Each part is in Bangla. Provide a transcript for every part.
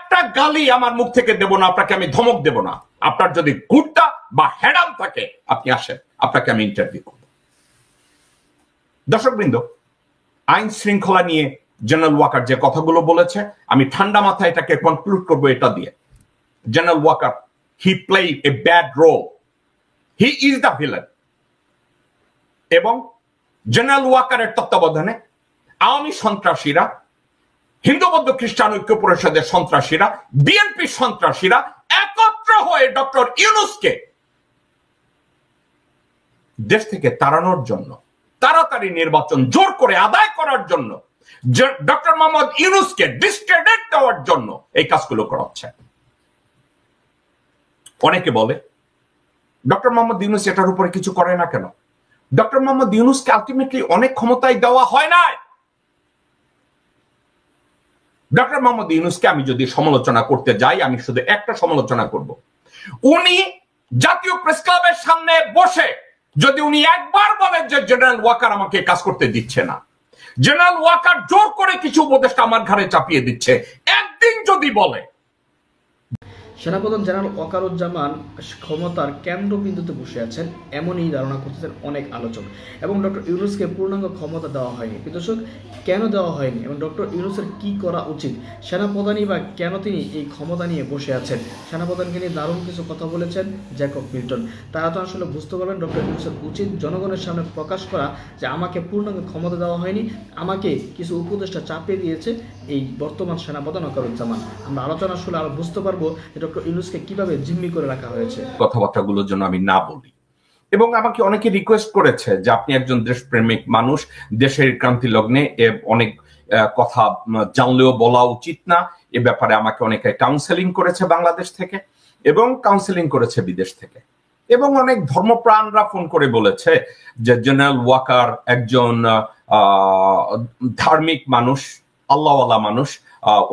একটা গালি আমার মুখ থেকে দেব না, আপনাকে আমি ধমক দেব না। আপনার যদি গুড্ডা বা হেডাম থাকে আপনি আসেন, আপনাকে আমি ইন্টারভিউ করব। দর্শকবৃন্দ, আইন শৃঙ্খলা নিয়ে জেনারেল ওয়াকার যে কথাগুলো বলেছে, আমি ঠান্ডা মাথায় এটাকে কনক্লুড করব এটা দিয়ে। General Walker, he played a bad role, he is the villain. এবং জেনারেল ওয়াকারের তত্ত্বাবধানে আওয়ামী সন্ত্রাসীরা, হিন্দু বৌদ্ধ খ্রিস্টান ঐক্য পরিষদের সন্ত্রাসীরা, বিএনপি সন্ত্রাসীরা একত্র হয়ে ডক্টর ইউনূসকে দেশ থেকে তাড়ানোর জন্য, তাড়াতাড়ি নির্বাচন জোর করে আদায় করার জন্য, ডক্টর মোহাম্মদ ইউনূসকে ডিসক্রেডিট দেওয়ার জন্য এই কাজগুলো করা হচ্ছে। অনেকে বলে ডক্টর মোহাম্মদ ইউনূস এটার উপরে কিছু করে না কেন? ডক্টর মোহাম্মদ ইউনূসকে আলটিমেটলি অনেক ক্ষমতায় দেওয়া হয় নাই। ডক্টর মোহাম্মদ ইউনূসকে আমি যদি সমালোচনা করতে যাই, আমি শুধু একটা সমালোচনা করব। উনি জাতীয় প্রেস ক্লাবের সামনে বসে যদি উনি একবার বলেন যে জেনারেল ওয়াকার আমাকে কাজ করতে দিচ্ছে না, জেনারেল ওয়াকার জোর করে কিছু উপদেষ্টা আমার ঘাড়ে চাপিয়ে দিচ্ছে, একদিন যদি বলে, সেনাপ্রধান জেনারেল ওয়াকারুজ্জামান ক্ষমতার কেন্দ্রবিন্দুতে বসে আছেন এমনই ধারণা করতেছেন অনেক আলোচক। এবং ডক্টর ইউনূসকে পূর্ণাঙ্গ ক্ষমতা দেওয়া হয়নি। দর্শক, কেন দেওয়া হয়নি এবং ডক্টর ইউনূসের কি করা উচিত, সেনাপ্রধানই বা কেন তিনি এই ক্ষমতা নিয়ে বসে আছেন? সেনাপ্রধানকে নিয়ে দারুণ কিছু কথা বলেছেন জ্যাকব মিল্টন। তারা তো আসলে বুঝতে পারবেন ডক্টর ইউনূসের উচিত জনগণের সামনে প্রকাশ করা যে আমাকে পূর্ণাঙ্গ ক্ষমতা দেওয়া হয়নি, আমাকে কিছু উপদেষ্টা চাপিয়ে দিয়েছে এই বর্তমান সেনাপ্রধান ওয়াকারুজ্জামান। আমরা আলোচনা শুনে আরো বুঝতে পারবো ডক্টর ইউনূসকে কিভাবে জিম্মি করে রাখা হয়েছে। কথাবার্তাগুলোর জন্য আমি না বলি। এবং আমাকে অনেকে রিকোয়েস্ট করেছে যে আপনি একজন দেশপ্রেমিক মানুষ, দেশের ক্রান্তি লগ্নে অনেক কথা জানলেও বলা উচিত না, এ ব্যাপারে আমাকে অনেকে কাউন্সেলিং করেছে বাংলাদেশ থেকে এবং কাউন্সেলিং করেছে বিদেশ থেকে। এবং অনেক ধর্মপ্রাণরা ফোন করে বলেছে যে জেনারেল ওয়াকার একজন ধার্মিক মানুষ, আল্লাহওয়ালা মানুষ,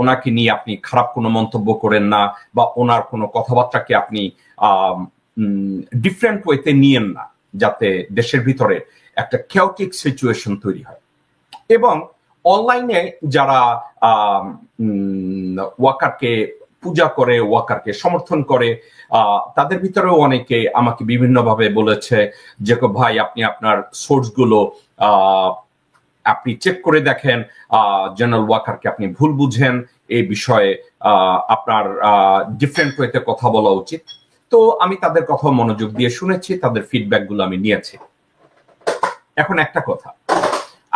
ওনাকে নিয়ে আপনি খারাপ কোনো মন্তব্য করেন না বা ওনার কোনো কথাবার্তাকে আপনি ডিফারেন্ট ওয়েতে নিয়েন না, যাতে দেশের ভিতরে একটা কেওটিক সিচুয়েশন তৈরি হয়। এবং অনলাইনে যারা ওয়াকারকে পূজা করে, ওয়াকারকে সমর্থন করে, তাদের ভিতরেও অনেকে আমাকে বিভিন্নভাবে বলেছে যে ভাই আপনি আপনার সোর্সগুলো আপনি চেক করে দেখেন, জেনারেল ওয়াকারকে আপনি ভুল বুঝেন, এই বিষয়ে আপনার ডিফারেন্ট ওয়েতে কথা বলা উচিত। তো আমি তাদের কথা মনোযোগ দিয়ে শুনেছি, তাদের ফিডব্যাক গুলো আমি নিয়েছি। এখন একটা কথা,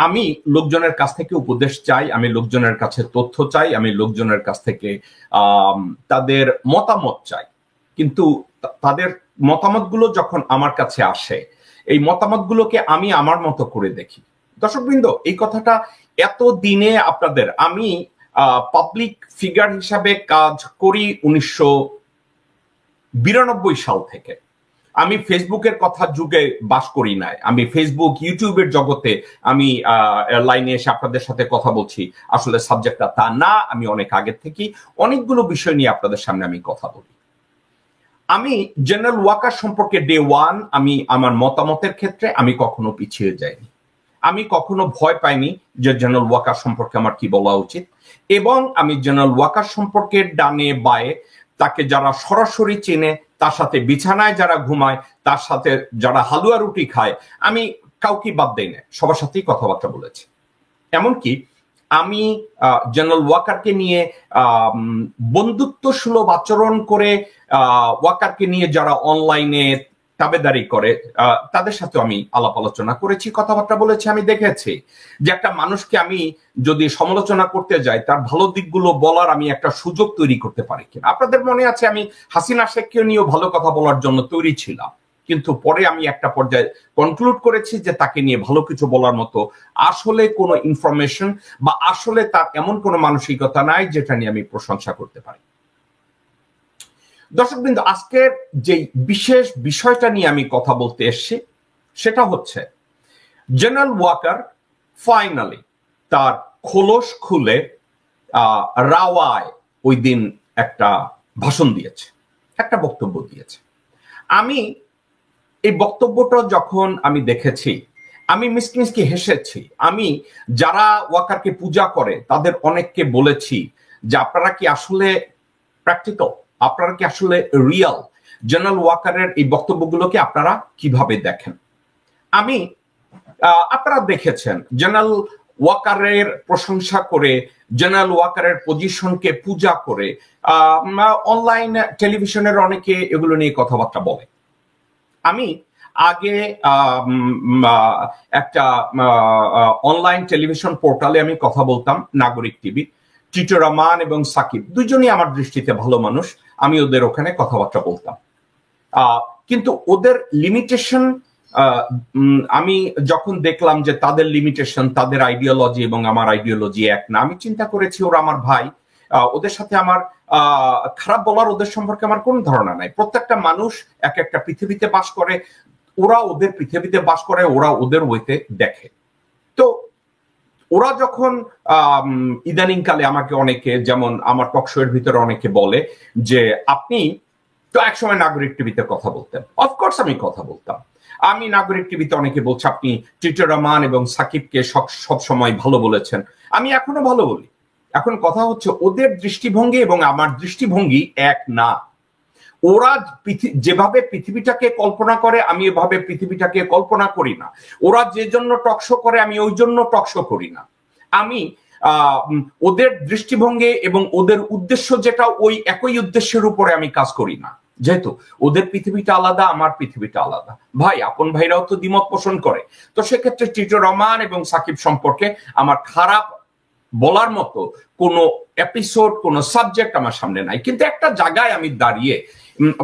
আমি লোকজনের কাছ থেকে উপদেশ চাই, আমি লোকজনের কাছে তথ্য চাই, আমি লোকজনের কাছ থেকে তাদের মতামত চাই। কিন্তু তাদের মতামতগুলো যখন আমার কাছে আসে, এই মতামতগুলোকে আমি আমার মতো করে দেখি। দর্শকবৃন্দ, এই কথাটা এত দিনে আপনাদের, আমি পাবলিক ফিগার হিসাবে কাজ করি 1992 সাল থেকে। আমি ফেসবুকের কথা যুগে বাস করি নাই। আমি ফেসবুক ইউটিউবের জগতে আমি লাইনে এসে আপনাদের সাথে কথা বলছি, আসলে সাবজেক্টটা তা না। আমি অনেক আগে থেকে অনেকগুলো বিষয় নিয়ে আপনাদের সামনে আমি কথা বলি। আমি জেনারেল ওয়াকার সম্পর্কে ডে ওয়ান আমি আমার মতামতের ক্ষেত্রে আমি কখনো পিছিয়ে যাইনি। আমি কখনো ভয় পাইনি যে জেনারেল ওয়াকার সম্পর্কে আমার কি বলা উচিত। এবং আমি জেনারেল ওয়াকার সম্পর্কে ডানে বায়ে তাকে যারা সরাসরি চেনে, তার সাথে বিছানায় যারা ঘুমায়, তার সাথে যারা হালুয়া রুটি খায়, আমি কাউকে বাদ দেই না, সবার সাথেই কথাবার্তা বলেছি। এমনকি আমি জেনারেল ওয়াকারকে নিয়ে বন্ধুত্ব সুলভ আচরণ করে ওয়াকারকে নিয়ে যারা অনলাইনে তাবেদারি করে তাদের সাথে আমি আলাপ আলোচনা করেছি, কথাবার্তা বলেছি। আমি দেখেছি যে একটা মানুষকে আমি যদি সমালোচনা করতে যাই, তার ভালো দিকগুলো বলার আমি একটা সুযোগ তৈরি করতে পারি কিনা। আপনাদের মনে আছে আমি হাসিনা শেখকে নিয়েও ভালো কথা বলার জন্য তৈরি ছিলাম, কিন্তু পরে আমি একটা পর্যায়ে কনক্লুড করেছি যে তাকে নিয়ে ভালো কিছু বলার মতো আসলে কোনো ইনফরমেশন বা আসলে তার এমন কোনো মানসিকতা নাই যেটা নিয়ে আমি প্রশংসা করতে পারি। দর্শকবৃন্দ, আজকের যে বিশেষ বিষয়টা নিয়ে আমি কথা বলতে এসেছি সেটা হচ্ছে জেনারেল ওয়াকার ফাইনালি তার খোলস খুলে রাওয়ায় ওই দিন একটা ভাষণ দিয়েছে, একটা বক্তব্য দিয়েছে। আমি এই বক্তব্যটা যখন আমি দেখেছি আমি মিসকি হেসেছি। আমি যারা ওয়াকারকে পূজা করে তাদের অনেককে বলেছি যে আপনারা কি আসলে প্র্যাকটিক্যাল? আপনারা কি আসলে রিয়াল? জেনারেল ওয়াকারের এই বক্তব্যগুলোকে আপনারা কিভাবে দেখেন? আপনারা দেখেছেন জেনারেল ওয়াকারের প্রশংসা করে, জেনারেল ওয়াকারের পজিশনকে পূজা করে অনলাইন টেলিভিশনের অনেকে এগুলো নিয়ে কথাবার্তা বলে। আমি আগে একটা অনলাইন টেলিভিশন পোর্টালে আমি কথা বলতাম, নাগরিক টিভি। টিটো রহমান এবং সাকিব দুজনই আমার দৃষ্টিতে ভালো মানুষ, আমি ওদের ওখানে কথাবার্তা বলতাম। কিন্তু ওদের লিমিটেশন আমি যখন দেখলাম যে তাদের লিমিটেশন, তাদের আইডিওলজি এবং আমার আইডিওলজি এক না, আমি চিন্তা করেছি ওরা আমার ভাই, ওদের সাথে আমার খারাপ বলার ওদের সম্পর্কে আমার কোন ধারণা নাই। প্রত্যেকটা মানুষ এক একটা পৃথিবীতে বাস করে, ওরা ওদের পৃথিবীতে বাস করে, ওরা ওদের ওয়েতে দেখে। তো ওরা যখন ইদানিং কালে আমাকে অনেকে, যেমন আমার টকশোয়ের ভিতরে অনেকে বলে যে আপনি তো একসময় নাগরিক টিভিতে কথা বলতেন। অফকোর্স আমি কথা বলতাম। আমি নাগরিক টিভিতে অনেকে বলছে আপনি টিটো রহমান এবং সাকিবকে সব সময় ভালো বলেছেন। আমি এখনো ভালো বলি। এখন কথা হচ্ছে ওদের দৃষ্টিভঙ্গি এবং আমার দৃষ্টিভঙ্গি এক না। ওরা যেভাবে পৃথিবীটাকে কল্পনা করে আমি এভাবে পৃথিবীটাকে কল্পনা করি না। ওরা যে জন্য টকশো করে আমি ওই জন্য টকশো করি না। আমি ওদের দৃষ্টিভঙ্গি এবং ওদের উদ্দেশ্য যেটা, ওই একই উদ্দেশ্যের উপরে আমি কাজ করি না। যেহেতু ওদের পৃথিবীটা আলাদা, আমার পৃথিবীটা আলাদা। ভাই, আপন ভাইরাও তো দ্বিমত পোষণ করে। তো সেক্ষেত্রে টিটো রহমান এবং সাকিব সম্পর্কে আমার খারাপ বলার মতো কোনো এপিসোড, কোনো সাবজেক্ট আমার সামনে নাই। কিন্তু একটা জায়গায় আমি দাঁড়িয়ে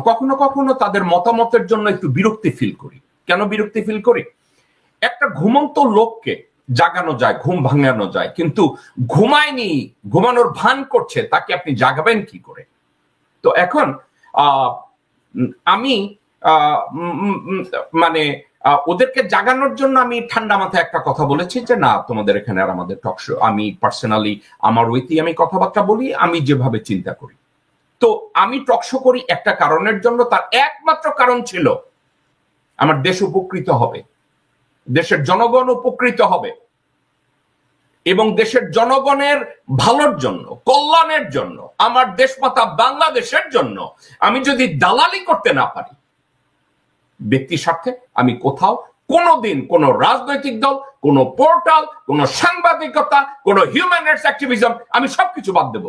কখনো কখনো তাদের মতামতের জন্য একটু বিরক্তি ফিল করি। কেন বিরক্তি ফিল করি? একটা ঘুমন্ত লোককে জাগানো যায়, ঘুম ভাঙানো যায়, কিন্তু ঘুমায়নি, ঘুমানোর ভান করছে, তাকে আপনি জাগাবেন কি করে? তো এখন আমি মানে ওদেরকে জাগানোর জন্য আমি ঠান্ডা মাথায় একটা কথা বলেছি যে না, তোমাদের এখানে আর আমাদের টকশো, আমি পার্সোনালি আমার ওইতেই আমি কথাবার্তা বলি, আমি যেভাবে চিন্তা করি। তো আমি টকশো করি একটা কারণের জন্য, তার একমাত্র কারণ ছিল আমার দেশ উপকৃত হবে, দেশের জনগণ উপকৃত হবে, এবং দেশের জনগণের ভালোর জন্য, কল্যাণের জন্য, আমার দেশমাতা বাংলাদেশের জন্য আমি যদি দালালি করতে না পারি ব্যক্তি স্বার্থে, আমি কোথাও কোনোদিন কোনো রাজনৈতিক দল, কোনো পোর্টাল, কোনো সাংবাদিকতা, কোনো হিউম্যান রাইটস অ্যাক্টিভিজম, আমি সবকিছু বাদ দেব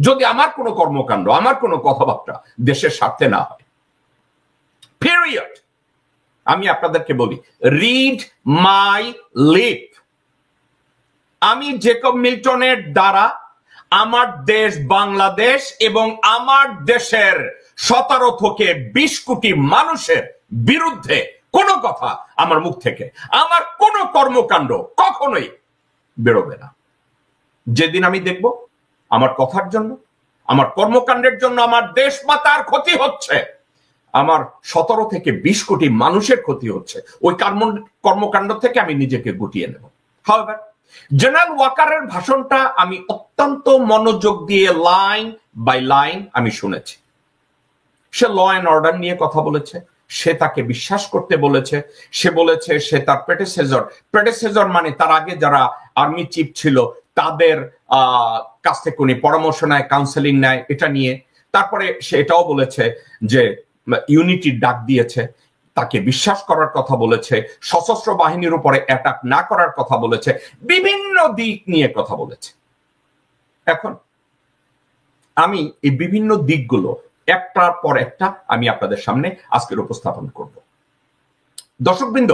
যদি আমার কোনো কর্মকাণ্ড, আমার কোনো কথাবার্তা দেশের স্বার্থে না হয়। পিরিয়ড। আমি আপনাদেরকে বলি, রিড মাই লিপ। আমি জেকব মিল্টনের দ্বারা আমার দেশ বাংলাদেশ এবং আমার দেশের 17 থেকে 20 কোটি মানুষের বিরুদ্ধে কোনো কথা আমার মুখ থেকে, আমার কোনো কর্মকাণ্ড কখনোই বেরোবে না। যেদিন আমি দেখব আমার কথার জন্য, আমার কর্মকাণ্ডের জন্য আমার দেশ মাতার ক্ষতি হচ্ছে, আমার 17 থেকে 20 কোটি মানুষের ক্ষতি হচ্ছে, ওই কর্মকাণ্ড থেকে আমি নিজেকে গুটিয়ে নেব। However, জেনারেল ওয়াকারের ভাষণটা আমি অত্যন্ত মনোযোগ দিয়ে লাইন বাই লাইন আমি শুনেছি। সে ল অ্যান্ড অর্ডার নিয়ে কথা বলেছে, সে তাকে বিশ্বাস করতে বলেছে, সে বলেছে সে তার প্রেডেসেসর মানে তার আগে যারা আর্মি চিফ ছিল তাদের কাছ থেকে উনি পরামর্শ নেয়, কাউন্সেলিং নেয় এটা নিয়ে। তারপরে সে এটাও বলেছে যে ইউনিটির ডাক দিয়েছে, তাকে বিশ্বাস করার কথা বলেছে, সশস্ত্র বাহিনীর উপরে অ্যাটাক না করার কথা বলেছে, বিভিন্ন দিক নিয়ে কথা বলেছে। এখন আমি এই বিভিন্ন দিকগুলো একটার পর একটা আমি আপনাদের সামনে আজকের উপস্থাপন করব। দর্শকবৃন্দ,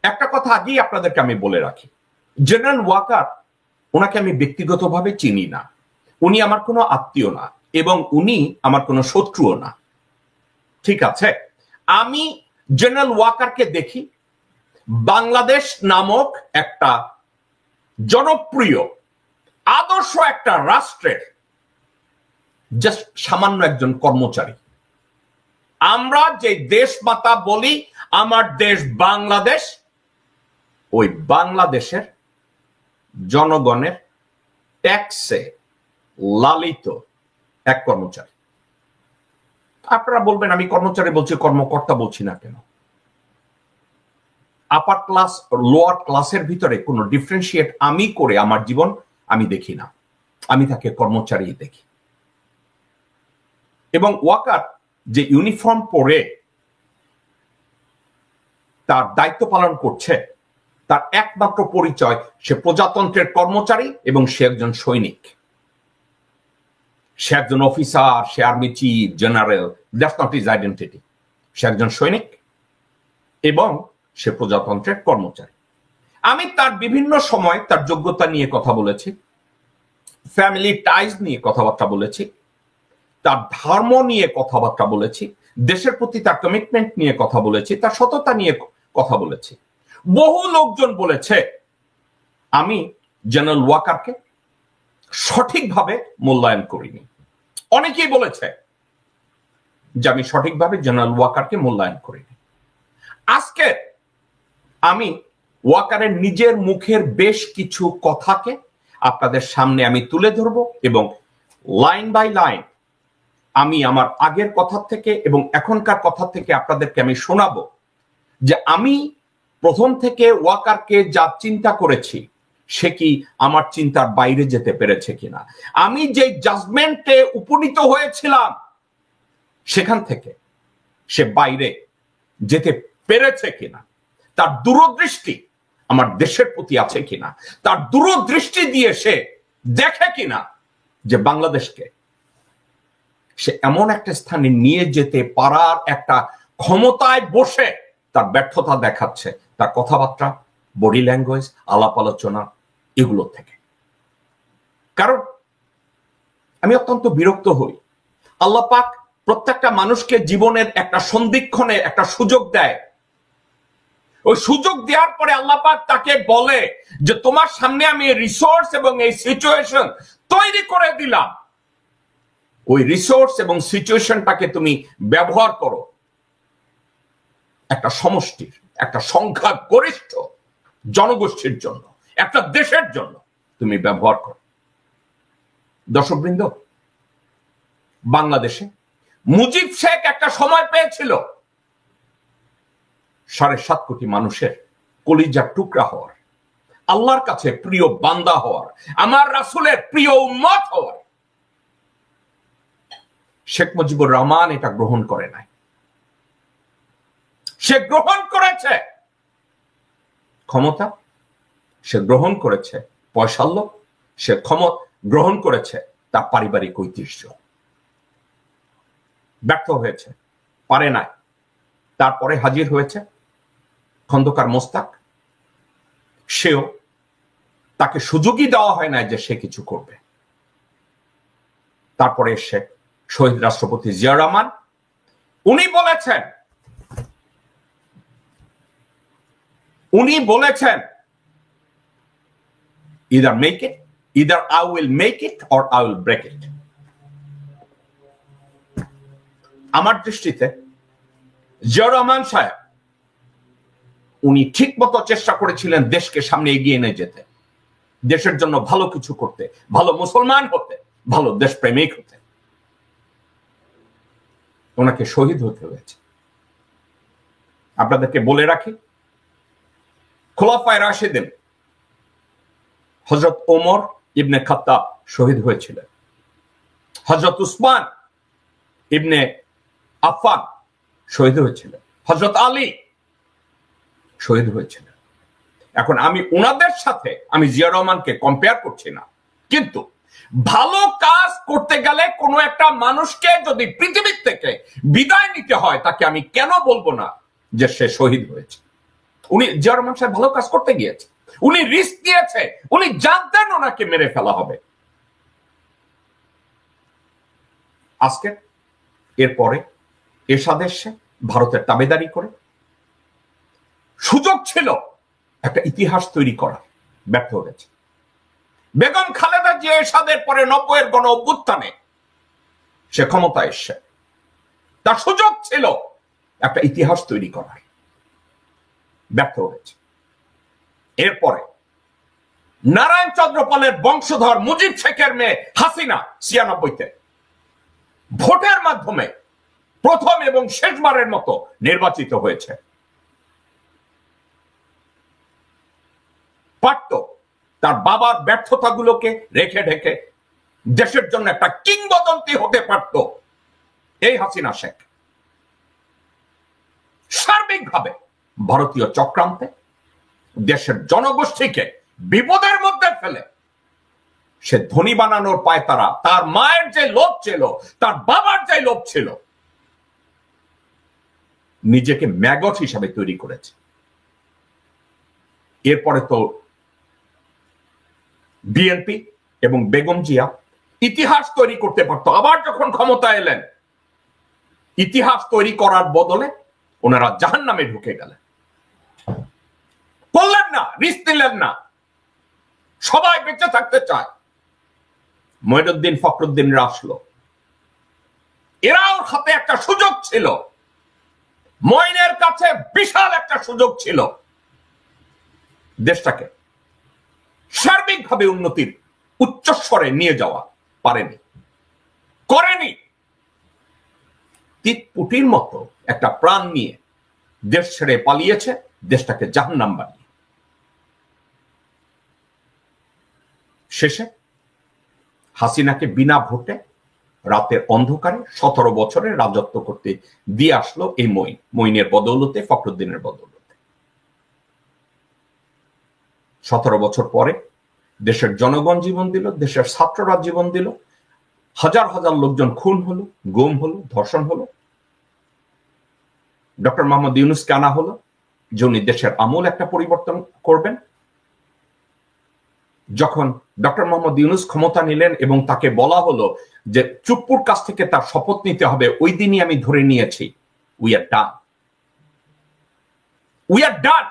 একটা কথা আগেই আপনাদেরকে আমি বলে রাখি, জেনারেল ওয়াকার, ওনাকে আমি ব্যক্তিগতভাবে চিনি না, উনি আমার কোনো আত্মীয় না এবং উনি আমার কোনো শত্রুও না। ঠিক আছে, আমি জেনারেল ওয়াকারকে দেখি বাংলাদেশ নামক একটা জনপ্রিয় আদর্শ একটা রাষ্ট্রের জাস্ট সামান্য একজন কর্মচারী। আমরা যে দেশ মাতা বলি আমার দেশ বাংলাদেশ, ওই বাংলাদেশের জনগণের ট্যাক্সে লালিত এক কর্মচারী। আপনারা বলবেন আমি কর্মচারী বলছি, কর্মকর্তা বলছি না কেন? আপার ক্লাস লোয়ার ক্লাসের ভিতরে কোনো ডিফারেন্সিয়েট আমি করে আমার জীবন আমি দেখি না, আমি তাকে কর্মচারী দেখি। এবং ওয়াকার যে ইউনিফর্ম পরে তার দায়িত্ব পালন করছে, তার একমাত্র পরিচয় সে প্রজাতন্ত্রের কর্মচারী এবং সে একজন সৈনিক। সে একজন অফিসার, সে army chief, general, that's not his identity. সে একজন সৈনিক এবং সে প্রজাতন্ত্রের কর্মচারী। আমি তার বিভিন্ন সময় তার যোগ্যতা নিয়ে কথা বলেছি, ফ্যামিলি টাইজ নিয়ে কথাবার্তা বলেছি, তার ধর্ম নিয়ে কথাবার্তা বলেছি, দেশের প্রতি তার কমিটমেন্ট নিয়ে কথা বলেছি, তার সততা নিয়ে কথা বলেছি। বহু লোকজন বলেছে আমি জেনারেল ওয়াকারকে সঠিকভাবে মূল্যায়ন করিনি। অনেকেই বলেছে যে আমি সঠিকভাবে জেনারেল ওয়াকারকে মূল্যায়ন করিনি। আজকে আমি ওয়াকারের নিজের মুখের বেশ কিছু কথাকে আপনাদের সামনে আমি তুলে ধরব এবং লাইন বাই লাইন আমি আমার আগের কথা থেকে এবং এখনকার কথা থেকে আপনাদেরকে আমি শোনাবো যে আমি প্রথম থেকে ওয়াকারকে যা চিন্তা করেছি সে কি আমার চিন্তার বাইরে যেতে পেরেছে কিনা, আমি যে জাজমেন্টে উপনীত হয়েছিলাম সেখান থেকে সে বাইরে যেতে পেরেছে কিনা, তার দূরদৃষ্টি আমার দেশের প্রতি আছে কিনা, তার দূরদৃষ্টি দিয়ে সে দেখে কিনা যে বাংলাদেশকে সে এমন একটা স্থানে নিয়ে যেতে পারার একটা ক্ষমতায় বসে তার ব্যর্থতা দেখাচ্ছে তার কথাবার্তা, বডি ল্যাঙ্গুয়েজ, আলাপ আলোচনা এগুলো থেকে। কারণ আমি অত্যন্ত বিরক্ত হই, আল্লাহ পাক প্রত্যেকটা মানুষকে জীবনের একটা সন্ধিক্ষণে একটা সুযোগ দেয়। ওই সুযোগ দেওয়ার পরে আল্লাহ পাক তাকে বলে যে তোমার সামনে আমি রিসোর্স এবং এই সিচুয়েশন তৈরি করে দিলাম, ওই রিসোর্স এবং সিচুয়েশনটাকে তুমি ব্যবহার করো একটা সমষ্টির, একটা সংখ্যা গরিষ্ঠ জনগোষ্ঠীর জন্য, একটা দেশের জন্য তুমি ব্যবহার করো। দর্শকবৃন্দ, বাংলাদেশে মুজিব শেখ একটা সময় পেয়েছিল 7.5 কোটি মানুষের কলিজার টুকরা হওয়ার, আল্লাহর কাছে প্রিয় বান্দা হওয়ার, আমার রাসূলের প্রিয় উম্মত হওয়ার। শেখ মুজিবুর রহমান এটা গ্রহণ করে নাই। সে গ্রহণ করেছে ক্ষমতা, সে গ্রহণ করেছে পয়সার লোভ, সে গ্রহণ করেছে তার পারিবারিক ঐতিহ্য। ব্যর্থ হয়েছে, পারে নাই। তারপরে হাজির হয়েছে খন্দকার মোস্তাক, সেও তাকে সুযোগই দেওয়া হয় না যে সে কিছু করবে। তারপরে এসে শহীদ রাষ্ট্রপতি জিয়া রহমান, উনি বলেছেন either make it, either I will make it or I will break it. আমার দৃষ্টিতে জিয়া রহমান সাহেব উনি ঠিক মতো চেষ্টা করেছিলেন দেশকে সামনে এগিয়ে নিয়ে যেতে, দেশের জন্য ভালো কিছু করতে, ভালো মুসলমান হতে, ভালো দেশপ্রেমিক হতে। ওনাকে শহীদ হতে হয়েছে। আপনাদেরকে বলে রাখি, খোলাফায়ে রাশিদিন হযরত ওমর ইবনে খাত্তাব শহীদ হয়েছিলেন, হযরত উসমান ইবনে আফফান শহীদ হয়েছিলেন, হযরত আলী শহীদ হয়েছিলেন। এখন আমি ওনাদের সাথে আমি জিয়া রহমানকে কম্পেয়ার করছি না, কিন্তু ভালো কাজ করতে গেলে কোনো একটা মানুষকে যদি পৃথিবীর থেকে বিদায় নিতে হয়, তাকে আমি কেন বলবো না যে সে শহীদ হয়েছে? উনি জিয়া রহমান সাহেব ভালো কাজ করতে গিয়েছে, উনি রিস্ক নিয়েছে, উনি জানতেন ওনাকে মেরে ফেলা হবে। আজকে এরপরে এরশাদ এসে ভারতের তাবেদারি করে, সুযোগ ছিল একটা ইতিহাস তৈরি করার, ব্যর্থ হয়েছে। বেগম খালেদা জিয়া এরশাদের পরে 90-এর গণ অভ্যুত্থানে সে ক্ষমতায় এসে, তার সুযোগ ছিল একটা ইতিহাস তৈরি করার, ব্যর্থ হয়েছে। এরপরে নারায়ণ চন্দ্র পালের বংশধর মুজিব শেখের মেয়ে হাসিনা 96-তে ভোটের মাধ্যমে প্রথম এবং শেষবারের মতো নির্বাচিত হয়েছে। পারত তার বাবার ব্যর্থতাগুলোকে রেখে ঢেকে দেশের জন্য একটা কিংবদন্তি হতে পারত, এই হাসিনা শেখ সার্বিকভাবে ভারতীয় চক্রান্তে দেশের জনগোষ্ঠীকে বিপদের মধ্যে ফেলে সে ধনী বানানোর পায়তারা, তার মায়ের যে লোভ ছিল, তার বাবার যে লোভ ছিল, নিজেকে ম্যাগট হিসাবে তৈরি করেছে। এরপরে তো বিএনপি এবং বেগম জিয়া ইতিহাস তৈরি করতে পারতো। আবার যখন ক্ষমতা এলেন, ইতিহাস তৈরি করার বদলে ওনারা জাহান্নামে ঢুকে গেলেন। করলেন না, রিস্ক নিলেন না। সবাই বেঁচে থাকতে চায়। মঈনুদ্দিন ফখরুদ্দিনরা আসলো, এরাও হাতে একটা সুযোগ ছিল, মঈনের কাছে বিশাল একটা সুযোগ ছিল দেশটাকে সার্বিকভাবে উন্নতির উচ্চস্বরে নিয়ে যাওয়া, পারেনি, করেনি। টিটপুটির মতো একটা প্রাণ নিয়ে দেশ ছেড়ে পালিয়েছে, দেশটাকে জাহান্নাম বানিয়ে। শেষে হাসিনাকে বিনা ভোটে রাতের অন্ধকারে 17 বছরের রাজত্ব করতে দিয়ে আসলো এই মঈনের বদৌলতে, ফখরুদ্দিনের বদৌলতে। 17 বছর পরে দেশের জনগণ জীবন দিল, দেশের ছাত্ররা জীবন দিল, হাজার হাজার লোকজন খুন হলো, গুম হলো, ধর্ষণ হলো। ডক্টর মোহাম্মদ ইউনূসকে আনা হলো যে উনি দেশের আমূল একটা পরিবর্তন করবেন। যখন ডক্টর মোহাম্মদ ইউনূস ক্ষমতা নিলেন এবং তাকে বলা হলো যে চুপ্পুর কাছ থেকে তার শপথ নিতে হবে, ওই দিনই আমি ধরে নিয়েছি we are done, we are ডান।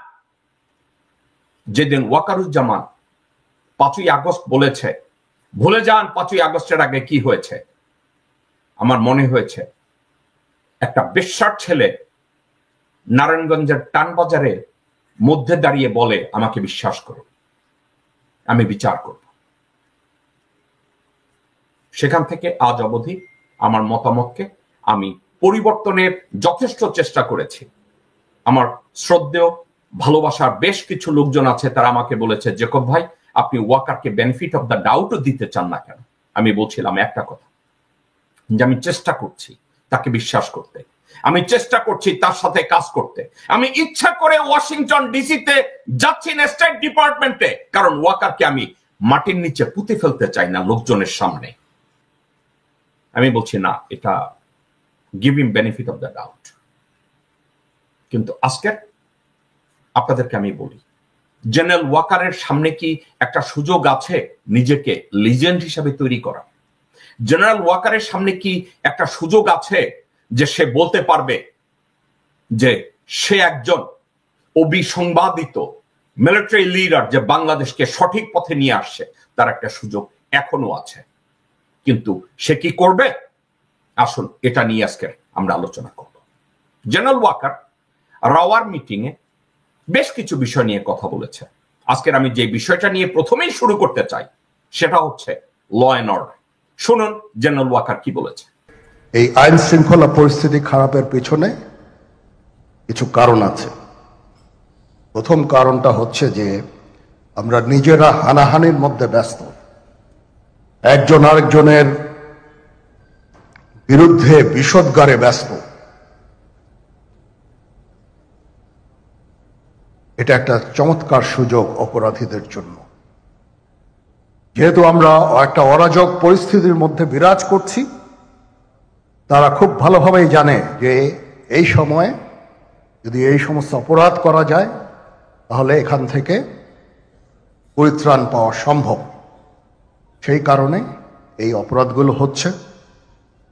যেদিন ওয়াকারুজ্জামান 5ই আগস্ট বলেছে, ভুলে যান 5ই আগস্টের আগে কি হয়েছে, আমার মনে হয়েছে একটা বেশ্যার ছেলে নারায়ণগঞ্জের টানবাজারে মধ্যে দাঁড়িয়ে বলে, আমাকে বিশ্বাস করো, আমি বিচার করব। সেখান থেকে আজ অবধি আমার মতামতকে আমি পরিবর্তনের যথেষ্ট চেষ্টা করেছি। আমার শ্রদ্ধেয় ভালোবাসার বেশ কিছু লোকজন আছে, তারা আমাকে বলেছে, জেকব ভাই আপনি ওয়াকারকে বেনিফিট অফ দ্য ডাউটও দিতে চান না কেন? আমি বলছিলাম একটা কথা, যে আমি চেষ্টা করছি তাকে বিশ্বাস করতে, আমি চেষ্টা করছি তার সাথে কাজ করতে। আমি ইচ্ছা করে ওয়াশিংটন ডিসিতে যাচ্ছি না, স্টেট ডিপার্টমেন্টে, কারণ ওয়াকারকে আমি মাটির নিচে পুঁতে ফেলতে চাই না লোকজনের সামনে। আমি বলছি না, এটা give him benefit of the doubt. কিন্তু আজকে আপনাদেরকে আমি বলি, জেনারেল ওয়াকারের সামনে কি একটা সুযোগ আছে নিজেকে লিজেন্ড হিসাবে তৈরি করা? জেনারেল ওয়াকারের সামনে কি একটা সুযোগ আছে যে সে বলতে পারবে যে সে একজন অবিসংবাদিত মিলিটারি লিডার, যে বাংলাদেশকে সঠিক পথে নিয়ে আসছে? তার একটা সুযোগ এখনো আছে, কিন্তু সে কি করবে? আসুন এটা নিয়ে আজকে আমরা আলোচনা করব। জেনারেল ওয়াকার রাওয়ার মিটিং এ বেশ কিছু বিষয় নিয়ে কথা বলেছে। আজকের আমি যে বিষয়টা নিয়ে প্রথমেই শুরু করতে চাই সেটা হচ্ছে ল অ্যান্ড অর্ডার। শুনুন জেনারেল ওয়াকার কি বলেছে। এই আইন শৃঙ্খলা পরিস্থিতি খারাপের পেছনে কিছু কারণ আছে। প্রথম কারণটা হচ্ছে যে আমরা নিজেরা হানাহানির মধ্যে ব্যস্ত, একজন আরেকজনের বিরুদ্ধে বিষোদ্গারে ব্যস্ত। এটা একটা চমৎকার সুযোগ অপরাধীদের জন্য। যেহেতু আমরা একটা অরাজক পরিস্থিতির মধ্যে বিরাজ করছি, তারা খুব ভালোভাবেই জানে যে এই সময়ে যদি এই সমস্ত অপরাধ করা যায় তাহলে এখান থেকে পরিত্রাণ পাওয়া সম্ভব। সেই কারণে এই অপরাধগুলো হচ্ছে।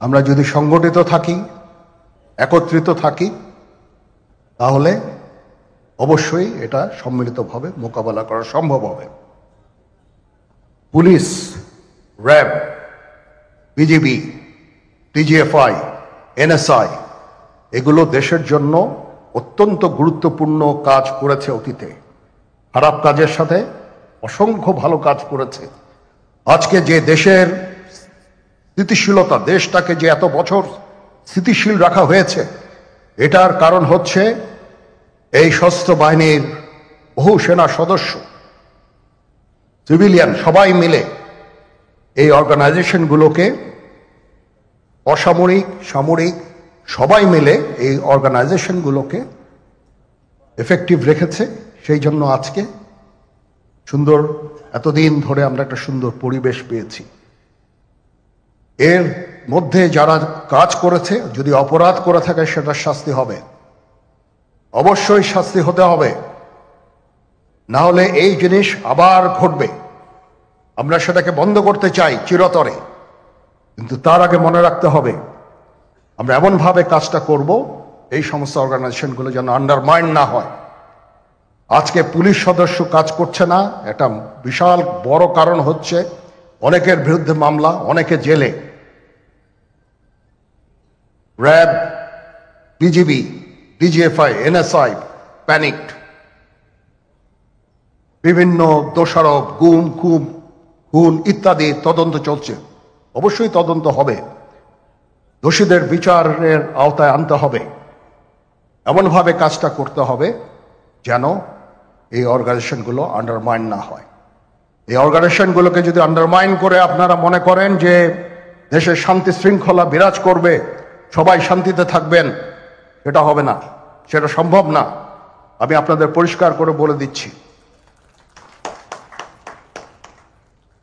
আমরা যদি সংগঠিত থাকি, একত্রিত থাকি, তাহলে অবশ্যই এটা সম্মিলিতভাবে মোকাবেলা করা সম্ভব হবে। Police, RAB, BGB, TGFI, NSI এগুলো দেশের জন্য অত্যন্ত গুরুত্বপূর্ণ কাজ করেছে অতীতে। খারাপ কাজের সাথে অসংখ্য ভালো কাজ করেছে। আজকে যে দেশের স্থিতিশীলতা, দেশটাকে যে এত বছর স্থিতিশীল রাখা হয়েছে, এটার কারণ হচ্ছে এই সশস্ত্র বাহিনীর বহু সেনা সদস্য, সিভিলিয়ান সবাই মিলে এই অর্গানাইজেশনগুলোকে অসামরিক সামরিক সবাই মিলে এই অর্গানাইজেশনগুলোকে এফেক্টিভ রেখেছে। সেই জন্য আজকে সুন্দর, এতদিন ধরে আমরা একটা সুন্দর পরিবেশ পেয়েছি। এর মধ্যে যারা কাজ করেছে, যদি অপরাধ করে থাকে সেটা শাস্তি হবে, অবশ্যই শাস্তি হতে হবে, না হলে এই জিনিস আবার ঘটবে। আমরা সেটাকে বন্ধ করতে চাই চিরতরে, কিন্তু তার আগে মনে রাখতে হবে আমরা এমনভাবে কাজটা করব এই সমস্ত অর্গানাইজেশনগুলো যেন আন্ডারমাইন না হয়। আজকে পুলিশ সদস্য কাজ করছে না, এটা বিশাল বড় কারণ হচ্ছে অনেকের বিরুদ্ধে মামলা, অনেকে জেলে। RAB, BGB, DGFI, NSI panicked, বিভিন্ন দোষারোপ, গুম খুন খুন ইত্যাদি তদন্ত চলছে। অবশ্যই তদন্ত হবে, দোষীদের বিচারের আওতায় আনতে হবে, এমনভাবে কাজটা করতে হবে যেন এই অর্গানাইজেশনগুলো আন্ডারমাইন না হয়। এই অর্গানাইজেশনগুলোকে যদি আন্ডারমাইন করে আপনারা মনে করেন যে দেশে শান্তি শৃঙ্খলা বিরাজ করবে, সবাই শান্তিতে থাকবেন, সেটা হবে না, সেটা সম্ভব না। আমি আপনাদের পরিষ্কার করে বলে দিচ্ছি,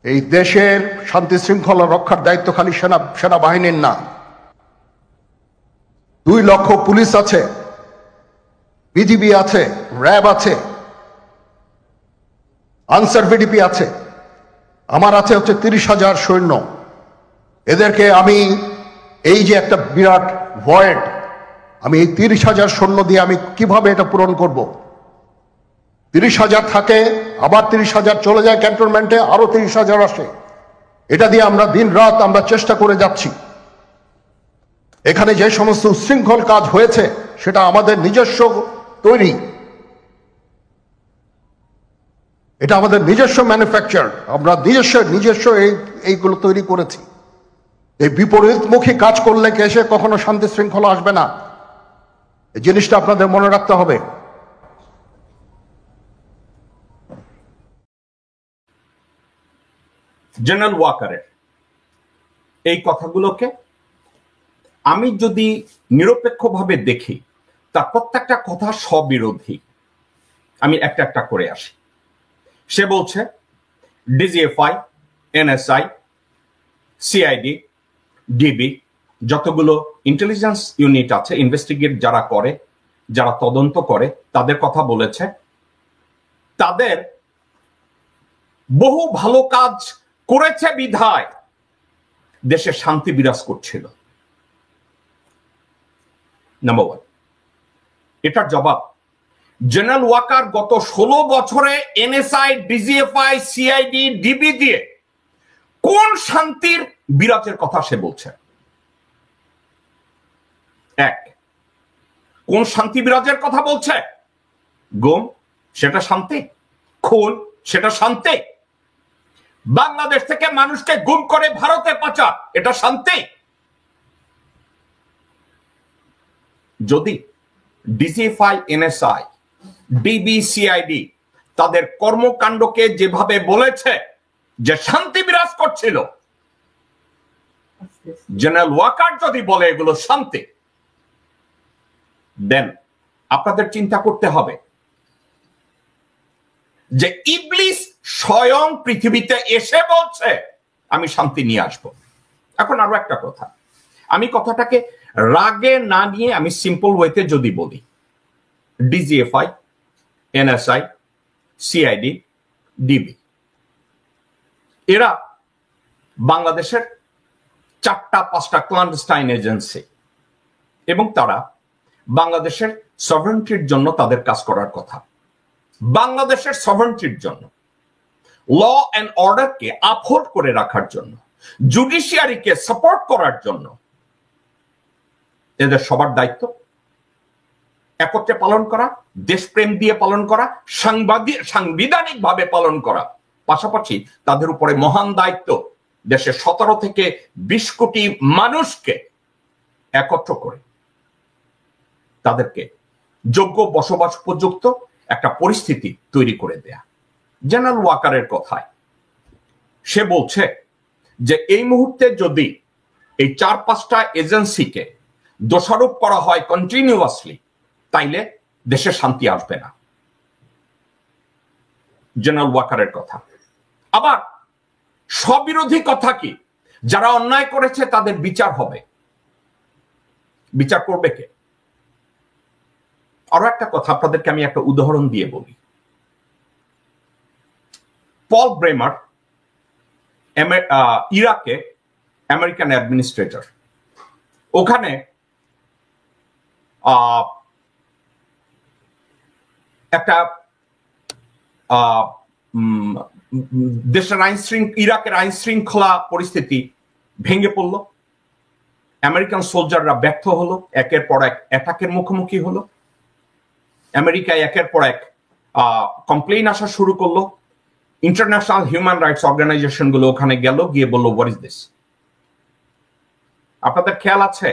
এই দেশের শান্তি শৃঙ্খলা রক্ষার দায়িত্ব খালি সেনাবাহিনীর না। 2 লক্ষ পুলিশ আছে, বিজিবি আছে, র্যাব আছে, আনসার ভিডিপি আছে, আমার আছে হচ্ছে 30,000 সৈন্য। এদেরকে আমি এই যে একটা বিরাট ভয়েড, আমি এই 30,000 সৈন্য দিয়ে আমি কিভাবে এটা পূরণ করব? 30,000 থাকে, আবার 30,000 চলে যায় ক্যান্টনমেন্টে, আরো 30,000 আসে। এটা দিয়ে আমরা দিন রাত আমরা চেষ্টা করে যাচ্ছি। এখানে যে সমস্ত উচ্ছৃঙ্খল কাজ হয়েছে সেটা আমাদের নিজস্ব তৈরি, এটা আমাদের নিজস্ব ম্যানুফ্যাকচার, আমরা নিজস্ব এইগুলো তৈরি করেছি। এই বিপরীতমুখী কাজ করলে এসে কখনো শান্তি শৃঙ্খলা আসবে না, এই জিনিসটা আপনাদের মনে রাখতে হবে। জেনারেল ওয়াকারের এই কথাগুলোকে আমি যদি নিরপেক্ষভাবে দেখি, তার প্রত্যেকটা কথা স্ববিরোধী। আমি একটা একটা করে আসি। সে বলছে ডিজিএফআই, এনএসআই, সিআইডি, ডিবি, যতগুলো ইন্টেলিজেন্স ইউনিট আছে, ইনভেস্টিগেট যারা করে, যারা তদন্ত করে, তাদের কথা বলেছে। তাদের বহু ভালো কাজ করেছে বিধায় দেশে শান্তি বিরাজ করছিল। নাম্বার 1। এটার জবাব জেনারেল ওয়াকার গত 16 বছরে এনএসআই, ডিজিএফআই, সিআইডি, ডিবি দিয়ে কোন শান্তির বিরাজের কথা সে বলছে? 1, কোন শান্তি বিরাজের কথা বলছে? গুম, সেটা শান্তি? খুন, সেটা শান্তি? বাংলাদেশ থেকে মানুষকে গুম করে ভারতে পাচার, এটা শান্তি? যদি ডিজিএফআই, এনএসআই, ডিবি, সিআইডি তাদের কর্মকাণ্ডকে যেভাবে বলেছে যে শান্তি বিরাজ করছিল, জেনারেল ওয়াকার যদি বলে এগুলো শান্তি, দেন আপনাদের চিন্তা করতে হবে যে ইবলিস স্বয়ং পৃথিবীতে এসে বলছে আমি শান্তি নিয়ে আসবো। এখন আরো একটা কথা, আমি কথাটাকে রাগে না নিয়ে আমি সিম্পল ওয়েতে যদি বলি, ডিজিএফআই, এনএসআই, সিআইডি, ডিবি এরা বাংলাদেশের 4-5টা ক্লান্ডস্টাইন এজেন্সি, এবং তারা বাংলাদেশের সভারেন্টির জন্য তাদের কাজ করার কথা। বাংলাদেশের সভারেন্টির জন্য, ল অ্যান্ড অর্ডারকে আপহোল্ড করে রাখার জন্য, জুডিশিয়ারিকে সাপোর্ট করার জন্য এদের সবার দায়িত্ব একত্রে পালন করা, দেশপ্রেম দিয়ে পালন করা, সাংবিধানিক ভাবে পালন করা। পাশাপাশি তাদের উপরে মহান দায়িত্ব দেশের 17 থেকে 20 কোটি মানুষকে একত্র করে তাদেরকে যোগ্য বসবাস উপযুক্ত একটা পরিস্থিতি তৈরি করে দেয়া। জেনারেল ওয়াকারের কথায় সে বলছে যে এই মুহূর্তে যদি এই 4-5টা এজেন্সিকে দোষারোপ করা হয় কন্টিনিউয়াসলি, তাইলে দেশে শান্তি আসবে না। জেনারেল ওয়াকারের কথা। আবার স্ববিরোধী কথা কি? যারা অন্যায় করেছে তাদের বিচার হবে। বিচার করবে কে? আরো একটা কথা আপনাদেরকে আমি একটা উদাহরণ দিয়ে বলি। পল ব্রেমার ইরাকে আমেরিকান অ্যাডমিনিস্ট্রেটর, ওখানে একটা দেশের ইরাকের আইন শৃঙ্খলা পরিস্থিতি ভেঙে পড়লো, আমেরিকান সোলজাররা ব্যর্থ হলো, একের পর এক অ্যাটাকের মুখোমুখি হলো, আমেরিকায় একের পর এক কমপ্লেইন আসা শুরু করলো, ইন্টারন্যাশনাল হিউম্যান রাইটস অর্গানাইজেশন গুলো ওখানে গেল, গিয়ে বললো হোয়াট ইজ দিস। আপনাদের খেয়াল আছে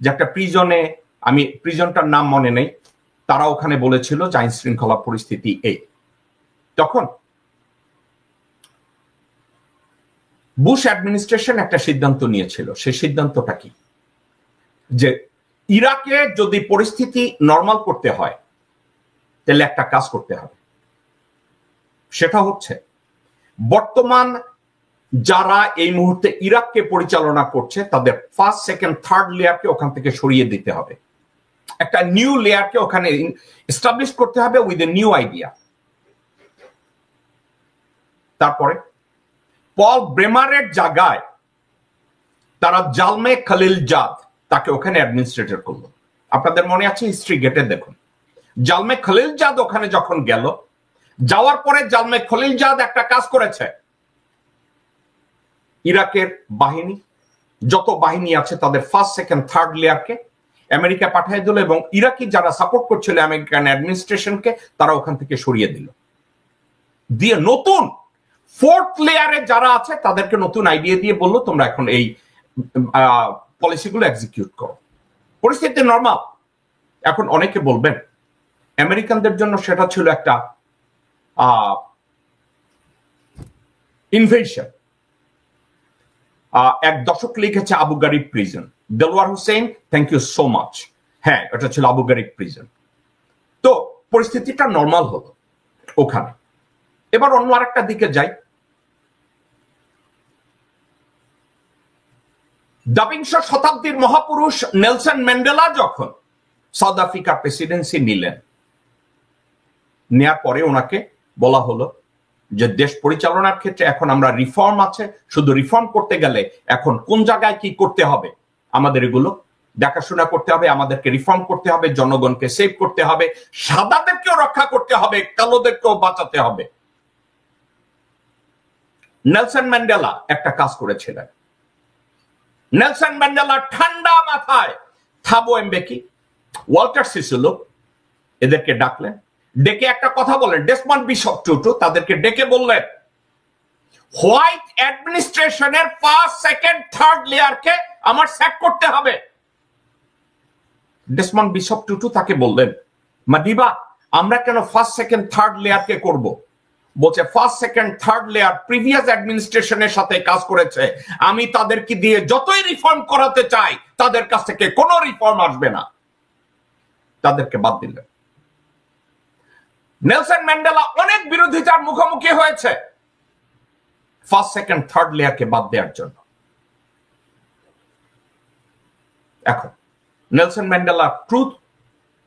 যে একটা প্রিজনে, আমি প্রিজনটার নাম মনে নেই, তারা ওখানে বলেছিল যে আইন শৃঙ্খলা পরিস্থিতি এই। তখন বুশ অ্যাডমিনিস্ট্রেশন একটা সিদ্ধান্ত নিয়েছিল। সেই সিদ্ধান্তটা কি? যে ইরাকে যদি পরিস্থিতি নরমাল করতে হয় তাহলে একটা কাজ করতে হবে, সেটা হচ্ছে বর্তমান যারা এই মুহূর্তে ইরাককে পরিচালনা করছে তাদের ফার্স্ট, সেকেন্ড, থার্ড লেয়ারকে ওখান থেকে সরিয়ে দিতে হবে, একটা নিউ লেয়ারকে ওখানে এস্টাবলিশ করতে হবে উইথ এ নিউ আইডিয়া। তারপরে পল ব্রেমারের জায়গায় তারা জালমে খলিলজাদ তাকে ওখানে অ্যাডমিনিস্ট্রেটর করলো। আপনাদের মনে আছে হিস্ট্রি গেটে দেখুন, জালমে খলিলজাদ ওখানে যখন গেল, যাওয়ার পরে জালমে খলিলজাদ একটা কাজ করেছে, ইরাকের বাহিনী যত বাহিনী আছে তাদের ফার্স্ট, সেকেন্ড, থার্ড লেয়ারকে আমেরিকা পাঠিয়ে দিল, এবং ইরাকি যারা সাপোর্ট করছিল আমেরিকান অ্যাডমিনিস্ট্রেশনকে তারা ওখান থেকে সরিয়ে দিল, দিয়ে নতুন ফোর্থ লেয়ারে যারা আছে তাদেরকে নতুন আইডিয়া দিয়ে বললো তোমরা এখন এই পলিসিগুলো এক্সিকিউট করো। পরিস্থিতি নরমাল। এখন অনেকে বলবেন আমেরিকানদের জন্য সেটা ছিল একটা ইনভেশন। এক দশক লিখেছে Abu Ghraib prison, Delwar Hossain, thank you so much. হ্যাঁ, এটা ছিল আবু গারিব প্রিজন। তো পরিস্থিতিটা নরমাল হলো ওখানে। এবার অন্য আরেকটা দিকে যাই। দ্বাবিংশ শতাব্দীর মহাপুরুষ নেলসন ম্যান্ডেলা যখন সাউথ আফ্রিকার প্রেসিডেন্সি নিলেন, নেয়ার পরে ওনাকে বলা হলো যে দেশ পরিচালনার ক্ষেত্রে এখন আমরা রিফর্ম আছে, শুধু রিফর্ম করতে গেলে এখন কোন জায়গায় কি করতে হবে আমাদের এগুলো দেখাশোনা করতে হবে, আমাদেরকে রিফর্ম করতে হবে, জনগণকে সেভ করতে হবে, সাদাদেরকেও রক্ষা করতে হবে, কালোদেরকেও বাঁচাতে হবে। নেলসন ম্যান্ডেলা একটা কাজ করেছিলেন। নেলসন ম্যান্ডেলা ঠান্ডা মাথায় থাবো এমবেকি, ওয়াল্টার সিসিলো এদেরকে ডাকলেন, ডেকে একটা কথা বলেন, ডেসমন্ড বিশপ টুটু তাদেরকে ডেকে বললেন হোয়াইট অ্যাডমিনিস্ট্রেশনের ফার্স্ট, সেকেন্ড, থার্ড লেয়ারকে আমার স্যাক করতে হবে। ডেসমন্ড বিশপ টুটু তাকে বললেন মাদিবা আমরা কেন ফার্স্ট, সেকেন্ড, থার্ড লেয়ারকে করব? বলছে first, second, third layer previous অ্যাডমিনিস্ট্রেশনের সাথে কাজ করেছে, আমি তাদেরকে দিয়ে যতই রিফর্ম করাতে চাই তাদের কাছ থেকে কোনো রিফর্ম আসবে না, তাদেরকে বাদ দিলেন। নেলসন ম্যান্ডেলা অনেক বিরোধিতার মুখোমুখি হয়েছে ফার্স্ট, সেকেন্ড, থার্ড লেয়ারকে বাদ দেওয়ার জন্য। এখন নেলসন ম্যান্ডেলা ট্রুথ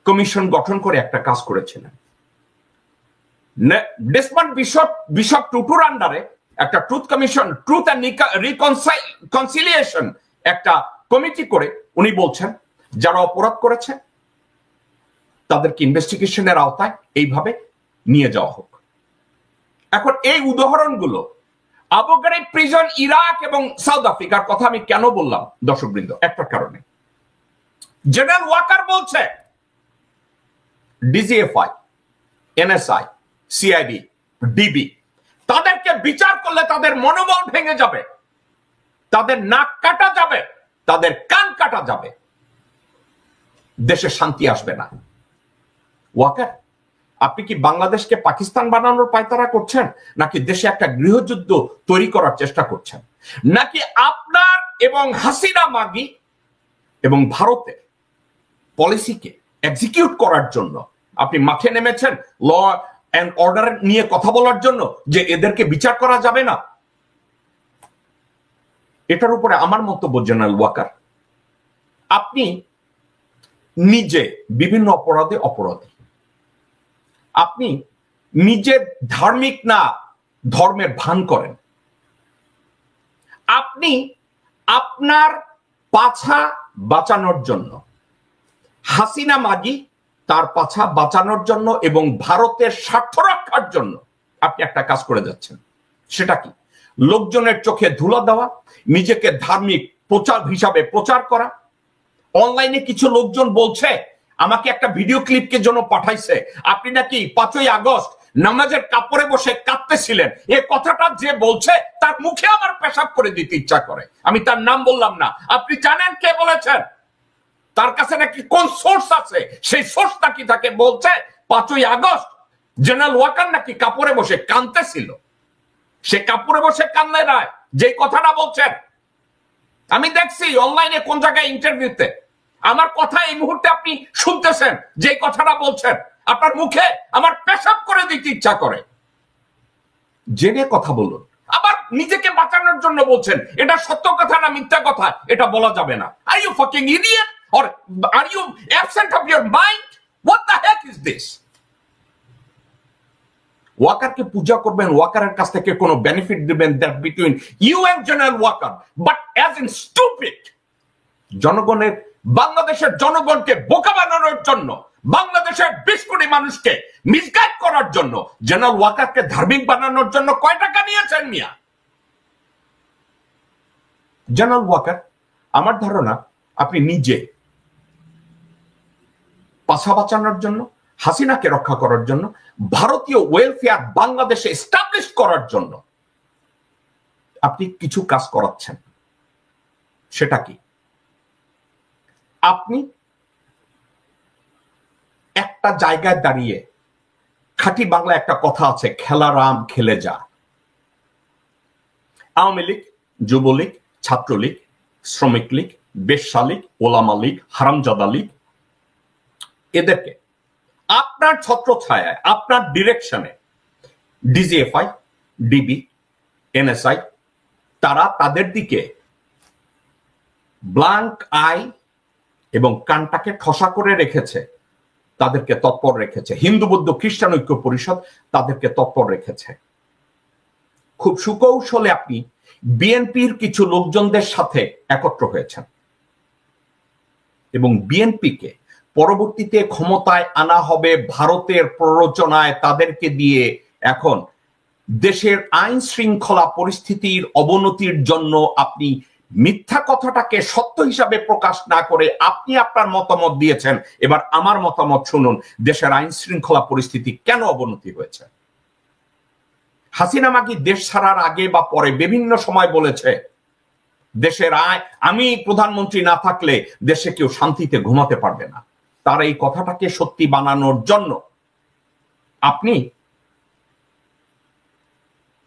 কমিশন গঠন করে একটা কাজ করেছিলেন। ডেসমন্ড বিশপ টুটুর আন্ডারে একটা truth commission, truth and reconciliation একটা কমিটি করে উনি বলছেন যারা অপরাধ করেছে তাদেরকে ইনভেস্টিগেশনের আওতায় এইভাবে নিয়ে যাওয়া হোক। এখন এই উদাহরণগুলো আবু গারিব প্রিজন, ইরাক এবং সাউথ আফ্রিকার কথা আমি কেন বললাম দর্শকবৃন্দ? একটা কারণে জেনারেল ওয়াকার বলছে ডিজিএফআই, এনএসআই, সিআইডি, ডিবি তাদেরকে বিচার করলে তাদের মনোবল ভেঙে যাবে, তাদের নাক কাটা যাবে, তাদের কান কাটা যাবে, দেশে শান্তি আসবে না। ওয়াকার, আপনি কি বাংলাদেশকে পাকিস্তান বানানোর পায়তারা করছেন, নাকি দেশে একটা গৃহযুদ্ধ তৈরি করার চেষ্টা করছেন, নাকি আপনার এবং হাসিনা মাগি এবং ভারতের পলিসিকে এক্সিকিউট করার জন্য আপনি মাঠে নেমেছেন ল অ্যান্ড অর্ডার নিয়ে কথা বলার জন্য, যে এদেরকে বিচার করা যাবে না। এটার উপরে আমার মন্তব্য, জেনারেল ওয়াকার, আপনি নিজে বিভিন্ন অপরাধে অপরাধী। আপনি নিজে ধার্মিক না, ধর্মের ভান করেন। আপনি আপনার পাছা বাঁচানোর জন্য, হাসিনা মাগি তার পাছা বাঁচানোর জন্য এবং ভারতের স্বার্থ রক্ষার জন্য আপনি একটা কাজ করে যাচ্ছেন। সেটা কি? লোকজনের চোখে ধুলো দেওয়া, নিজেকে ধার্মিক প্রচার হিসাবে প্রচার করা। অনলাইনে কিছু লোকজন বলছে, আমাকে একটা ভিডিও ক্লিপকে জন্য পাঠাইছে, আপনি নাকি 5ই আগস্ট নামাজের কাপড়ে বসে কাঁদতেছিলেন। এ কথাটা যে বলছে তার মুখে আমার পেশাব করে দিতে ইচ্ছা করে। আমি তার নাম বললাম না। আপনি জানেন কে বলেছেন? তার কাছে নাকি কোন সোর্স আছে, সেই সোর্স নাকি তাকে বলছে 5ই আগস্ট জেনারেল ওয়াকার নাকি কাপড়ে বসে কাঁদতেছিল। সে কাপড়ে বসে কান্দে না, যে কথাটা বলছেন আমি দেখছি অনলাইনে কোন জায়গায় ইন্টারভিউতে। আমার কথা এই মুহূর্তে আপনি শুনতেছেন, যে কথাটা বলছেন আপনার মুখে আমার পেশাব করে দিতে ইচ্ছা করে। জেনে কথা বলুন। আবার নিজেকে বাঁচানোর জন্য বলছেন, এটা সত্য কথা না মিথ্যা কথা এটা বলা যাবে না। Are you fucking idiot or are you absent of your mind? What the heck is this? ওয়াকারকে পূজা করবেন, ওয়াকারের কাছ থেকে কোনো বেনিফিট দিবেন, that between you and general Walker, but as in stupid. জনগণের, বাংলাদেশের জনগণকে বোকা বানানোর জন্য, বাংলাদেশের 20 কোটি মানুষকে মিসগাইড করার জন্য, জেনারেল ওয়াকারকে ধার্মিক বানানোর জন্য কয় টাকা নিয়েছেন মিয়া? জেনারেল ওয়াকার, আমার ধারণা আপনি নিজে পাছা বাঁচানোর জন্য, হাসিনাকে রক্ষা করার জন্য, ভারতীয় ওয়েলফেয়ার বাংলাদেশে এস্টাবলিশ করার জন্য আপনি কিছু কাজ করাচ্ছেন। সেটা কি? আপনি একটা জায়গায় দাঁড়িয়ে, খাঁটি বাংলা একটা কথা আছে, খেলা রাম খেলে যা। আওয়ামী লীগ, যুবলীগ, ছাত্রলীগ, শ্রমিক লীগ, বেশ্যা লীগ, ওলামা লীগ, হারামজাদা লীগ, এদেরকে আপনার ছত্রছায়ায়, আপনার ডিরেকশনে ডিজিএফআই, ডিবি, এনএসআই, তারা তাদের দিকে ব্ল্যাঙ্ক আই এবং কানটাকে ঠসা করে রেখেছে, তাদেরকে তৎপর রেখেছে। হিন্দু বৌদ্ধ খ্রিস্টান ঐক্য পরিষদ তাদেরকে তৎপর রেখেছে। খুব সুকৌশলে আপনি বিএনপির কিছু লোকজনদের সাথে একত্র হয়েছেন এবং বিএনপিকে পরবর্তীতে ক্ষমতায় আনা হবে ভারতের প্ররোচনায়। তাদেরকে দিয়ে এখন দেশের আইন শৃঙ্খলা পরিস্থিতির অবনতির জন্য আপনি মিথ্যা কথাটাকে সত্য হিসাবে প্রকাশ না করে আপনি আপনার মতামত দিয়েছেন। এবার আমার মতামত শুনুন, দেশের আইন শৃঙ্খলা পরিস্থিতি কেন অবনতি হয়েছে। হাসিনা মাগি দেশ ছাড়ার আগে বা পরে বিভিন্ন সময় বলেছে, দেশের আমি প্রধানমন্ত্রী না থাকলে দেশে কেউ শান্তিতে ঘুমাতে পারবে না। তার এই কথাটাকে সত্যি বানানোর জন্য আপনি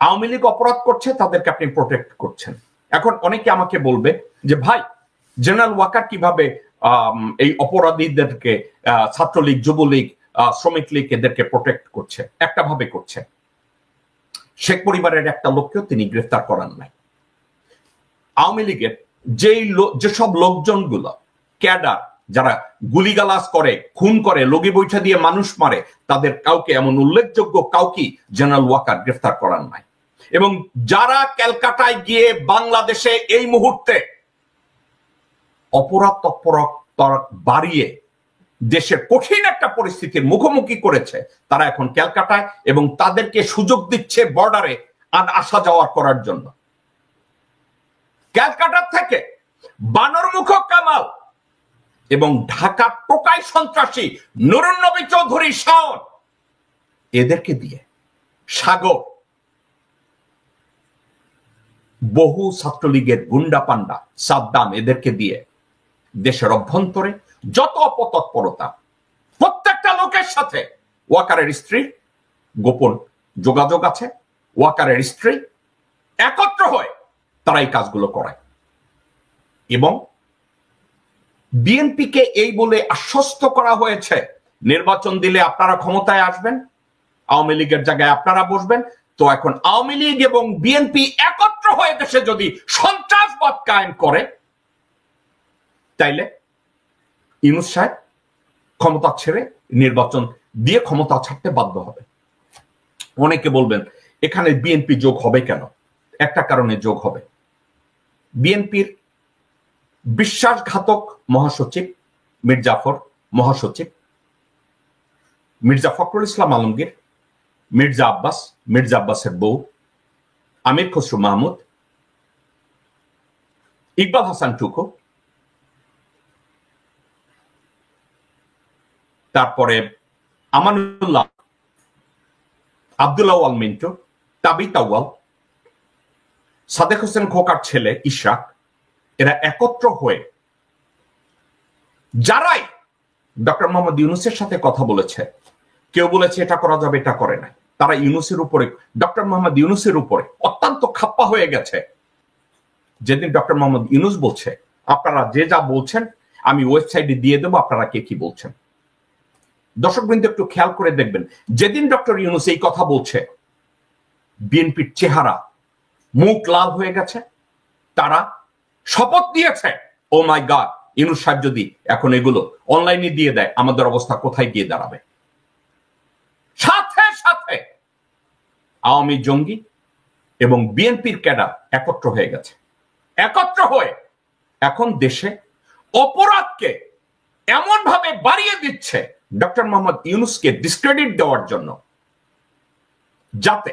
আওয়ামী লীগ অপরাধ করছে, তাদেরকে আপনি প্রোটেক্ট করছেন। এখন অনেকে আমাকে বলবে যে ভাই, জেনারেল ওয়াকার কিভাবে এই অপরাধীদেরকে, ছাত্রলীগ, যুবলীগ, শ্রমিক লীগ এদেরকে প্রোটেক্ট করছে? একটা ভাবে করছে, শেখ পরিবারের একটা লোককেও তিনি গ্রেফতার করান নাই। আওয়ামী লীগের যেসব লোকজনগুলো ক্যাডার, যারা গুলিগালাজ করে, খুন করে, লগি বৈঠা দিয়ে মানুষ মারে, তাদের কাউকে, এমন উল্লেখযোগ্য কাউকে জেনারেল ওয়াকার গ্রেফতার করান নাই। এবং যারা ক্যালকাটায় গিয়ে বাংলাদেশে এই মুহূর্তে অপরাধ তৎপরতা বাড়িয়ে দেশের কঠিন একটা পরিস্থিতির মুখোমুখি করেছে, তারা এখন ক্যালকাটায়, এবং তাদেরকে সুযোগ দিচ্ছে বর্ডারে আসা যাওয়া করার জন্য। ক্যালকাটা থেকে বানরমুখ কামাল এবং ঢাকার টোকাই সন্ত্রাসী নুরুন নবী চৌধুরী শাওন, এদেরকে দিয়ে সাগর, বহু ছাত্রলীগের গুন্ডা পান্ডা, সাদ্দাম, এদেরকে দিয়ে দেশের অভ্যন্তরে যত অপতৎপরতা, প্রত্যেকটা লোকের সাথে ওয়াকারের স্ত্রী গোপন যোগাযোগ আছে, ওয়াকারের স্ত্রী একত্র হয়ে তারা এই কাজগুলো করায়। এবং বিএনপিকে এই বলে আশ্বস্ত করা হয়েছে নির্বাচন দিলে আপনারা ক্ষমতায় আসবেন, আওয়ামী লীগের জায়গায় আপনারা বসবেন। তো এখন আওয়ামী লীগ এবং বিএনপি একত্র হয়ে দেশে যদি সন্ত্রাসবাদ কায়েম করে, তাইলে ইউনূস সাহেব ক্ষমতা ছেড়ে নির্বাচন দিয়ে ক্ষমতা ছাড়তে বাধ্য হবে। অনেকে বলবেন এখানে বিএনপি যোগ হবে কেন? একটা কারণে যোগ হবে। বিএনপির বিশ্বাসঘাতক মহাসচিব মির্জাফর, মহাসচিব মির্জা ফখরুল ইসলাম আলমগীর, মির্জা আব্বাস, মির্জা আব্বাসের বউ আমির খসরু মাহমুদ, ইকবাল হাসান টুকু, তারপরে আমানুল্লাহ, আব্দুল্লাহ আল মিন্টু, তাবিত আউয়াল, সাদেক হোসেন খোকার ছেলে ইশরাক, এরা একত্র হয়ে যারাই ডক্টর মোহাম্মদ ইউনূসের সাথে কথা বলেছে, কেউ বলেছে এটা করা যাবে, এটা করে নাই, তারা ইউনূসের উপরে, ডক্টর মোহাম্মদ ইউনূসের উপরে অত্যন্ত খাপ্পা হয়ে গেছে। যেদিন ডক্টর মোহাম্মদ ইউনূস বলছে আপনারা যে যা বলছেন আমি ওয়েবসাইটে দিয়ে দেবো, আপনারা কে কি বলছেন। দর্শকবৃন্দ একটু খেয়াল করে দেখবেন, যেদিন ডক্টর ইউনূস এই কথা বলছে বিএনপির চেহারা মুখ লাল হয়ে গেছে। তারা শপথ দিয়েছে, ও মাই গড, ইউনূস সাহেব যদি এখন এগুলো অনলাইনে দিয়ে দেয় আমাদের অবস্থা কোথায় গিয়ে দাঁড়াবে। সাথে সাথে আওয়ামী জঙ্গি এবং বিএনপির ক্যাডার একত্র হয়ে গেছে। একত্র হয়ে এখন দেশে অপরাধকে এমন ভাবে বাড়িয়ে দিচ্ছে ডক্টর মোহাম্মদ ইউনূসকে ডিসক্রেডিট দেওয়ার জন্য, যাতে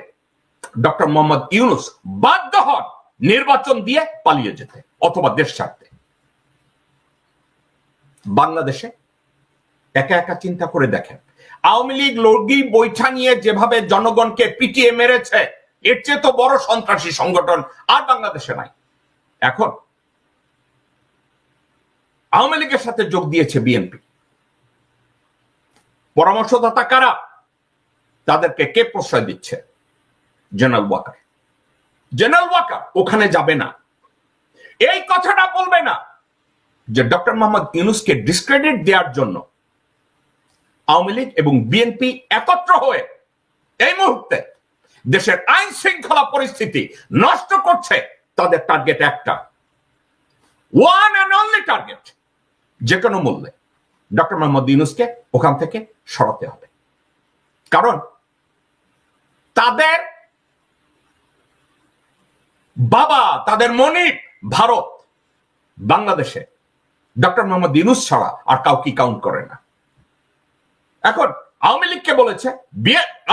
ডক্টর মোহাম্মদ ইউনূস বাধ্য হন নির্বাচন দিয়ে পালিয়ে যেতে অথবা দেশ ছাড়তে। বাংলাদেশে একা একা চিন্তা করে দেখেন, আওয়ামী লীগ লগি বৈঠা নিয়ে যেভাবে জনগণকে পিটিয়ে মেরেছে, এর চেয়ে তো বড় সন্ত্রাসী সংগঠন আর বাংলাদেশে নাই। এখন আওয়ামী লীগের সাথে যোগ দিয়েছে বিএনপি। পরামর্শদাতা কারা? তাদেরকে কে প্রশ্রয় দিচ্ছে? জেনারেল ওয়াকার। জেনারেল ওয়াকার ওখানে যাবে না, এই কথাটা বলবে না যে ডক্টর মোহাম্মদ ইউনূসকে ডিসক্রেডিট দেওয়ার জন্য আওয়ামী লীগ এবং বিএনপি একত্র হয়ে এই মুহূর্তে দেশের আইন শৃঙ্খলা পরিস্থিতি নষ্ট করছে। তাদের টার্গেট একটা, ওয়ান অ্যান্ড অনলি টার্গেট, যে কোনো মূল্যে ডক্টর মোহাম্মদ ইউনূসকে ওখান থেকে সরাতে হবে। কারণ তাদের বাবা, তাদের মনিব ভারত বাংলাদেশে ডক্টর মোহাম্মদ ইউনূস ছাড়া আর কাউকে কাউন্ট করে না। এখন আওয়ামী লীগকে বলেছে,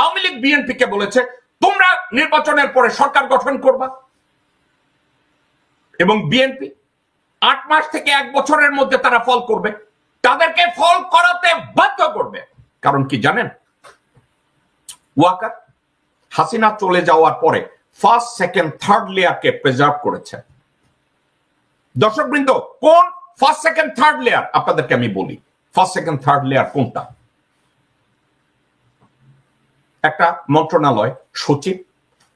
আওয়ামী লীগ বিএনপিকে বলেছে তোমরা নির্বাচনের পরে সরকার গঠন করবা, এবং বিএনপি 8 মাস থেকে 1 বছরের মধ্যে তারা ফল করবে, তাদেরকে ফল করাতে বাধ্য করবে। কারণ কি জানেন, ওয়াকার হাসিনা চলে যাওয়ার পরে ফার্স্ট, সেকেন্ড, থার্ড লেয়ারকে প্রিজার্ভ করেছে। দর্শকবৃন্দ, কোন ফার্স্ট, সেকেন্ড, থার্ড লেয়ার আপনাদেরকে আমি বলি। ফার্স্ট, সেকেন্ড, থার্ড লেয়ার কোনটা? একটা মন্ত্রণালয়, সচিব,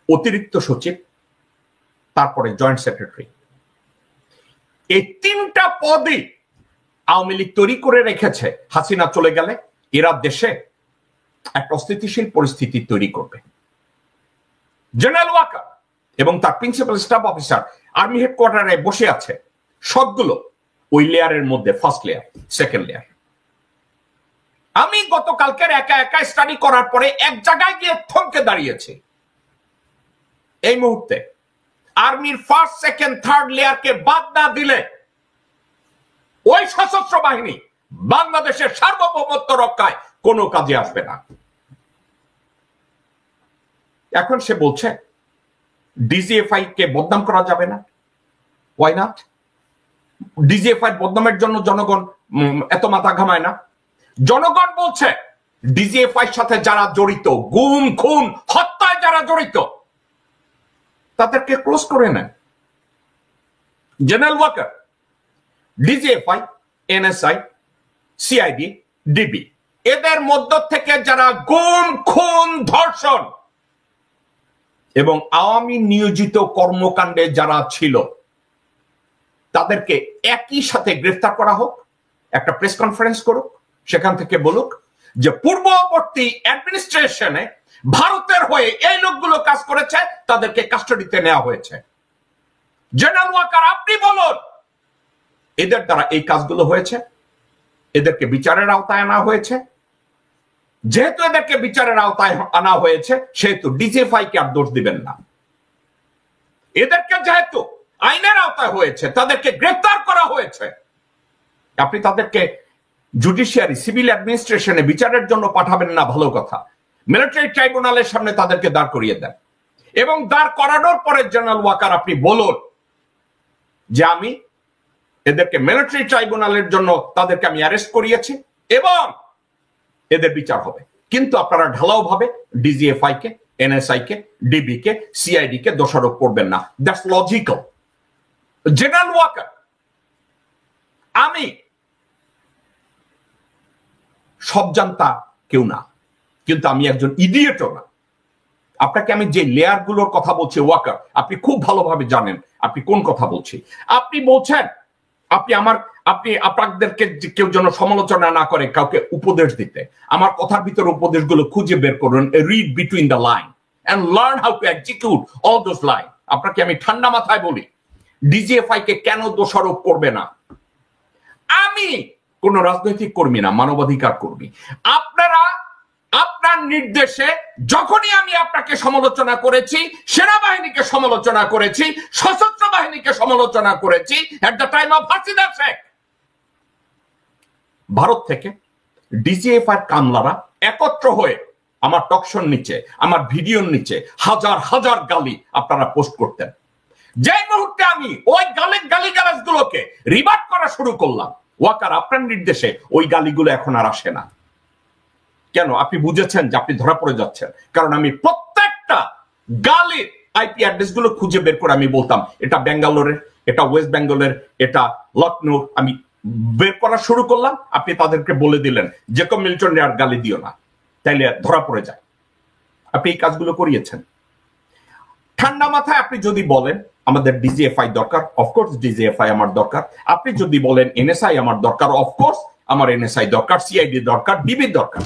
অতিরিক্ত সচিব, তারপরে জয়েন্ট সেক্রেটারি। এই 3টা পদই আওয়ামী লীগ তৈরি করে রেখেছে। হাসিনা চলে গেলে এরা দেশে একটা অস্থিতিশীল পরিস্থিতি তৈরি করবে। জেনারেল ওয়াকার এবং তার প্রিন্সিপাল স্টাফ অফিসার আর্মি হেডকোয়ার্টারে বসে আছে, সবগুলো ওই লেয়ারের মধ্যে ফার্স্ট লেয়ার, সেকেন্ড লেয়ার। আমি গতকালকের একা একা স্টাডি করার পরে এক জায়গায় গিয়ে থমকে দাঁড়িয়েছি। এই মুহূর্তে আর্মির ফার্স্ট, সেকেন্ড, থার্ড লেয়ারকে বাদ না দিলে ওই সশস্ত্র বাহিনী বাংলাদেশের সার্বভৌমত্ব রক্ষায় কোনো কাজে আসবে না। এখন সে বলছে ডিজিএফআই কে বদনাম করা যাবে না। Why not? ডিজিএফআই বদনামের জন্য জনগণ এত মাথা ঘামায় না। জনগণ বলছে ডিজিএফআই সাথে যারা জড়িত, গুম, খুন, হত্যায় যারা জড়িত, তাদেরকে ক্লোজ করে নেন। General Walker, DGFI, NSI, CID, DB, এদের মধ্য থেকে যারা গুম, খুন, ধর্ষণ এবং আওয়ামী নিয়োজিত কর্মকাণ্ডে যারা ছিল, তাদেরকে একই সাথে গ্রেফতার করা হোক, একটা প্রেস কনফারেন্স করুক, সেখান থেকে বলুক যে পূর্ববর্তী অ্যাডমিনিস্ট্রেশনে ভারতের হয়ে এই লোকগুলো কাজ করেছে, তাদেরকে কাস্টাডিতে নেওয়া হয়েছে। জেনারেল ওয়াকার, আপনি বলুন এদের দ্বারা এই কাজগুলো হয়েছে, এদেরকে বিচারের আওতায় আনা হয়েছে। যেহেতু এদেরকে বিচারের আওতায় আনা হয়েছে, সেহেতু ডিজিএফআই কে আর দোষ দিবেন না। এদেরকে যেহেতু আইনের আওতায় হয়েছে, তাদেরকে গ্রেফতার করা হয়েছে, আপনি তাদেরকে জুডিশিয়ারি সিভিল অ্যাডমিনিস্ট্রেশনে বিচারের জন্য পাঠাবেন না, ভালো কথা। মিলিটারি ট্রাইব্যুনালের সামনে তাদেরকে দাঁড় করিয়ে দেন, এবং দাঁড় করানোর পরে জেনারেল ওয়াকার আপনি বলুন যে আমি এদেরকে মিলিটারি ট্রাইব্যুনালের জন্য তাদেরকে আমি অ্যারেস্ট করিয়েছি এবং এদের বিচার হবে। কিন্তু আপনারা ঢালাও ভাবে ডিজিএফআই কে, এনএসআই কে, ডিবি কে, সিআইডি কে দোষারোপ করবেন না। That's logical. জেনারেল ওয়াকার, আমি সব জানতা কেউ না, কিন্তু আমি একজন ইডিয়েটও না। আপনাকে আমি যে লেয়ার গুলোর কথা বলছি ওয়াকার, আপনি খুব ভালোভাবে জানেন আপনি কোন কথা বলছি। আপনি বলছেন আপনি আপনাদেরকে কেউ যেন সমালোচনা না করে, কাউকে উপদেশ দিতে। আমার কথার ভিতরে উপদেশগুলো খুঁজে বের করুন, read between the line and learn how to execute all those line. আপনাকে আমি ঠান্ডা মাথায় বলি, ডিজিএফআই কে কেন দোষারোপ করবে না? আমি কোন রাজনৈতিক কর্মী না, মানবাধিকার কর্মী। আপনার নির্দেশে যখনই আমি আপনাকে সমালোচনা করেছি, সেনাবাহিনীকে সমালোচনা করেছি, সশস্ত্র বাহিনীকে সমালোচনা করেছি, at the time of Hasina Sheikh, Bharat থেকে ডিজিএফআই কামলারা একত্র হয়ে আমার টকশোর নিচে, আমার ভিডিওর নিচে হাজার হাজার গালি আপনারা পোস্ট করতেন। যে মুহূর্তে আমি ওই গালিগালাজ গুলোকে রিভার্ট করা শুরু করলাম, ওয়াকার আপনার নির্দেশে ওই গালিগুলো এখন আর আসে না। কেন? আপনি বুঝেছেন যে আপনি ধরা পড়ে যাচ্ছেন, কারণ আমি প্রত্যেকটা গালির আইপি অ্যাড্রেস গুলো খুঁজে বের করে আমি বলতাম এটা ব্যাঙ্গালোরের, এটা ওয়েস্ট বেঙ্গলের, এটা লখনৌ। আমি বের করা শুরু করলাম, আপনি তাদেরকে বলে দিলেন যে কেউ মিল্টনে আর গালি দিও না, তাইলে ধরা পড়ে যায়। আপনি এই কাজগুলো করিয়েছেন। ঠান্ডা মাথায় আপনি যদি বলেন আমাদের ডিজিএফআই দরকার, অফকোর্স ডিজিএফআই আমার দরকার। আপনি যদি বলেন এনএসআই আমার দরকার, অফকোর্স আমার এনএসআই দরকার, সিআইডি দরকার, ডিবি দরকার।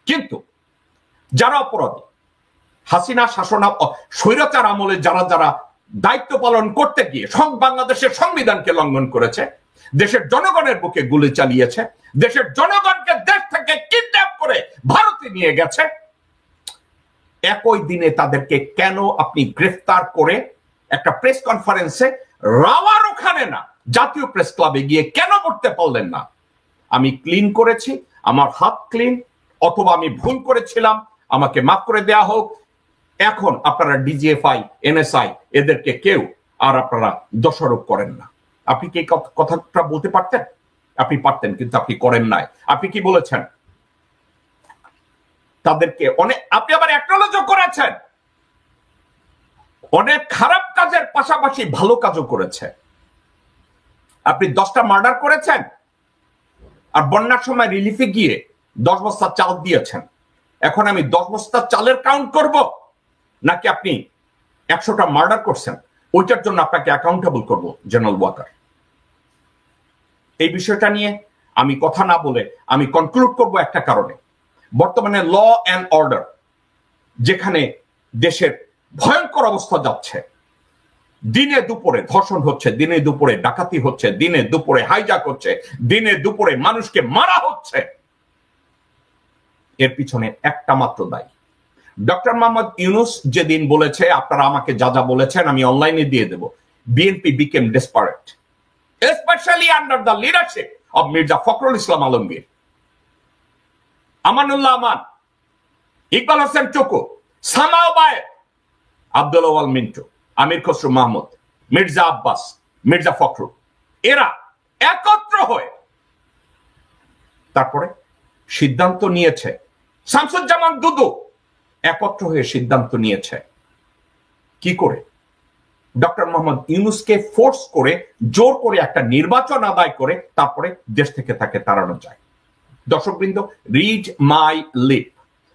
কিন্তু যারা অপরাধী, হাসিনা শাসন স্বৈরাচার আমলে যারা যারা দায়িত্ব পালন করতে গিয়ে বাংলাদেশের সংবিধানকে লঙ্ঘন করেছে, দেশের জনগণের বুকে গুলি চালিয়েছে, দেশের জনগণকে দেশ থেকে কিডন্যাপ করে ভারতে নিয়ে গেছে, একই দিনে তাদেরকে কেন আপনি গ্রেফতার করে একটা প্রেস কনফারেন্সে রাওয়ার ওখানে না, জাতীয় প্রেস ক্লাবে গিয়ে কেন করতে পারলেন না? আমি ক্লিন করেছি, আমার হাত ক্লিন, অথবা আমি ভুল করেছিলাম, আমাকে মাফ করে দেয়া হোক। এখন আপনারা ডিজিএফআই, এনএসআই এদেরকে কেউ আর আপনারা দোষারোপ করেন না। আপনি কি কথাটা বলতে পারতেন? আপনি পারতেন, কিন্তু আপনি করেন নাই। আপনি কি বলেছেন? তাদেরকে অনেক, আপনি আবার অ্যাকনলেজও করেছেন, অনেক খারাপ কাজের পাশাপাশি ভালো কাজও করেছে। আপনি 10টা মার্ডার করেছেন, আর বন্যার সময় রিলিফে গিয়ে 10 বস্তা চাল দিয়েছেন। এখন আমি 10 বস্তা চালের কাউন্ট করব, নাকি আপনি 100টা মার্ডার করছেন ওইটার জন্য আপনাকে অ্যাকাউন্টেবল করব? জেনারেল ওয়াকার, এই বিষয়টা নিয়ে আমি কথা না বলে আমি কনক্লুড করব একটা কারণে। বর্তমানে ল অ্যান্ড অর্ডার যেখানে দেশের ভয়ঙ্কর অবস্থা যাচ্ছে, দিনে দুপুরে ধর্ষণ হচ্ছে, দিনে দুপুরে ডাকাতি হচ্ছে, দিনে দুপুরে হাইজাক হচ্ছে, দিনে দুপুরে মানুষকে মারা হচ্ছে, এর পিছনে একটা মাত্র দায়ী ডক্টর মোহাম্মদ ইউনূস যেদিন বলেছে আপনারা আমাকে যা যা বলেছেন আমি অনলাইনে দিয়ে দেব, BNP became desperate, especially under the leadership of Mirza Fakhrul Islam Alamgir, Amanullah Aman, Iqbal Hossain Tuku, সামাও বায়ের, আব্দুল আওয়াল মিন্টু, আমির খসরু মাহমুদ, মির্জা আব্বাস, মির্জা ফখরুল, এরা একত্র হয়ে তারপরে সিদ্ধান্ত নিয়েছে, শামসুজ্জামান দুদু একত্র হয়ে সিদ্ধান্ত নিয়েছে কি করে ডক্টর মোহাম্মদ ইউনূসকে ফোর্স করে জোর করে একটা নির্বাচন আদায় করে তারপরে দেশ থেকে তাকে তাড়ানো যায়। দর্শকবৃন্দ, রিড মাই লিপ,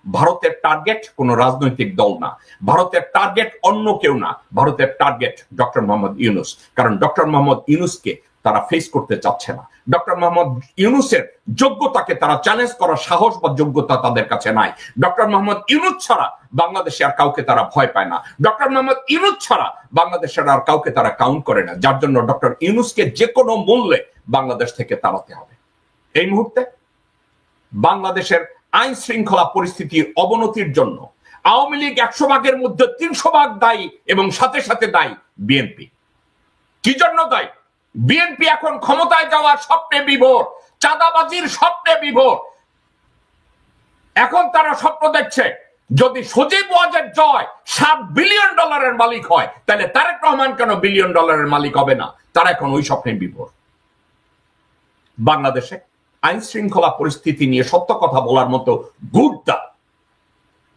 ভারতের টার্গেট কোনো রাজনৈতিক দল না, ভারতের টার্গেট অন্য কেউ না, ভারতের টার্গেট ডক্টর মোহাম্মদ ইউনূস। কারণ ডক্টর মোহাম্মদ ইউনূসকে তারা ফেস করতে চাচ্ছে না। ডক্টর মোহাম্মদ ইউনূসের যোগ্যতাকে তারা চ্যালেঞ্জ করার সাহস বা যোগ্যতা তাদের কাছে নাই। ডক্টর মোহাম্মদ ইউনূস ছাড়া বাংলাদেশে আর কাউকে তারা ভয় পায় না। ডক্টর মোহাম্মদ ইউনূস ছাড়া বাংলাদেশের আর কাউকে তারা কাউন্ট করে না, যার জন্য ডক্টর ইউনূসকে যে কোনো মূল্যে বাংলাদেশ থেকে তাড়াতে হবে। এই মুহূর্তে বাংলাদেশের আইন শৃঙ্খলা পরিস্থিতির অবনতির জন্য আওয়ামী লীগ 100 ভাগের মধ্যে 300 ভাগ দায়ী, এবং সাথে সাথে দায়ী বিএনপি। কি জন্য দায়ী? বিএনপি এখন ক্ষমতায় যাওয়ার স্বপ্নে বিভোর, চাঁদাবাজির স্বপ্নে বিভোর। এখন তারা স্বপ্ন দেখছে যদি সজীব ওয়াজেদ জয় $7 বিলিয়ন মালিক হয়, তাহলে তারেক রহমান কেন $1 বিলিয়ন মালিক হবে না? তারা এখন ওই স্বপ্নে বিভোর। বাংলাদেশে আইন শৃঙ্খলা পরিস্থিতি নিয়ে সত্য কথা বলার মতো গুরুত্ব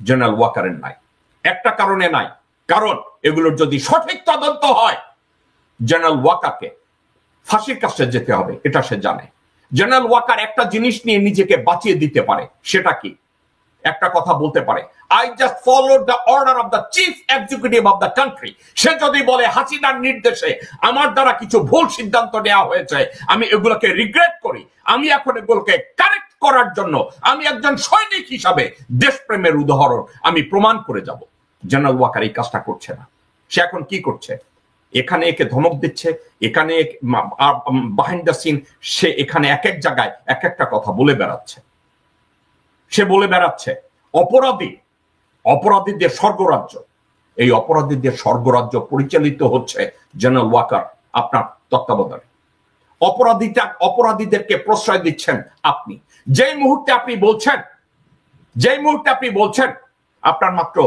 জেনারেল ওয়াকারের নাই। একটা কারণে নাই, কারণ এগুলোর যদি সঠিক তদন্ত হয় জেনারেল ওয়াকারকে ফাঁসির কাছে যেতে হবে, এটা সে জানে। জেনারেল ওয়াকার একটা জিনিস নিয়ে নিজেকে বাঁচিয়ে দিতে পারে, সেটা কি? একটা কথা বলতে পারে, I just followed the order of the chief executive of the country. সে যদি বলে হাসিনার নির্দেশে আমার দ্বারা কিছু ভুল সিদ্ধান্ত নেওয়া হয়েছে, আমি এগুলোকে রিগ্রেট করি, আমি এখন এগুলোকে কারেক্ট করার জন্য আমি একজন সৈনিক হিসাবে দেশপ্রেমের উদাহরণ আমি প্রমাণ করে যাব। জেনারেল ওয়াকার এই কাজটা করছে না। সে এখন কি করছে? এখানে একে ধমক দিচ্ছে, এখানে বিহাইন্ড দ্য সিন সে এখানে এক এক জায়গায় এক একটা কথা বলে বেড়াচ্ছে। সে বলে বেড়াচ্ছে অপরাধীদের স্বর্গরাজ্য। এই অপরাধীদের স্বর্গরাজ্য পরিচালিত হচ্ছে জেনারেল ওয়াকার আপনার তত্ত্বাবধানে। অপরাধীদেরকে প্রশ্রয় দিচ্ছেন আপনি। যেই মুহূর্তে আপনি বলছেন আপনার মাত্র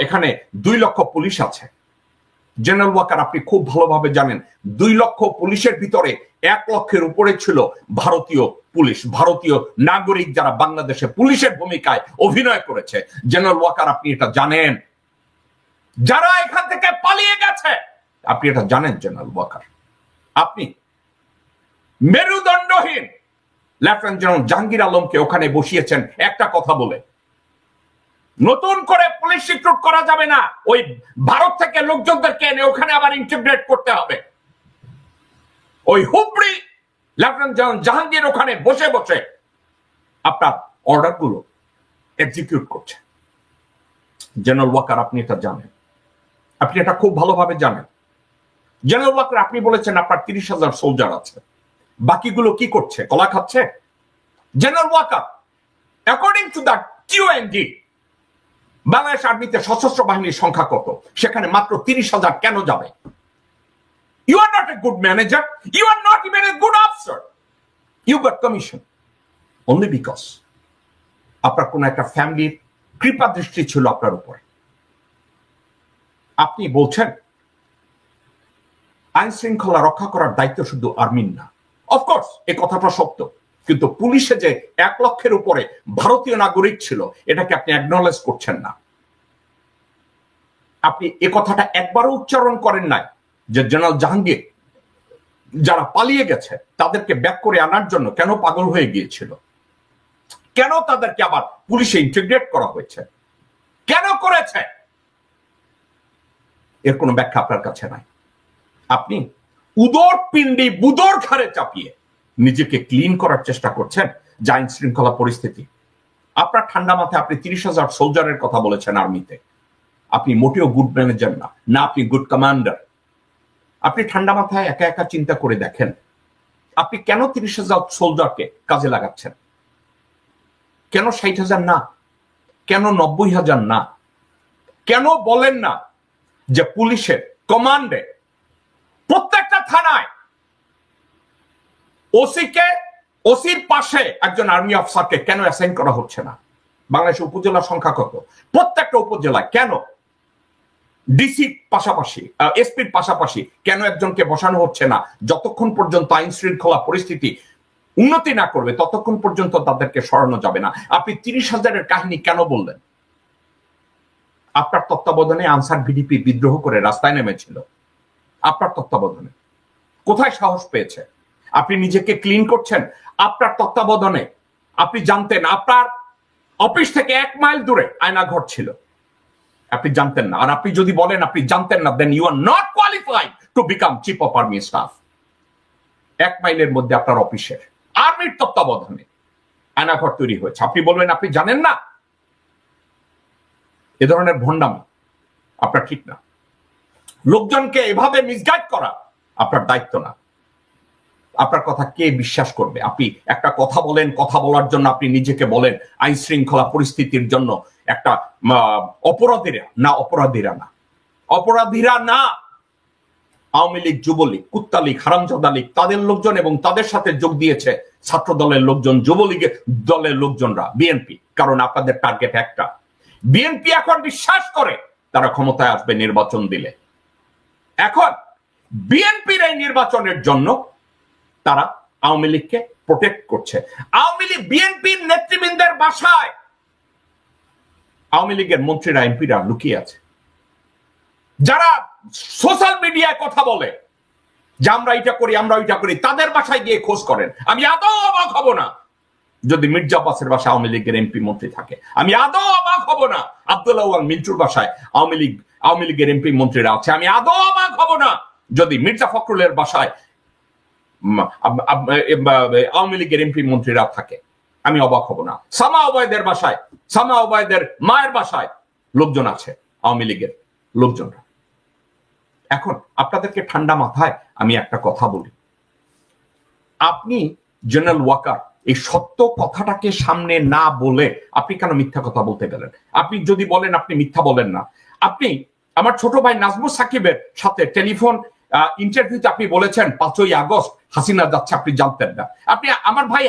এখানে 2 লক্ষ পুলিশ আছে। জেনারেল ওয়াকার আপনি খুব ভালোভাবে জানেন 2 লক্ষ পুলিশের ভিতরে 1 লক্ষের উপরে ছিল ভারতীয় পুলিশ, ভারতীয় নাগরিক যারা বাংলাদেশে পুলিশের ভূমিকায় অভিনয় করেছে। জেনারেল ওয়াকার আপনি এটা জানেন, যারা এখান থেকে পালিয়ে গেছে আপনি এটা জানেন। জেনারেল ওয়াকার আপনি মেরুদণ্ডহীন লেফটেন্যান্ট জেনারেল জাহাঙ্গীর আলমকে ওখানে বসিয়েছেন একটা কথা বলে। নতুন করে পুলিশ রিক্রুট করা যাবে না, ওই ভারত থেকে লোকজনদেরকে এনে ওখানে আবার ইন্টিগ্রেট করতে হবে। ওই হুবড়ি লেফটেন্যান্ট জেনারেল জাহাঙ্গীর ওখানে বসে বসে আপনার অর্ডার গুলো এক্সিকিউট করছে। জেনারেল ওয়াকার আপনি এটা জানেন, আপনি এটা খুব ভালোভাবে জানেন। জেনারেল ওয়াকার আপনি বলেছেন আপনার 30,000 সোলজার আছে, বাকিগুলো কি করছে? কলা খাচ্ছে। General Walker according to the QNG Bangladesh আর্মিতে সশস্ত্র বাহিনীর সংখ্যা কত? সেখানে মাত্র 30,000 কেন যাবে? You are not a good manager. You are not even a good officer. You got commission only because আপনার কোন একটা ফ্যামিলির কৃপা দৃষ্টি ছিল আপনার উপরে। আপনি বলছেন আইন শৃঙ্খলা রক্ষা করার দায়িত্ব শুধু আর্মির না। অফকোর্স এই কথাটা সত্য, কিন্তু পুলিশে যে 1 লক্ষের উপরে ভারতীয় নাগরিক ছিল এটাকে আপনি অ্যাকনলেজ করছেন না। আপনি এ কথাটা একবারও উচ্চারণ করেন নাই যে জেনারেল জাহাঙ্গীর যারা পালিয়ে গেছে তাদেরকে ব্যাক করে আনার জন্য কেন পাগল হয়ে গিয়েছিল, কেন তাদেরকে আবার পুলিশে ইন্টিগ্রেট করা হয়েছে, কেন করেছে, এর কোনো ব্যাখ্যা আপনার কাছে নাই। আপনি উদর পিণ্ডি বুদর ঘাড়ে চাপিয়ে নিজেকে ক্লিন করার চেষ্টা করছেন যে আইন শৃঙ্খলা পরিস্থিতি। আপনার ঠান্ডা মাথায় আপনি 30,000 সোলজারের কথা বলেছেন আর্মিতে। আপনি মোটেও গুড ম্যানেজার না, না আপনি গুড কমান্ডার। আপনি ঠান্ডা মাথায় একা একা চিন্তা করে দেখেন আপনি কেন 30,000 সোলজারকে কাজে লাগাচ্ছেন? কেন 60,000 না? কেন 90,000 না? কেন বলেন না যে পুলিশের কমান্ডে প্রত্যেকটা থানায় ওসির পাশে একজন আর্মি অফিসারকে কেন অ্যাসাইন করা হচ্ছে না? বাংলাদেশের উপজেলার সংখ্যা কত? প্রত্যেকটা উপজেলায় কেন ডিসির পাশাপাশি এসপির পাশাপাশি কেন একজনকে বসানো হচ্ছে না? যতক্ষণ পর্যন্ত আইন শৃঙ্খলা পরিস্থিতি উন্নতি না করবে ততক্ষণ পর্যন্ত তাদেরকে সরানো যাবে না। আপনি 30,000-এর কাহিনী কেন বললেন? আপনার তত্ত্বাবধানে আনসার ভিডিপি বিদ্রোহ করে রাস্তায় নেমেছিল। আপনার তত্ত্বাবধানে কোথায় সাহস পেয়েছে? আপনি নিজেকে ক্লিন করছেন আপনার তত্ত্বাবধানে। আপনি জানতেন আপনার অফিস থেকে 1 মাইল দূরে আয়নাঘর ছিল, আপনি জানতেন না। আর আপনি যদি বলেন আপনি জানতেন না, then you are not qualified to become chief of army staff. 1 মাইলের মধ্যে আপনার অফিসের আর্মির তত্ত্বাবধানে আয়নাঘর তৈরি হয়েছে, আপনি বলবেন আপনি জানেন না? এ ধরনের ভণ্ডামি আপনার ঠিক না। লোকজনকে এভাবে মিসগাইড করা আপনার দায়িত্ব না। আপনার কথা কে বিশ্বাস করবে? আপনি একটা কথা বলেন, কথা বলার জন্য আপনি নিজেকে বলেন আইন শৃঙ্খলা পরিস্থিতির জন্য একটা অপরাধীরা না। আওয়ামী লীগ, যুবলীগ, কুত্তা লীগ, হারামজাদা লীগ, তাদের লোকজন এবং তাদের সাথে যোগ দিয়েছে ছাত্র দলের লোকজন, যুবলীগের দলের লোকজনরা, বিএনপি। কারণ আপনাদের টার্গেট একটা। বিএনপি এখন বিশ্বাস করে তারা ক্ষমতায় আসবে নির্বাচন দিলে। এখন বিএনপির এই নির্বাচনের জন্য তারা আওয়ামী লীগকে প্রোটেক্ট করছে। আওয়ামী লীগ, বিএনপির নেতৃবৃন্দের বাসায় আওয়ামী লীগের মন্ত্রীরা, এমপিরা লুকিয়ে আছে, যারা সোশ্যাল মিডিয়ায় কথা বলে যে আমরা এটা করি, আমরা ওইটা করি, তাদের বাসায় গিয়ে খোঁজ করেন। আমি আদৌ অবাক হব না যদি মির্জা আব্বাসের বাসায় আওয়ামী লীগের এমপি মন্ত্রী থাকে। আমি আদৌ অবাক হব না আব্দুল্লাহ ওয়াল মিন্টুর বাসায় আওয়ামী লীগের এমপি মন্ত্রীরা আছে। আমি আদৌ অবাক হব না যদি মির্জা ফখরুলের বাসায় আওয়ামী লীগের এমপি মন্ত্রীরা থাকে। আমি অবাক হব না সামা ওবায়দের বাসায়, সামা ওবায়দের মায়ের বাসায় লোকজন আছে, আওয়ামী লীগের লোকজনরা। এখন আপনাদেরকে ঠান্ডা মাথায় আমি একটা কথা বলি, আপনি জেনারেল ওয়াকার এই সত্য কথাটাকে সামনে না বলে আপনি কেন মিথ্যা কথা বলতে গেলেন? আপনি যদি বলেন আপনি মিথ্যা বলেন না। আপনি আমার ছোট ভাই নাজমুল সাকিবের সাথে টেলিফোন ইন্টারভিউতে আপনি বলেছেন 5ই আগস্ট হাসিনা যাচ্ছে, আপনি জানতেন না। আপনি আমার ভাই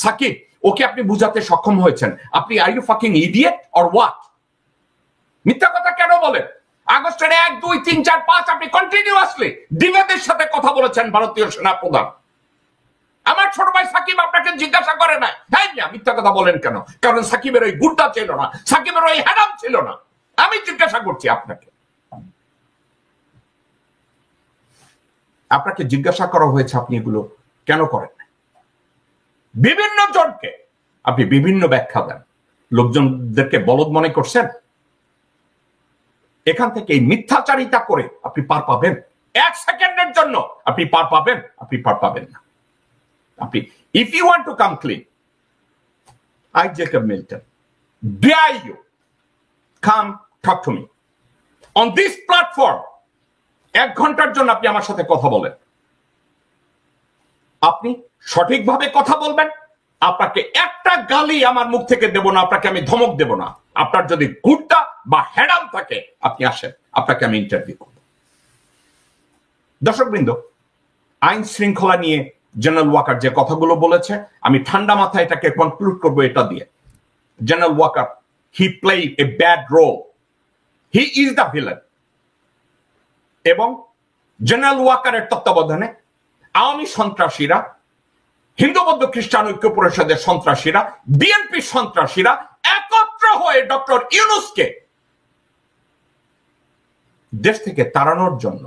সাকিব, ওকে আপনি বুঝাতে সক্ষম হয়েছেন। আপনি are you fucking idiot or what? মিথ্যা কথা কেন বলেন? আগস্টের 1, 2, 3, 4, 5 আপনি কন্টিনিউয়াসলি ডিবেটের সাথে কথা বলেছেন ভারতীয় সেনা প্রধান। আমার ছোট ভাই সাকিব আপনাকে জিজ্ঞাসা করে না হ্যাঁ মিথ্যা কথা বলেন কেন? কারণ সাকিবের ওই গুড়টা ছিল না, সাকিবের ওই হ্যাডাম ছিল না। আমি জিজ্ঞাসা করছি আপনাকে, আপনাকে জিজ্ঞাসা করা হয়েছে আপনি এগুলো কেন করেন না? বিভিন্ন জনকে আপনি বিভিন্ন ব্যাখ্যা দেন, লোকজনদেরকে বলদ মনে করছেন। এখান থেকে এই মিথ্যাচারিতা করে আপনি পার পাবেন? 1 সেকেন্ডের জন্য আপনি পার পাবেন? আপনি পার পাবেন না। আপনি if you want to come clean, I Jacob Milton dare you come talk to me on this platform। 1 ঘন্টার জন্য আপনি আমার সাথে কথা বলেন, আপনি সঠিকভাবে কথা বলবেন। আপনাকে একটা গালি আমার মুখ থেকে দেব না, আপনাকে আমি ধমক দেব না। আপনার যদি গুড়টা বা হেডাম থাকে আপনি আসেন, আপনাকে আমি ইন্টারভিউ করব। দর্শকবৃন্দ, আইন শৃঙ্খলা নিয়ে জেনারেল ওয়াকার যে কথাগুলো বলেছে, আমি ঠান্ডা মাথায় এটাকে কনক্লুড করবো এটা দিয়ে। General Walker, he played a bad role, he is the villain. এবং জেনারেল ওয়াকারের তত্ত্বাবধানে আওয়ামী সন্ত্রাসীরা, হিন্দু বৌদ্ধ খ্রিস্টান ঐক্য পরিষদের সন্ত্রাসীরা, বিএনপি সন্ত্রাসীরা একত্র হয়ে ডক্টর ইউনূসকে দেশ থেকে তাড়ানোর জন্য,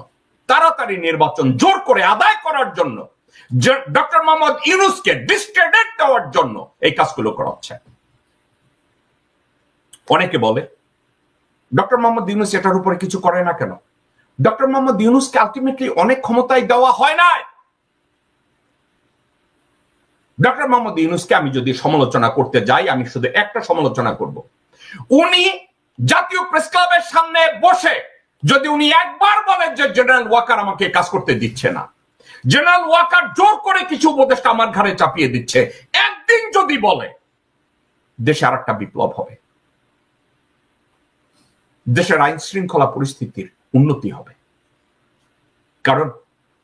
তাড়াতাড়ি নির্বাচন জোর করে আদায় করার জন্য, ডক্টর মোহাম্মদ ইউনূসকে ডিসক্রেডিট দেওয়ার জন্য এই কাজগুলো করা হচ্ছে। অনেকে বলে ডক্টর মোহাম্মদ ইউনূস এটার উপরে কিছু করে না কেন? ডক্টর মোহাম্মদ ইউনূসকে আলটিমেটলি অনেক ক্ষমতায় দেওয়া হয় নাই। ডক্টর মোহাম্মদ ইউনূসকে আমি যদি সমালোচনা করতে যাই, আমি শুধু একটা সমালোচনা করব। উনি জাতীয় প্রেস ক্লাবের সামনে বসে যদি উনি একবার বলেন যে জেনারেল ওয়াকার আমাকে কাজ করতে দিচ্ছে না, জেনারেল ওয়াকার জোর করে কিছু উপদেষ্টা আমার ঘাড়ে চাপিয়ে দিচ্ছে, একদিন যদি বলে, দেশে আর একটা বিপ্লব হবে, দেশের আইন শৃঙ্খলা পরিস্থিতির উন্নতি হবে। কারণ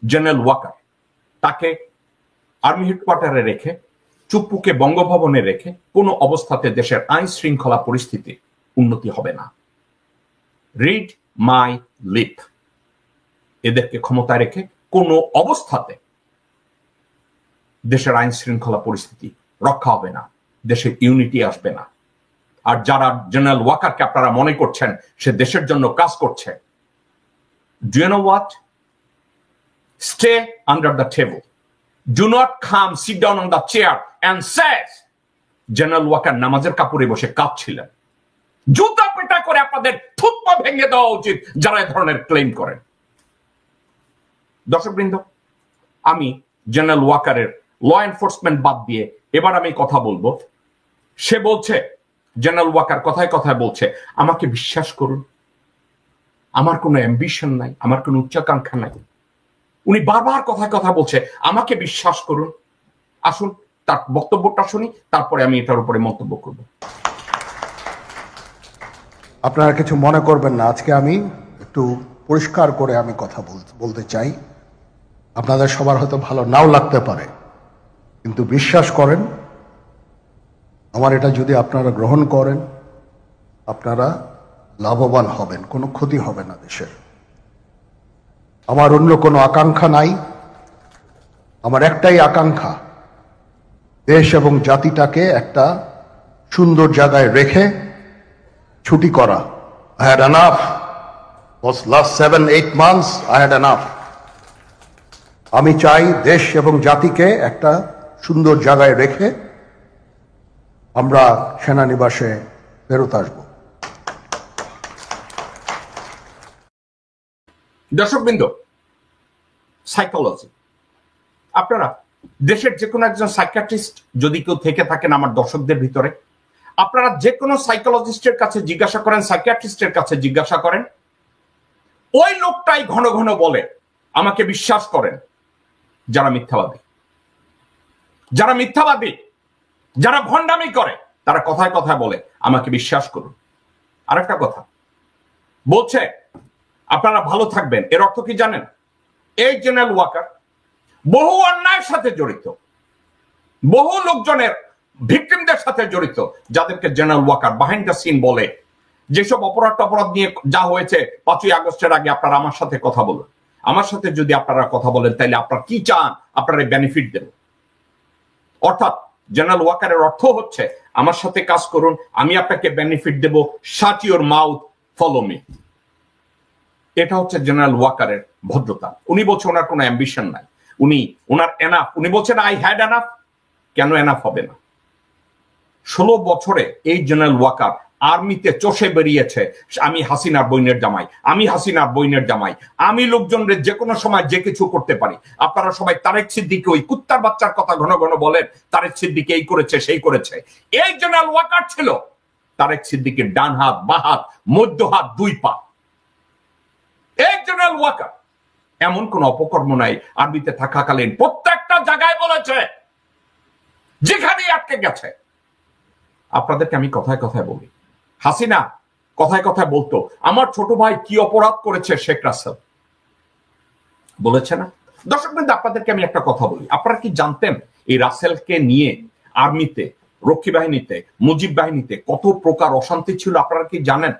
জেনারেল ওয়াকার, তাকে আর্মি হেডকোয়ার্টারে রেখে, চুপ্পুকে বঙ্গভবনে রেখে কোনো অবস্থাতে দেশের আইন শৃঙ্খলা পরিস্থিতি উন্নতি হবে না। রিড মাই লিপ, এদেরকে ক্ষমতায় রেখে কোনো অবস্থাতে দেশের আইন শৃঙ্খলা পরিস্থিতি রক্ষা হবে না, দেশের ইউনিটি আসবে না। আর যারা জেনারেল ওয়াকারকে আপনারা মনে করছেন সে দেশের জন্য কাজ করছে, do you know what? Stay under the table, do not come sit down on the chair and say general Walker নামাজের কাপড়ে বসে কাঁদছিলেন। জুতা পেটা করে আপনাদের থুতপা ভেঙে দেওয়া উচিত যারা এই ধরনের ক্লেম করেন। দর্শকবৃন্দ, আমি জেনারেল ওয়াকারের ল এনফোর্সমেন্ট বাদ দিয়ে এবার আমি কথা বলবো। সে বলছে, জেনারেল ওয়াকার কথায় কথায় বলছে, আমাকে বিশ্বাস করুন, আমার কোনো অ্যাম্বিশন নাই, আমার কোনো উচ্চাকাঙ্ক্ষা নাই। উনি বারবার কথায় কথা বলছে, আমাকে বিশ্বাস করুন। আসুন তার বক্তব্যটা শুনি, তারপরে আমি এটার উপরে মন্তব্য করব। আপনারা কিছু মনে করবেন না, আজকে আমি একটু পরিষ্কার করে আমি কথা বলতে চাই। আপনাদের সবার হয়তো ভালো নাও লাগতে পারে, কিন্তু বিশ্বাস করেন, আমার এটা যদি আপনারা গ্রহণ করেন, আপনারা লাভবান হবেন, কোনো ক্ষতি হবে না দেশের। আমার অন্য কোনো আকাঙ্ক্ষা নাই। আমার একটাই আকাঙ্ক্ষা, দেশ এবং জাতিটাকে একটা সুন্দর জায়গায় রেখে ছুটি করা। I had enough. Was last 7-8 months I had enough. আমি চাই দেশ এবং জাতিকে একটা সুন্দর জায়গায় রেখে আমরা সেনানিবাসে ফেরত আসব। দর্শকবৃন্দ, সাইকোলজি, আপনারা দেশের যে কোনো একজন সাইকিয়াট্রিস্ট যদি কেউ থেকে থাকেন আমার দর্শকদের ভিতরে, আপনারা যে কোনো সাইকোলজিস্টের কাছে জিজ্ঞাসা করেন, সাইকিয়াট্রিস্টের কাছে জিজ্ঞাসা করেন, ওই লোকটাই ঘন ঘন বলে আমাকে বিশ্বাস করেন। যারা মিথ্যাবাদী, যারা মিথ্যাবাদী, যারা ভণ্ডামি করে, তারা কথায় কথায় বলে আমাকে বিশ্বাস করুন। আরেকটা কথা বলছে, আপনারা ভালো থাকবেন। এর অর্থ কি জানেন? এই জেনারেল ওয়াকার বহু অন্যায়ের সাথে জড়িত, বহু লোকজনের ভিকটিমদের সাথে জড়িত, যাদেরকে general Walker behind the scene বলে। যেসব অপরাধ নিয়ে যা হয়েছে 5ই আগস্টের আগে, আপনারা আমার সাথে কথা বলুন। আমার সাথে যদি আপনারা কথা বলেন, তাহলে আপনারা কি চান, আপনারা বেনিফিট দেন। অর্থাৎ জেনারেল ওয়াকারের অর্থ হচ্ছে, আমার সাথে কাজ করুন, আমি আপনাকে বেনিফিট দেব, shut your mouth, follow me. এটা হচ্ছে জেনারেল ওয়াকারের ভদ্রতা। উনি বলছেন ওনার কোনো অ্যাম্বিশন নাই, ওনার এনাফ। উনি বলছেন আই হ্যাড এনাফ। কেন এনাফ হবে না? 16 বছরে এই জেনারেল ওয়াকার আর্মিতে চষে বেরিয়েছে, আমি হাসিনার বইনের জামাই, আমি হাসিনার বইনের জামাই, আমি লোকজনের যে কোনো সময় যে কিছু করতে পারি। আপনারা সবাই তারেক সিদ্দিকী ওই কুত্তার বাচ্চার কথা ঘন ঘন বলেন, তারেক সিদ্দিকী এই করেছে সেই করেছে। এই জেনারেল ওয়াকার ছিল তারেক সিদ্দিকীর ডান হাত, বাঁ হাত, মধ্য হাত, 2 পা। এই জেনারেল ওয়াকার এমন কোন অপকর্ম নাই আর্মিতে থাকাকালীন প্রত্যেকটা জায়গায় বলেছে, যেখানেই আটকে গেছে। আপনাদেরকে আমি কথায় কথায় বলি, হাসিনা কথায় কথায় বলতো আমার ছোট ভাই কি অপরাধ করেছে শেখ রাসেল, বলেছে না? দর্শকবৃন্দ, আপনাদেরকে আমি একটা কথা বলি, আপনারা কি জানতেন এই রাসেলকে নিয়ে আর্মিতে, রক্ষী বাহিনীতে, মুজিব বাহিনীতে কত প্রকার অশান্তি ছিল? আপনারা কি জানেন?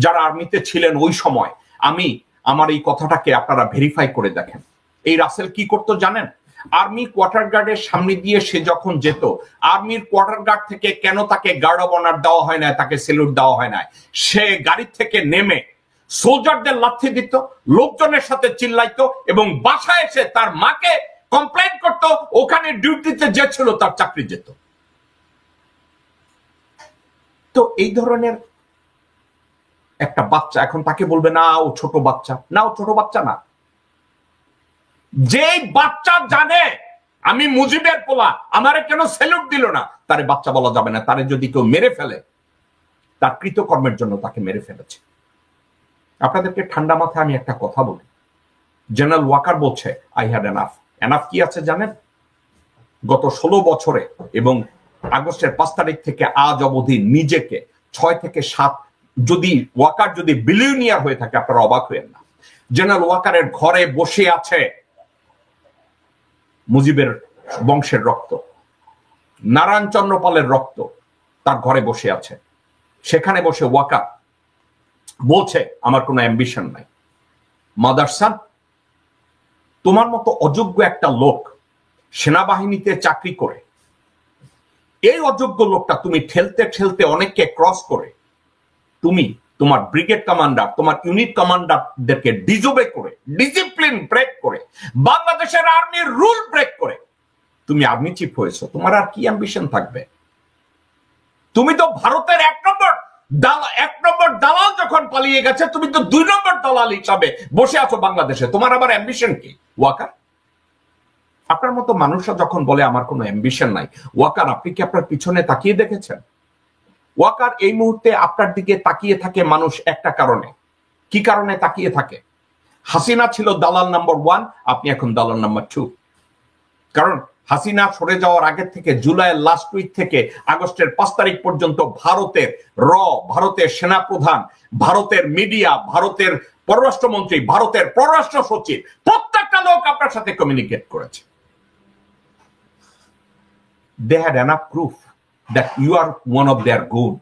যারা আর্মিতে ছিলেন ওই সময়, আমার এই কথাটাকে আপনারা ভেরিফাই করে দেখেন। এই রাসেল কি করতো জানেন? আর্মি কোয়ার্টার গার্ডের সামনে দিয়ে সে যখন যেত, আর্মির কোয়ার্টার গার্ড থেকে কেন তাকে গার্ড অব অনার দেওয়া হয় না, তাকে সেলুট দেওয়া হয় না, সে গাড়ি থেকে নেমে সোলজারদের লাথি দিত, লোকজনের সাথে চিল্লাইতো এবং বাসায় এসে তার মাকে কমপ্লেইন করত, ওখানে ডিউটিতে যে ছিল তার চাকরি যেত। তো এই ধরনের একটা বাচ্চা, এখন তাকে বলবে না ও ছোট বাচ্চা, না ও ছোট বাচ্চা না। যে বাচ্চা জানে আমি মুজিবের পোলা, আমারে কেন সেলুট দিল না, তারে বাচ্চা বলা যাবে না। তারে যদি কেউ মেরে ফেলে, তার কৃতকর্মের জন্য তাকে মেরে ফেলেছে। আপনাদেরকে ঠান্ডা মাথায় আমি একটা কথা বলি, জেনারেল ওয়াকার বলছে আই হ্যাড এনাফ। এনাফ কি আছে জানেন? গত 16 বছরে এবং আগস্টের 5 তারিখ থেকে আজ অবধি নিজেকে 6 থেকে 7, যদি ওয়াকার যদি বিলিয়নিয়ার হয়ে থাকে আপনারা অবাক হয়েন না। জেনারেল ওয়াকারের ঘরে বসে আছে মুজিবের বংশের রক্ত, নারায়ণ চন্দ্র পালের রক্ত তার ঘরে বসে আছে। সেখানে বসে ওয়াকার বলছে আমার কোনো অ্যাম্বিশন নাই। মাদারসান, তোমার মতো অযোগ্য একটা লোক সেনাবাহিনীতে চাকরি করে, এই অযোগ্য লোকটা তুমি ঠেলতে ঠেলতে অনেককে ক্রস করে, তুমি তোমার ব্রিগেড কমান্ডার, তোমার ইউনিট কমান্ডারদেরকে ডিজোবে করে, ডিসিপ্লিন ব্রেক করে, বাংলাদেশের আর্মির রুল ব্রেক করে তুমি আর্মি চিফ হয়েছো। তোমার আর কি অ্যাম্বিশন থাকবে? তুমি তো ভারতের এক নম্বর দালাল যখন পালিয়ে গেছে, তুমি তো 2 নম্বর দালাল হিসাবে বসে আছো বাংলাদেশে। তোমার আবার অ্যাম্বিশন কি ওয়াকার? আপনার মতো মানুষরা যখন বলে আমার কোনো অ্যাম্বিশন নাই, ওয়াকার আপনি কি আপনার পিছনে তাকিয়ে দেখেছেন? ওয়াকার এই মুহূর্তে আপনার দিকে তাকিয়ে থাকে মানুষ একটা কারণে। কি কারণে তাকিয়ে থাকে? হাসিনা ছিল দালাল নাম্বার 1, আপনি এখন দালাল নাম্বার 2। কারণ হাসিনা সরে যাওয়ার আগে থেকে, জুলাইয়ের লাস্ট উইক থেকে আগস্টের 5 তারিখ পর্যন্ত ভারতের সেনাপ্রধান, ভারতের মিডিয়া, ভারতের পররাষ্ট্রমন্ত্রী, ভারতের পররাষ্ট্র সচিব, প্রত্যেকটা লোক আপনার সাথে কমিউনিকেট করেছে। They had enough proof that you are one of their good.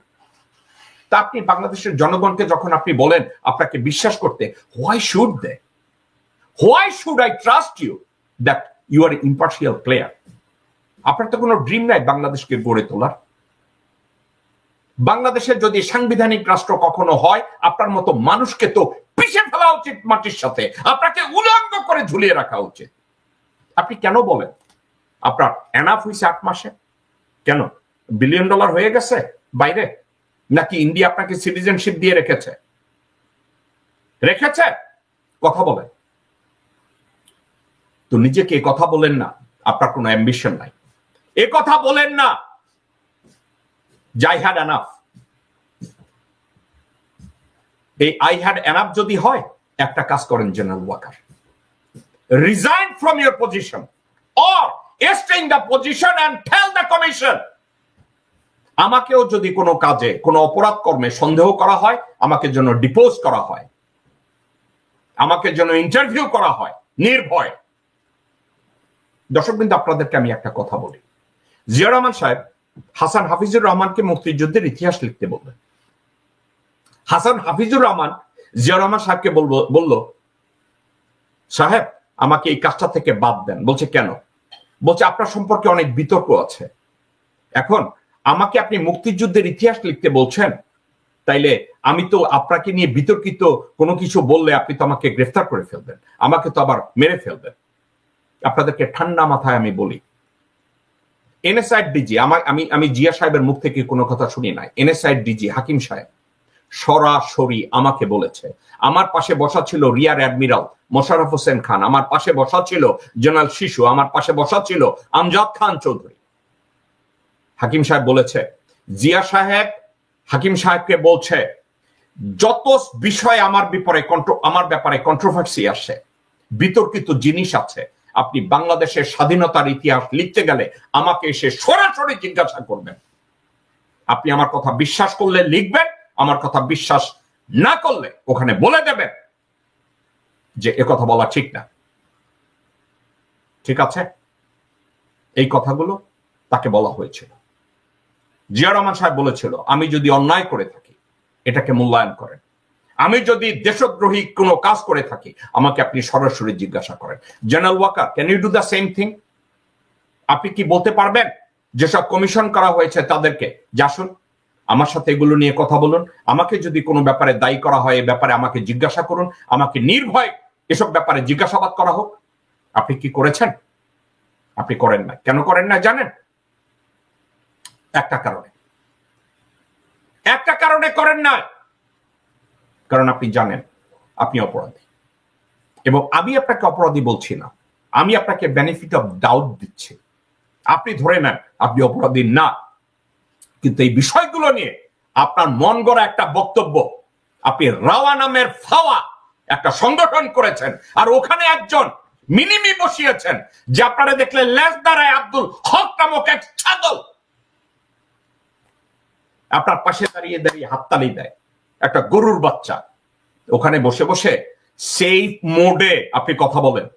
তা আপনি বাংলাদেশের জনগণকে যখন আপনি বলেন আপনাকে বিশ্বাস করতে, why should they? Why should I trust you that you are an impartial player? আপনার তো কোনো ড্রিম নাই বাংলাদেশকে গড়ে তোলার। বাংলাদেশের যদি সাংবিধানিক রাষ্ট্র কখনো হয়, আপনার মতো মানুষকে তো পিষে ফেলা উচিত মাটির সাথে, আপনাকে উলঙ্গ করে ঝুলিয়ে রাখা উচিত। আপনি কেন বলেন আপনার এনাফ হয়েছে 8 মাসে? কেন $1 বিলিয়ন হয়ে গেছে বাইরে? নাকি ইন্ডিয়া আপনাকে সিটিজেনশিপ দিয়ে রেখেছে? কথা বলেন তো, নিজেকে কথা বলেন না আপনার কোনো অ্যাম্বিশন নাই। এ কথা বলেন না আই হ্যাড এনাফ। এই আই হ্যাড এনাফ যদি হয়, একটা কাজ করেন general Walker, resign from your position or stay in the position and tell the commission, আমাকেও যদি কোনো কাজে, কোনো অপরাধ কর্মে সন্দেহ করা হয়, আমাকে যেন ডিপোজ করা হয়, আমাকে যেন ইন্টারভিউ করা হয় নির্ভয়। দর্শকবৃন্দ, আপনাদেরকে আমি একটা কথা বলি। জিয়া রহমান সাহেব হাসান হাফিজুর রহমানকে মুক্তিযুদ্ধের ইতিহাস লিখতে বললেন। হাসান হাফিজুর রহমান জিয়া রহমান সাহেবকে বলল, সাহেব আমাকে এই কাজটা থেকে বাদ দেন। বলছে কেন? বলছে আপনার সম্পর্কে অনেক বিতর্ক আছে, এখন আমাকে আপনি মুক্তিযুদ্ধের ইতিহাস লিখতে বলছেন, তাইলে আমি তো আপনাকে নিয়ে বিতর্কিত কোনো কিছু বললে আপনি তো আমাকে গ্রেফতার করে ফেলবেন, আমাকে তো আবার মেরে ফেলবেন। আপনাদেরকে ঠান্ডা মাথায় আমি বলি, এনএসআই ডিজি, আমি জিয়া সাহেবের মুখ থেকে কোনো কথা শুনি নাই। এনএসআই ডিজি হাকিম সাহেব সরাসরি আমাকে বলেছে, আমার পাশে বসা ছিল রিয়ার অ্যাডমিরাল মোশাররফ হোসেন খান, আমার পাশে বসা ছিল জেনারেল শিশু, আমার পাশে বসা ছিল আমজাদ খান চৌধুরী। হাকিম সাহেব বলেছে, জিয়া সাহেব হাকিম সাহেবকে বলছে, যত বিষয় আমার ব্যাপারে কন্ট্রোভার্সি আসে, বিতর্কিত জিনিস আছে, আপনি বাংলাদেশের স্বাধীনতার ইতিহাস লিখতে গেলে আমাকে এসে সরাসরি জিজ্ঞাসা করবেন। আপনি আমার কথা বিশ্বাস করলে লিখবেন, আমার কথা বিশ্বাস না করলে ওখানে বলে দেবেন যে এ কথা বলা ঠিক না। ঠিক আছে? এই কথাগুলো তাকে বলা হয়েছিল। জিয়া রহমান সাহেব বলেছিল, আমি যদি অন্যায় করে থাকি এটাকে মূল্যায়ন করেন, আমি যদি দেশদ্রোহী কোনো কাজ করে থাকি আমাকে আপনি সরাসরি জিজ্ঞাসা করেন। General Walker, can you do the same thing? আপনি কি বলতে পারবেন যেসব কমিশন করা হয়েছে তাদেরকে, আসুন আমার সাথে এগুলো নিয়ে কথা বলুন, আমাকে যদি কোনো ব্যাপারে দায়ী করা হয় এ ব্যাপারে আমাকে জিজ্ঞাসা করুন, আমাকে নির্ভয় এসব ব্যাপারে জিজ্ঞাসাবাদ করা হোক? আপনি কি করেছেন? আপনি করেন না। কেন করেন না জানেন? একটা কারণে করেন না, কারণ আপনি জানেন আপনি অপরাধী। এবং আমি আপনাকে অপরাধী বলছি না, আমি আপনাকে বেনিফিট অফ ডাউট দিচ্ছি। আপনি ধরে নেন আপনি অপরাধী না, কিন্তু এই বিষয়গুলো নিয়ে আপনার মন গড়া একটা বক্তব্য, আপনি রাওয়া নামের ফাওয়া একটা সংগঠন করেছেন, আর ওখানে একজন মিনিমি বসিয়েছেন যে আপনারা দেখলে লেজ দাঁড়ায় আব্দুল হক নামক এক ছাগল আপনার পাশে দাঁড়িয়ে দাঁড়িয়ে হাততালি দেয়, একটা গরুর বাচ্চা। ওখানে বসে বসে সেফ মোডে আপনি কথা বলেন।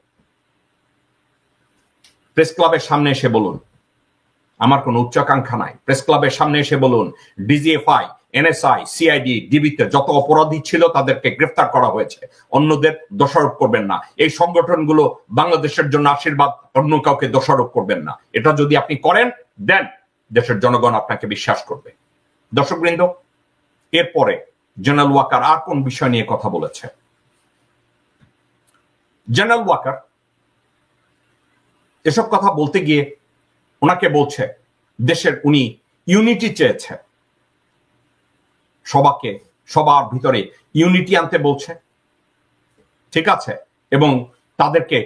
প্রেস ক্লাবের সামনে এসে বলুন আমার কোনো উচ্চাকাঙ্ক্ষা নাই। প্রেস ক্লাবের সামনে এসে বলুন ডিজিএফআই, এনএসআই, সিআইডি, ডিবিতে যত অপরাধী ছিল তাদেরকে গ্রেফতার করা হয়েছে, অন্যদের দোষারোপ করবেন না। এই সংগঠনগুলো বাংলাদেশের জন্য আশীর্বাদ, অন্য কাউকে দোষারোপ করবেন না। এটা যদি আপনি করেন দেন দেশের জনগণ আপনাকে বিশ্বাস করবে। দর্শকবৃন্দ, এরপরে জেনারেল ওয়াকার আর কোন বিষয় নিয়ে কথা বলেছে? জেনারেল ওয়াকার এসব কথা বলতে গিয়ে ওনাকে বলছে দেশের উনি ইউনিটি চেয়েছে, সবার ভিতরে ইউনিটি আনতে বলছে, ঠিক আছে, এবং তাদেরকে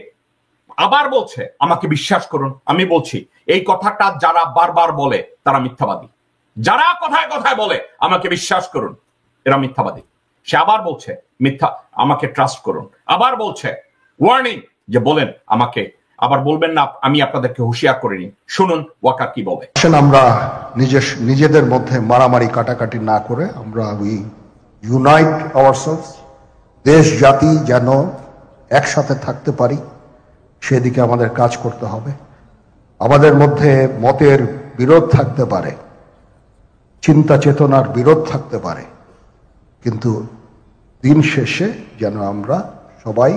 আবার বলছে আমাকে বিশ্বাস করুন। আমি বলছি এই কথাটা যারা বারবার বলে তারা মিথ্যাবাদী। যারা কথায় কথায় বলে আমাকে বিশ্বাস করুন, এরা মিথ্যাবাদী। সে আবার বলছে মিথ্যা, আমাকে ট্রাস্ট করুন। আবার বলছে ওয়ার্নিং যে বলেন আমাকে, আবার বলবেন না আমি আপনাদেরকে হুঁশিয়ার করিনি। শুনুন ওয়াকার কি বলে। আমরা নিজেদের মধ্যে মারামারি কাটাকাটি না করে আমরা উই ইউনাইট আওয়ারসেলভস, দেশ জাতি যেন একসাথে থাকতে পারি সেদিকে আমাদের কাজ করতে হবে। আমাদের মধ্যে মতের বিরোধ থাকতে পারে, চিন্তা চেতনার বিরোধ থাকতে পারে, কিন্তু দিন শেষে যেন আমরা সবাই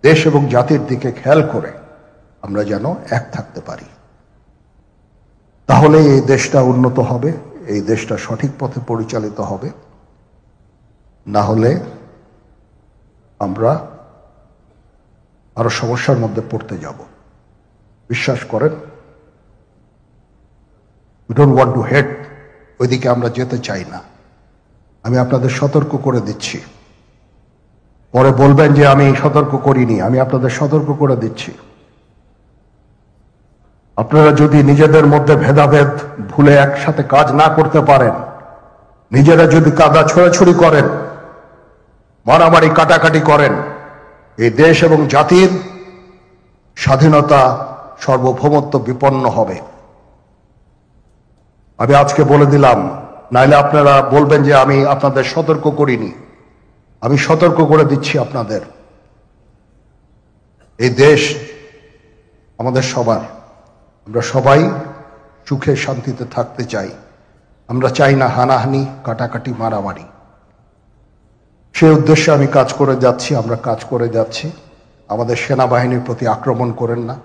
দেশ এবং জাতির দিকে খেয়াল করে আমরা যেন এক থাকতে পারি। তাহলে এই দেশটা উন্নত হবে, এই দেশটা সঠিক পথে পরিচালিত হবে। না হলে আমরা আরো সমস্যার মধ্যে পড়তে যাব। বিশ্বাস করেন, we don't want to head, ওইদিকে আমরা যেতে চাই না। আমি আপনাদের সতর্ক করে দিচ্ছি। পরে বলবেন যে আমি সতর্ক করিনি, আমি আপনাদের সতর্ক করে দিচ্ছি। আপনারা যদি নিজেদের মধ্যে ভেদাভেদ ভুলে একসাথে কাজ না করতে পারেন, নিজেরা যদি কাদা ছোড়াছুড়ি করেন, মারামারি কাটাকাটি করেন, এই দেশ এবং জাতির স্বাধীনতা সার্বভৌমত্ব বিপন্ন হবে। আমি আজকে বলে দিলাম, নাইলে আপনারা বলবেন যে আমি আপনাদের সতর্ক করিনি। আমি সতর্ক করে দিচ্ছি আপনাদের। এই দেশ আমাদের সবার, আমরা সবাই সুখে শান্তিতে থাকতে চাই। আমরা চাই না হানাহানি, কাটাকাটি, মারামারি। সেই উদ্দেশ্যে আমি কাজ করে যাচ্ছি, আমরা কাজ করে যাচ্ছি। আমাদের সেনাবাহিনীর প্রতি আক্রমণ করেন না।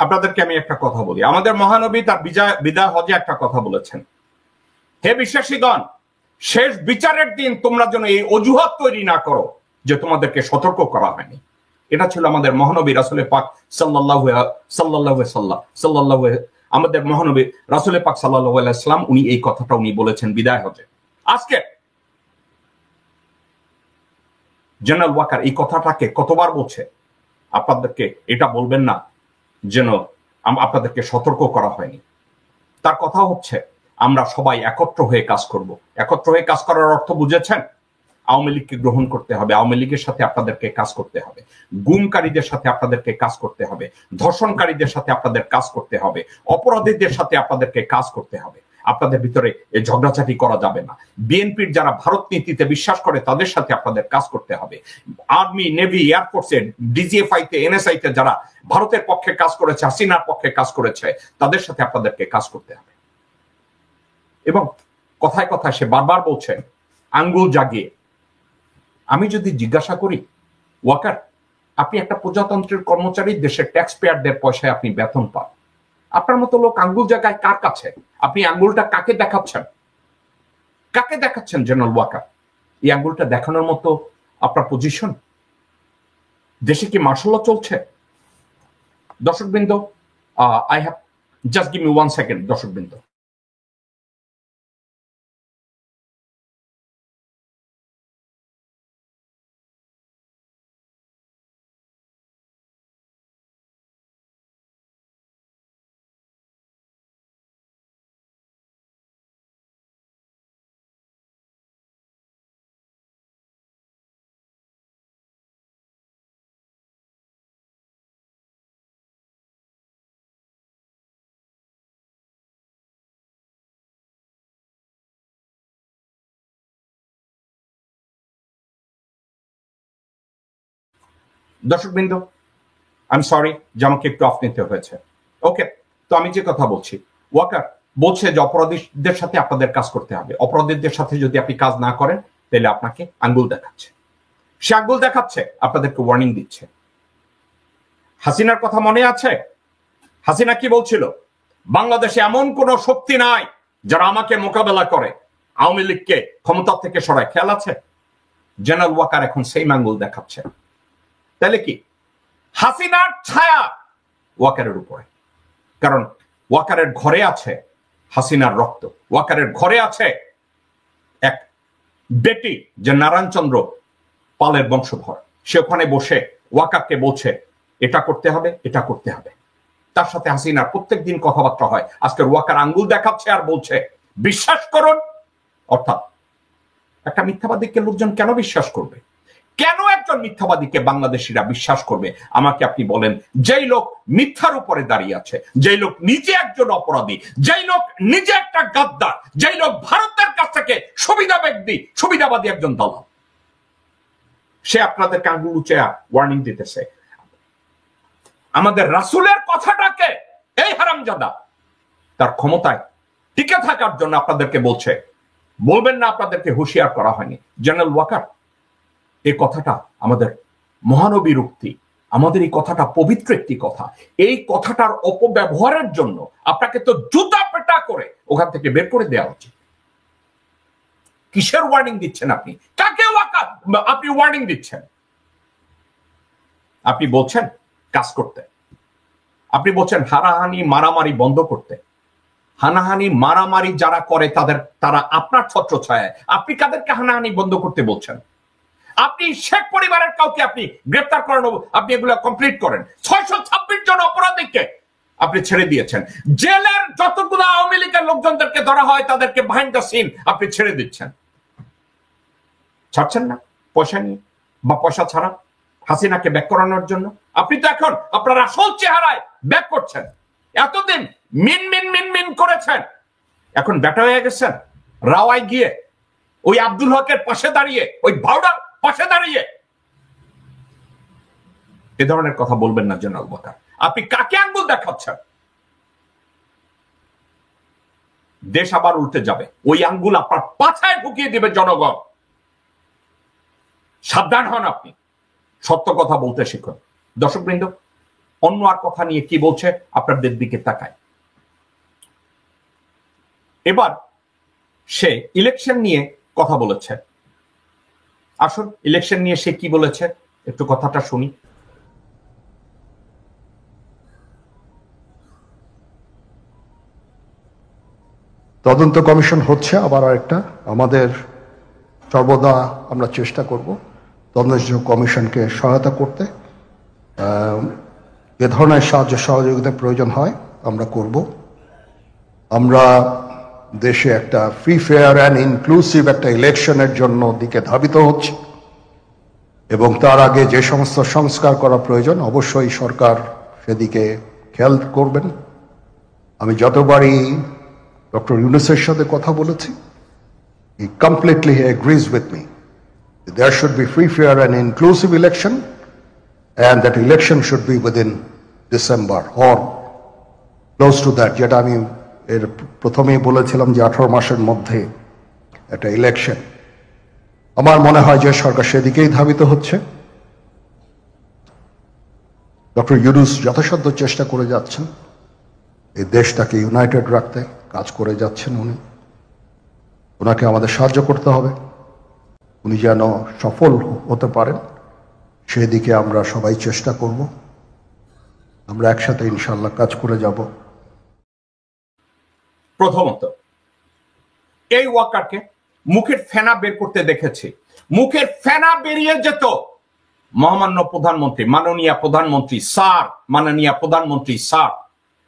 আপনাদেরকে আমি একটা কথা বলি, আমাদের মহানবী তার বিদায় হজে একটা কথা বলেছেন, হে বিশ্বাসীগণ, শেষ বিচারের দিন তোমরা যেন এই অজুহাত তৈরি না করো যে তোমাদেরকে সতর্ক করা হয়নি। এটা ছিল আমাদের মহানবী রাসূল পাক সাল্লাল্লাহু আমাদের মহানবী রাসূল পাক সাল্লাল্লাহু আলাইহি ওয়াসাল্লাম উনি এই কথাটা উনি বলেছেন বিদায় হজে। আজকে জেনারেল ওয়াকার এই কথাটাকে কতবার বলছে। আপনাদেরকে এটা বলবেন না যেন আপনাদেরকে সতর্ক করা হয়নি। তার কথা হচ্ছে আমরা সবাই একত্র হয়ে কাজ করব। একত্র হয়ে কাজ করার অর্থ বুঝেছেন? আওয়ামী লীগকে গ্রহণ করতে হবে, আওয়ামী লীগের সাথে আপনাদেরকে কাজ করতে হবে, গুমকারীদের সাথে আপনাদেরকে কাজ করতে হবে, ধর্ষণকারীদের সাথে আপনাদের কাজ করতে হবে, অপরাধীদের সাথে আপনাদেরকে কাজ করতে হবে। আপনাদের ভিতরে এই ঝগড়াঝাটি করা যাবে না। বিএনপির যারা ভারত নীতিতে বিশ্বাস করে তাদের সাথে আপনাদের কাজ করতে হবে। আর্মি, নেভি, এয়ারফোর্সে, ডিজিএফআই তে, এনএসআই তে যারা ভারতের পক্ষে কাজ করেছে, হাসিনার পক্ষে কাজ করেছে, তাদের সাথে আপনাদেরকে কাজ করতে হবে। এবং কথায় কথায় সে বারবার বলছে আঙ্গুল জাগিয়ে। আমি যদি জিজ্ঞাসা করি, ওয়াকার, আপনি একটা প্রজাতন্ত্রের কর্মচারী, দেশের ট্যাক্স পেয়ারদের পয়সায় আপনি বেতন পান, আপনার মতো লোক আঙ্গুল জায়গায় কার কাছে? আপনি আঙ্গুলটা কাকে দেখাচ্ছেন? কাকে দেখাচ্ছেন জেনারেল ওয়াকার? এই আঙ্গুলটা দেখানোর মতো আপনার পজিশন? দেশে কি মার্শাল ল চলছে? দর্শকবৃন্দ, I have just give me 1 second. দর্শকবৃন্দ, দর্শকবৃন্দ, আমি সরি যে আমাকে একটু অফ নিতে হয়েছে। ওকে, তো আমি যে কথা বলছি, ওয়াকার বলছে যে অপরাধীদের সাথে আপনাদের কাজ করতে হবে। অপরাধীদের সাথে যদি আপনি কাজ না করেন তাহলে আপনাকে আঙ্গুল দেখাচ্ছে। সে আঙ্গুল দেখাচ্ছে, আপনাদেরকে ওয়ার্নিং দিচ্ছে। হাসিনার কথা মনে আছে? হাসিনা কি বলছিল? বাংলাদেশে এমন কোন শক্তি নাই যারা আমাকে মোকাবেলা করে, আওয়ামী লীগকে ক্ষমতা থেকে সরায়। খেয়াল আছে? জেনারেল ওয়াকার এখন সেই আঙ্গুল দেখাচ্ছে। তাহলে কি হাসিনার ছায়া ওয়াকারের উপরে? কারণ ওয়াকারের ঘরে আছে হাসিনার রক্ত। ওয়াকারের ঘরে আছে এক বেটি যে নারায়ণচন্দ্র পালের বংশধর, সে ওখানে বসে ওয়াকারকে বলছে এটা করতে হবে, এটা করতে হবে। তার সাথে হাসিনার প্রত্যেক দিন কথাবার্তা হয়। আজকের ওয়াকার আঙ্গুল দেখাচ্ছে আর বলছে বিশ্বাস করুন। অর্থাৎ একটা মিথ্যাবাদীকে লোকজন কেন বিশ্বাস করবে? কেন একজন মিথ্যাবাদীকে বাংলাদেশিরা বিশ্বাস করবে? আমাকে আপনি বলেন। যেই লোক মিথ্যার উপরে দাঁড়িয়ে আছে, যেই লোক নিজে একজন অপরাধী, যেই লোক নিজে একটা গাদ্দার, যেই লোক ভারতের কাছ থেকে সুবিধাবাদী একজন দালাল, সে আপনাদেরকে আঙ্গুল উঁচে ওয়ার্নিং দিতেছে। আমাদের রাসূলের কথাটাকে এই হারামজাদা তার ক্ষমতায় টিকে থাকার জন্য আপনাদেরকে বলছে। বলবেন না আপনাদেরকে হুঁশিয়ার করা হয়নি? জেনারেল ওয়াকার, এই কথাটা আমাদের মহানবীর উক্তি, আমাদের এই কথাটা পবিত্র একটি কথা। এই কথাটার অপব্যবহারের জন্য আপনাকে তো জুতা পেটা করে ওখান থেকে বের করে দেওয়া উচিত। কিসের ওয়ার্নিং দিচ্ছেন আপনি? কাকে ওয়াকার আপনি ওয়ার্নিং দিচ্ছেন? আপনি বলছেন কাজ করতে, আপনি বলছেন হানাহানি মারামারি বন্ধ করতে। হানাহানি মারামারি যারা করে তারা আপনার ছত্রছায়ায়। আপনি কাদেরকে হানাহানি বন্ধ করতে বলছেন? আপনি শেখ পরিবারের কাউকে আপনি গ্রেফতার করেন, আপনি এগুলো কমপ্লিট করেন। 626 জন অপরাধীকে আপনি ছেড়ে দিয়েছেন। জেলের যতগুলো আওয়ামী লীগের লোকজনদেরকে ধরা হয় তাদেরকে বিহাইন্ড দ্য সিন আপনি ছেড়ে দিচ্ছেন। ছাড়ছেন না পয়সা নিয়ে বা পয়সা ছাড়া হাসিনাকে ব্যাক করানোর জন্য। আপনি তো এখন আপনার আসল চেহারায় ব্যাক করছেন। এতদিন মিন মিন মিন মিন করেছেন, এখন ব্যাটা হয়ে গেছেন। রাওয়ায় গিয়ে ওই আব্দুল হকের পাশে দাঁড়িয়ে, ওই ভাউডার পাশে দাঁড়িয়ে এ ধরনের কথা বলবেন না জেনারেল ওয়াকার। আপনি কাকে আঙ্গুল দেখাচ্ছেন? দেশ আবার উল্টে যাবে। ওই আঙ্গুল আপনার পাছায় ঢুকিয়ে দিবে জনগণ। সাবধান হন আপনি, সত্য কথা বলতে শিখুন। দর্শকবৃন্দ, অন্য আর কথা নিয়ে কি বলছে আপনাদের দিকে তাকায়। এবার সে ইলেকশন নিয়ে কথা বলেছে। আসুন ইলেকশন নিয়ে সে কি বলেছে একটু কথাটা শুনি। তদন্ত কমিশন হচ্ছে আবার আরেকটা। আমাদের সর্বদা আমরা চেষ্টা করব তদন্ত কমিশনকে সহায়তা করতে। এ ধরনের সাহায্য সহযোগিতার প্রয়োজন হয় আমরা করব। আমরা দেশে একটা ফ্রি ফেয়ার অ্যান্ড ইনক্লুসিভ একটা ইলেকশনের জন্য দিকে ধাবিত হচ্ছে এবং তার আগে যে সমস্ত সংস্কার করা প্রয়োজন অবশ্যই সরকার সেদিকে খেয়াল করবেন। আমি যতবারই ডক্টর ইউনূসের সাথে কথা বলেছি, he completely agrees with me. There should be free, fair and inclusive election, and that election should be within December or close to that. যেটা আমি এর প্রথমেই বলেছিলাম যে 18 মাসের মধ্যে একটা ইলেকশন। আমার মনে হয় যে সরকার সেদিকেই ধাবিত হচ্ছে। ডক্টর ইউনূস যথাসাধ্য চেষ্টা করে যাচ্ছেন এই দেশটাকে ইউনাইটেড রাখতে, কাজ করে যাচ্ছেন উনি। ওনাকে আমাদের সাহায্য করতে হবে, উনি যেন সফল হতে পারেন সেদিকে আমরা সবাই চেষ্টা করব। আমরা একসাথে ইনশাআল্লাহ কাজ করে যাব। প্রথমত এই ওয়াকারকে মুখের ফেনা বের করতে দেখেছি। মুখের ফেনা বেরিয়ে যেত মহামান্য প্রধানমন্ত্রী, মাননীয় প্রধানমন্ত্রী স্যার, মাননীয় প্রধানমন্ত্রী স্যার।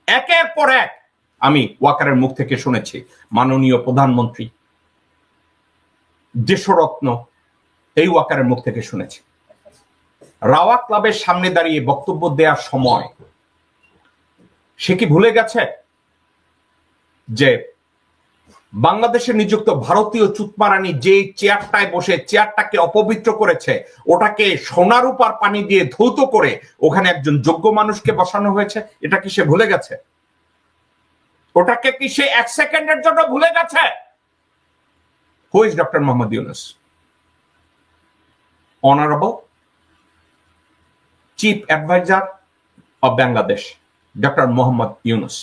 একের পর এক আমি ওয়াকারের মুখ থেকে শুনেছি মাননীয় প্রধানমন্ত্রী, দেশরত্ন, এই ওয়াকারের মুখ থেকে শুনেছি। রাওয়া ক্লাবের সামনে দাঁড়িয়ে বক্তব্য দেওয়ার সময় সে কি ভুলে গেছে যে বাংলাদেশে নিযুক্ত ভারতীয় চুতমারানি যে চেয়ারটায় বসে চেয়ারটাকে অপবিত্র করেছে, ওটাকে সোনা রূপার পানি দিয়ে ধৌত করে ওখানে একজন যোগ্য মানুষকে বসানো হয়েছে? এটা কি সে ভুলে গেছে? ওটাকে কি সে 1 সেকেন্ডের জন্য ভুলে গেছে? Who is doctor Mohammad Yunus? Honourable chief adviser of Bangladesh doctor Mohammad Yunus.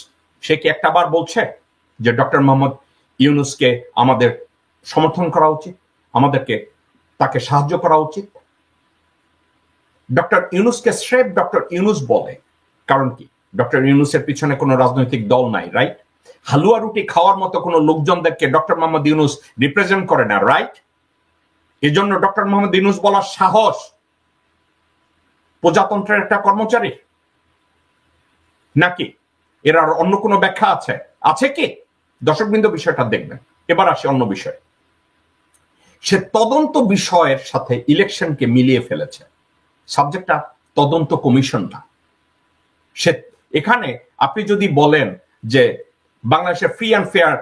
সে কি একটা বার বলছে যে ডক্টর মোহাম্মদ ইউনূসকে আমাদের সমর্থন করা উচিত, আমাদেরকে তাকে সাহায্য করা উচিত? ডক্টর ইউনূসকে স্রেফ ডক্টর ইউনূস বলে, কারণ কি ডক্টর ইউনূসের পিছনে কোনো রাজনৈতিক দল নাই, রাইট? হালুয়া রুটি খাওয়ার মতো কোনো লোকজনদেরকে ডক্টর মোহাম্মদ ইউনূস রিপ্রেজেন্ট করে না, রাইট? এজন্য ডক্টর মোহাম্মদ ইউনূস বলার সাহস প্রজাতন্ত্রের একটা কর্মচারী নাকি? এর আর অন্য কোনো ব্যাখ্যা আছে কি? দর্শকবৃন্দ, বিষয়টা দেখবেন। এবার আসে অন্য বিষয়। সে তদন্ত বিষয়ের সাথে ইলেকশনকে মিলিয়ে ফেলেছে। সাবজেক্টটা তদন্ত কমিশন না। সে এখানে আপনি যদি বলেন যে বাংলাদেশের ফ্রি অ্যান্ড ফেয়ার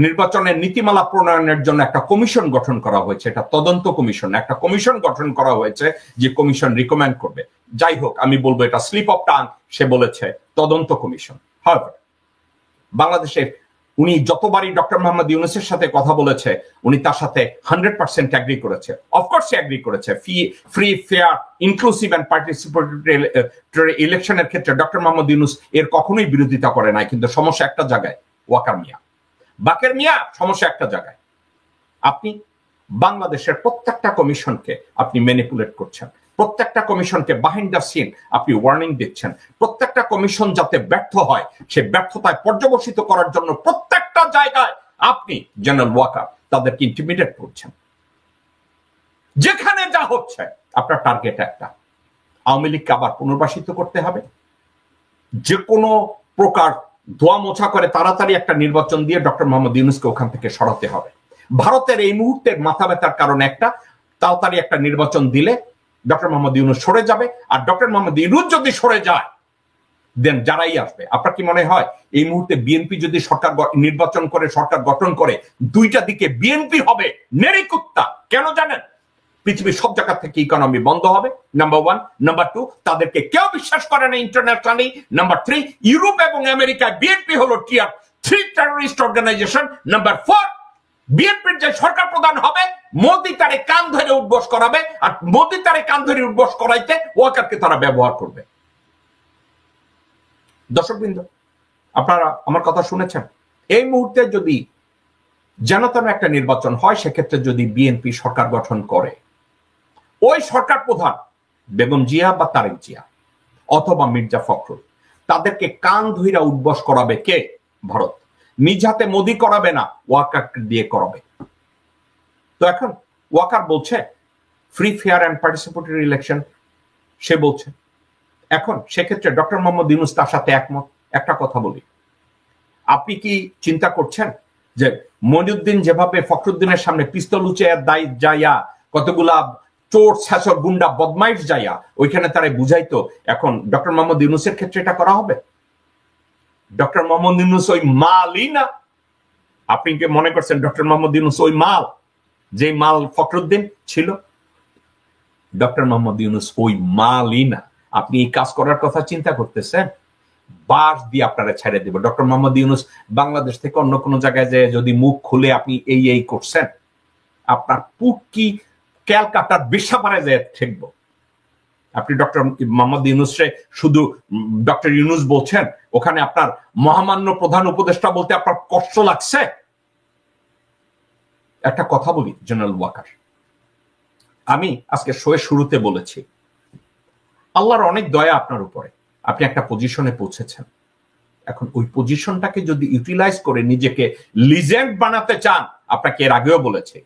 নির্বাচনের নীতিমালা প্রণয়নের জন্য একটা কমিশন গঠন করা হয়েছে, এটা তদন্ত কমিশন, একটা কমিশন গঠন করা হয়েছে যে কমিশন রিকমেন্ড করবে। যাই হোক, আমি বলবো এটা স্লিপ অফ টাং, সে বলেছে তদন্ত কমিশন। হাওয়েভার বাংলাদেশের উনি যতবারই ডক্টর মোহাম্মদ ইউনূসের সাথে কথা বলেছে, উনি তার সাথে 100% অ্যাগ্রি করেছে। অফকোর্স সে অ্যাগ্রি করেছে। Free fair inclusive and participatory ইলেকশনের ক্ষেত্রে ডক্টর মোহাম্মদ ইউনূস এর কখনোই বিরোধিতা করে নাই। কিন্তু সমস্যা একটা জায়গায়, ওয়াকার মিয়া, বাকের মিয়া, সমস্যা একটা জায়গায়। আপনি বাংলাদেশের প্রত্যেকটা কমিশনকে আপনি ম্যানিপুলেট করছেন, প্রত্যেকটা কমিশনকে বিহাইন্ড দ্য সিন আপনি ওয়ার্নিং দিচ্ছেন। প্রত্যেকটা কমিশন যাতে ব্যর্থ হয়, সে ব্যর্থতায় পর্যবসিত করার জন্য প্রত্যেকটা জায়গায় আপনি জেনারেল ওয়াকার তাদেরকে ইন্টিমিডেট করছেন। যেখানে যা হচ্ছে আপনার টার্গেট একটা, আওয়ামী লীগকে আবার পুনর্বাসিত করতে হবে, যে কোনো প্রকার ধোয়া মোছা করে তাড়াতাড়ি একটা নির্বাচন দিয়ে ডক্টর মোহাম্মদ ইউনূসকে ওখান থেকে সরাতে হবে। ভারতের এই মুহূর্তের মাথা ব্যথার কারণ একটা, তাড়াতাড়ি একটা নির্বাচন দিলে ডক্টর মোহাম্মদ ইউনূস সরে যাবে। আর ডক্টর মোহাম্মদ ইউনূস যদি সরে যায়, দেন যারাই আসবে। আপনার কি মনে হয় এই মুহূর্তে বিএনপি যদি সরকার নির্বাচন করে, সরকার গঠন করে, দুইটা দিকে বিএনপি হবে নেড়িকুত্তা? কেন জানেন? পৃথিবীর সব জায়গা থেকে ইকোনমি বন্ধ হবে, নাম্বার 1। নাম্বার 2, তাদেরকে কেউ বিশ্বাস করে না ইন্টারন্যাশনালি। নাম্বার 3, ইউরোপ এবং আমেরিকায় বিএনপি হলো টিয়ার 3 টেররিস্ট অর্গানাইজেশন। নাম্বার 4, বিএনপির যে সরকার প্রধান হবে, মোদি তারে কান ধরে উঠবস করাবে, আর মোদি তারে কান ধরে উঠবস করাইতে ওয়াকারকে তারা ব্যবহার করবে। দর্শকবৃন্দ, আপনারা আমার কথা শুনেছেন। এই মুহূর্তে যদি যেন তেন একটা নির্বাচন হয়, সেক্ষেত্রে যদি বিএনপি সরকার গঠন করে, ওই সরকার প্রধান বেগম জিয়া বা তারেক জিয়া অথবা মির্জা ফখরুল, তাদেরকে কান ধইরা উঠবস করাবে কে? ভারত। নিজ হাতে মোদি করাবে না, ওয়াকার দিয়ে করাবে। তো এখন ওয়াকার বলছে free fair and participatory election, সে বলছে। এখন সেক্ষেত্রে ডক্টর মোহাম্মদ ইউনূস তার সাথে একমত। একটা কথা বলি, আপনি কি চিন্তা করছেন যে মনিউদ্দিন যেভাবে ফখরুদ্দিনের সামনে পিস্তল উঁচে যাইয়া কতগুলা চোর ছাসর গুন্ডা বদমাইশ যাইয়া ওইখানে তারা বুঝাইতো, এখন ডক্টর মোহাম্মদ ইউনূসের ক্ষেত্রে এটা করা হবে? ডক্টর মোহাম্মদ ইউনূস ওই মালই না। আপনি কি মনে করছেন ডক্টর মোহাম্মদ ইউনূস ওই মাল, যে মাল ফখরুদ্দিন ছিল? ডক্টর মোহাম্মদ ইউনূস ওই মালই না। আপনি এই কাজ করার কথা চিন্তা করতেছেন, বাস দিয়ে আপনারা ছেড়ে দেব। ডক্টর মোহাম্মদ ইউনূস বাংলাদেশ থেকে অন্য কোনো জায়গায় যে যদি মুখ খুলে আপনি এই করছেন, আপনার পুক কি ক্যালকাটার বিশ্বপারে যে ঠেকবো। আপনি ডক্টর মোহাম্মদ ইউনূসে শুধু ডক্টর ইউনূস বলছেন, ওখানে আপনার মহামান্য প্রধান উপদেষ্টা বলতে আপনার কষ্ট লাগছে? একটা কথা বলি জেনারেল ওয়াকার, আমি আজকে শোয়ের শুরুতে বলেছি, আল্লাহর অনেক দয়া আপনার উপরে, আপনি একটা পজিশনে পৌঁছেছেন। এখন ওই পজিশনটাকে যদি ইউটিলাইজ করে নিজেকে লিজেন্ড বানাতে চান, আপনাকে এর আগেও বলেছে,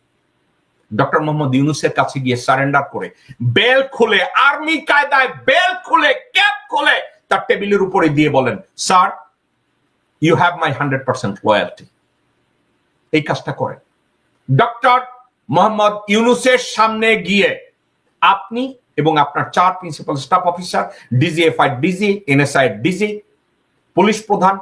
ডক্টর মোহাম্মদ ইউনূসের কাছে গিয়ে সারেন্ডার করে বেল খুলে, আর্মি কায়দায় বেল খুলে, ক্যাপ খুলে তার টেবিলের উপরে দিয়ে বলেন, sir you have my 100% loyalty. এই কাজটা করেন। ডক্টর মোহাম্মদ ইউনূসের সামনে গিয়ে আপনি এবং আপনার 4 principal staff officer, DGFI DG, NSI DG, police প্রধান,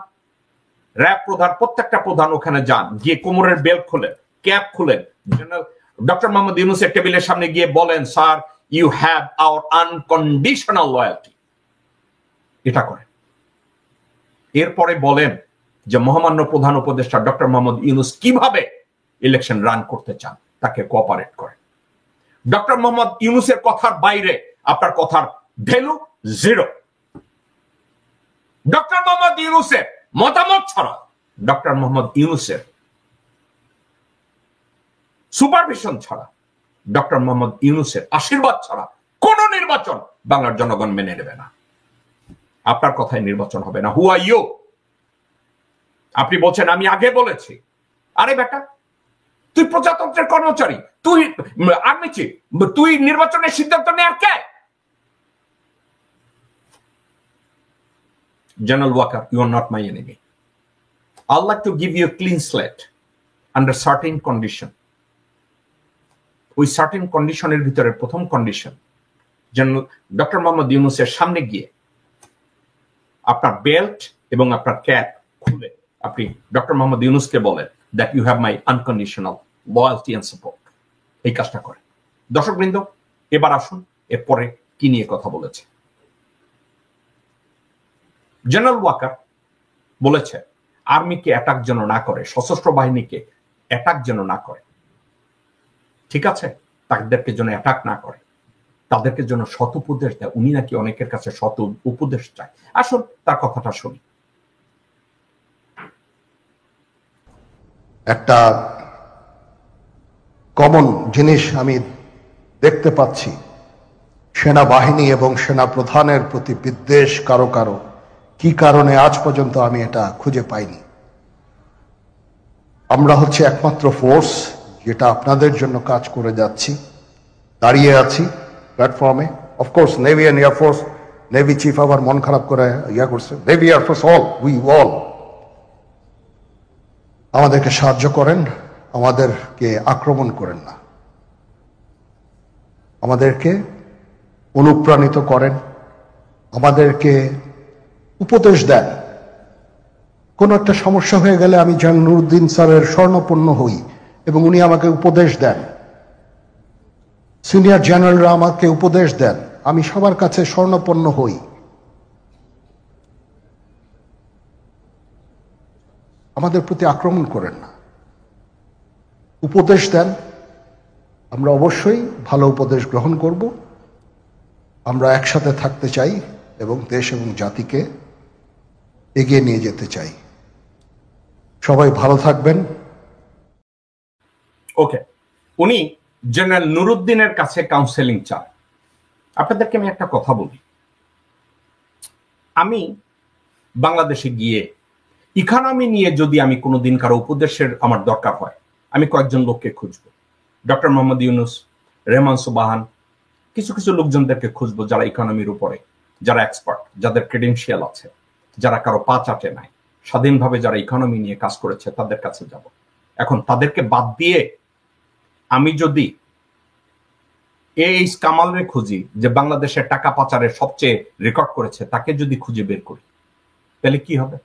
র্যাব প্রধান, প্রত্যেকটা প্রধান ওখানে যান, গিয়ে কোমরের বেল্ট খুলেন, ক্যাপ খুলেন, জেনারেল ডক্টর মোহাম্মদ ইউনূসের টেবিলের সামনে গিয়ে বলেন, sir you have our unconditional loyalty. এটা করেন। এরপরে বলেন যে মহামান্য প্রধান উপদেষ্টা ডক্টর মোহাম্মদ ইউনূস কিভাবে ইলেকশন রান করতে চান, তাকে কোঅপারেট করেন। ডক্টর মোহাম্মদ ইউনূসের কথার বাইরে আপনার কথার ভ্যালু 0। ডক্টর মোহাম্মদ ইউনূসের মতামত ছাড়া, ডক্টর মোহাম্মদ ইউনূসের সুপারভিশন ছাড়া, ডক্টর মোহাম্মদ ইউনূসের আশীর্বাদ ছাড়া কোন নির্বাচন বাংলার জনগণ মেনে নেবে না। আপনার কথায় নির্বাচন হবে না। হু আর ইউ আপনি বলছেন আমি আগে বলেছি। আরে বেটা, তুই প্রজাতন্ত্রের কর্মচারী, তুই আর্মি চিফ, তুই নির্বাচনের সিদ্ধান্ত নেয়ার কে? General Walker, you are not my enemy. I'd like to give you a clean slate under certain condition. ওই সার্টেন কন্ডিশনের ভিতরে প্রথম কন্ডিশন, জেনারেল ডক্টর মোহাম্মদ ইউনূসের সামনে গিয়ে আপনার বেল্ট এবং আপনার ক্যাপ খুলে আপনি ডক্টর মোহাম্মদ ইউনূসকে বলেন that you have my unconditional loyalty and support. এই কাজটা করে। দর্শকবৃন্দ, এবার আসুন এরপরে কি নিয়ে কথা বলেছে। জেনারেল ওয়াকার বলেছে আর্মিকে অ্যাটাক যেন না করে, সশস্ত্র বাহিনীকে অ্যাটাক যেন না করে। ঠিক আছে, তাদেরকে যেন অ্যাটাক না করে, তাদেরকে যেন সৎ উপদেশ দেয়। উনি নাকি অনেকের কাছে সৎ উপদেশ চায়। আসুন তার কথাটা শুনি। একটা কমন জিনিস আমি দেখতে পাচ্ছি, সেনাবাহিনী এবং সেনা প্রধানের প্রতি বিদ্বেষ কারো কারো। কি কারণে আজ পর্যন্ত আমি এটা খুঁজে পাইনি। আমরা হচ্ছে একমাত্র ফোর্স যেটা আপনাদের জন্য কাজ করে যাচ্ছি, দাঁড়িয়ে আছি প্ল্যাটফর্মে। Of course navy and air force, navy chief আবার মন খারাপ করে ইয়া করছে, navy air force all, we all আমাদেরকে সাহায্য করেন, আমাদেরকে আক্রমণ করেন না, আমাদেরকে অনুপ্রাণিত করেন, আমাদেরকে উপদেশ দেন। কোনো একটা সমস্যা হয়ে গেলে আমি জেনারেল নুরুদ্দিন স্যারের স্বর্ণপন্ন হই এবং উনি আমাকে উপদেশ দেন, সিনিয়র জেনারেলরা আমাকে উপদেশ দেন, আমি সবার কাছে স্বর্ণপন্ন হই। আমাদের প্রতি আক্রমণ করেন না, উপদেশ দেন। আমরা অবশ্যই ভালো উপদেশ গ্রহণ করব। আমরা একসাথে থাকতে চাই এবং দেশ এবং জাতিকে এগিয়ে নিয়ে যেতে চাই। সবাই ভালো থাকবেন। ওকে, উনি জেনারেল নুরুদ্দিনের কাছে কাউন্সেলিং চান। আপনাদেরকে আমি একটা কথা বলি, আমি বাংলাদেশে গিয়ে ইকোনমি নিয়ে যদি আমি কোনোদিন কারো উপদেশের আমার দরকার হয়, আমি কয়েকজন লোককে খুঁজবো। ডক্টর মোহাম্মদ ইউনূস, রেহমান সুবহান, কিছু কিছু লোকজনদেরকে খুঁজবো যারা ইকোনমির উপরে, যারা এক্সপার্ট, যাদের ক্রেডেনশিয়াল আছে, যারা কারো পা চাটে নাই, স্বাধীনভাবে যারা ইকোনমি নিয়ে কাজ করেছে, তাদের কাছে যাব। এখন তাদেরকে বাদ দিয়ে আমি যদি এই কামালরে খুঁজি, যে বাংলাদেশের টাকা পাচারের সবচেয়ে রেকর্ড করেছে, তাকে যদি খুঁজে বের করি, তাহলে কি হবে?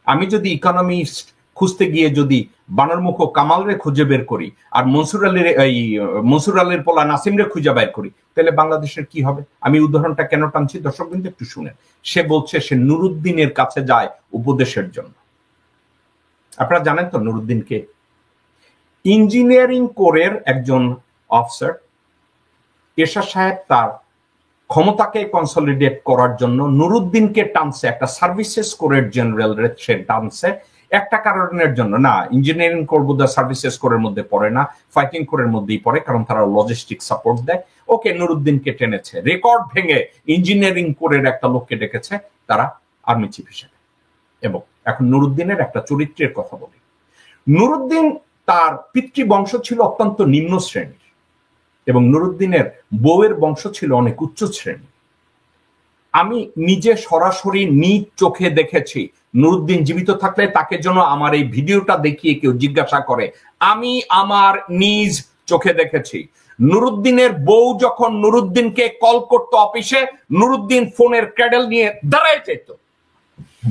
আমি যদি ইকোনমিস্ট খুঁজতে গিয়ে যদি বানরমুখ কামালরে খুঁজে বের করি আর মনসুর আলীর পোলা নাসিমরে খুঁজে বের করি, তাহলে বাংলাদেশের কি হবে? আমি উদাহরণটা কেন টানছি দর্শকবৃন্দ একটু শুনেন। সে বলছে সে নুরুদ্দিনের কাছে যায় উপদেশের জন্য। আপনারা জানেন তো নুরুদ্দিনকে? ইঞ্জিনিয়ারিং কোরের একজন অফিসার। এরশাদ সাহেব তার ক্ষমতাকে কনসলিডেট করার জন্য নুরুদ্দিনকে টানছে, একটা সার্ভিসেস কোরের জেনারেল সে টানছে একটা কারণের জন্য। না, ইঞ্জিনিয়ারিং কোর বোধহয় সার্ভিসেস কোরের মধ্যে পড়ে না, ফাইটিং কোরের মধ্যেই পড়ে, কারণ তারা লজিস্টিক সাপোর্ট দেয়। ওকে, নুরুদ্দিনকে টেনেছে, রেকর্ড ভেঙে ইঞ্জিনিয়ারিং কোরের একটা লোককে ডেকেছে তারা আর্মি চিফ হিসেবে। এবং এখন নুরুদ্দিনের একটা চরিত্রের কথা বলি। নুরুদ্দিন তার পিতৃবংশ ছিল অত্যন্ত নিম্ন শ্রেণীর এবং নুরুদ্দিনের বউয়ের বংশ ছিল অনেক উচ্চ শ্রেণী। আমি নিজে সরাসরি নিজ চোখে দেখেছি। নুরুদ্দিন জীবিত থাকলে তাকে যেন আমার এই ভিডিওটা দেখিয়ে কেউ জিজ্ঞাসা করে, আমি আমার নিজ চোখে দেখেছি। নুরুদ্দিনের বউ যখন নুরুদ্দিনকে কল করতো অফিসে, নুরুদ্দিন ফোনের ক্যাডেল নিয়ে দাঁড়ায় যেত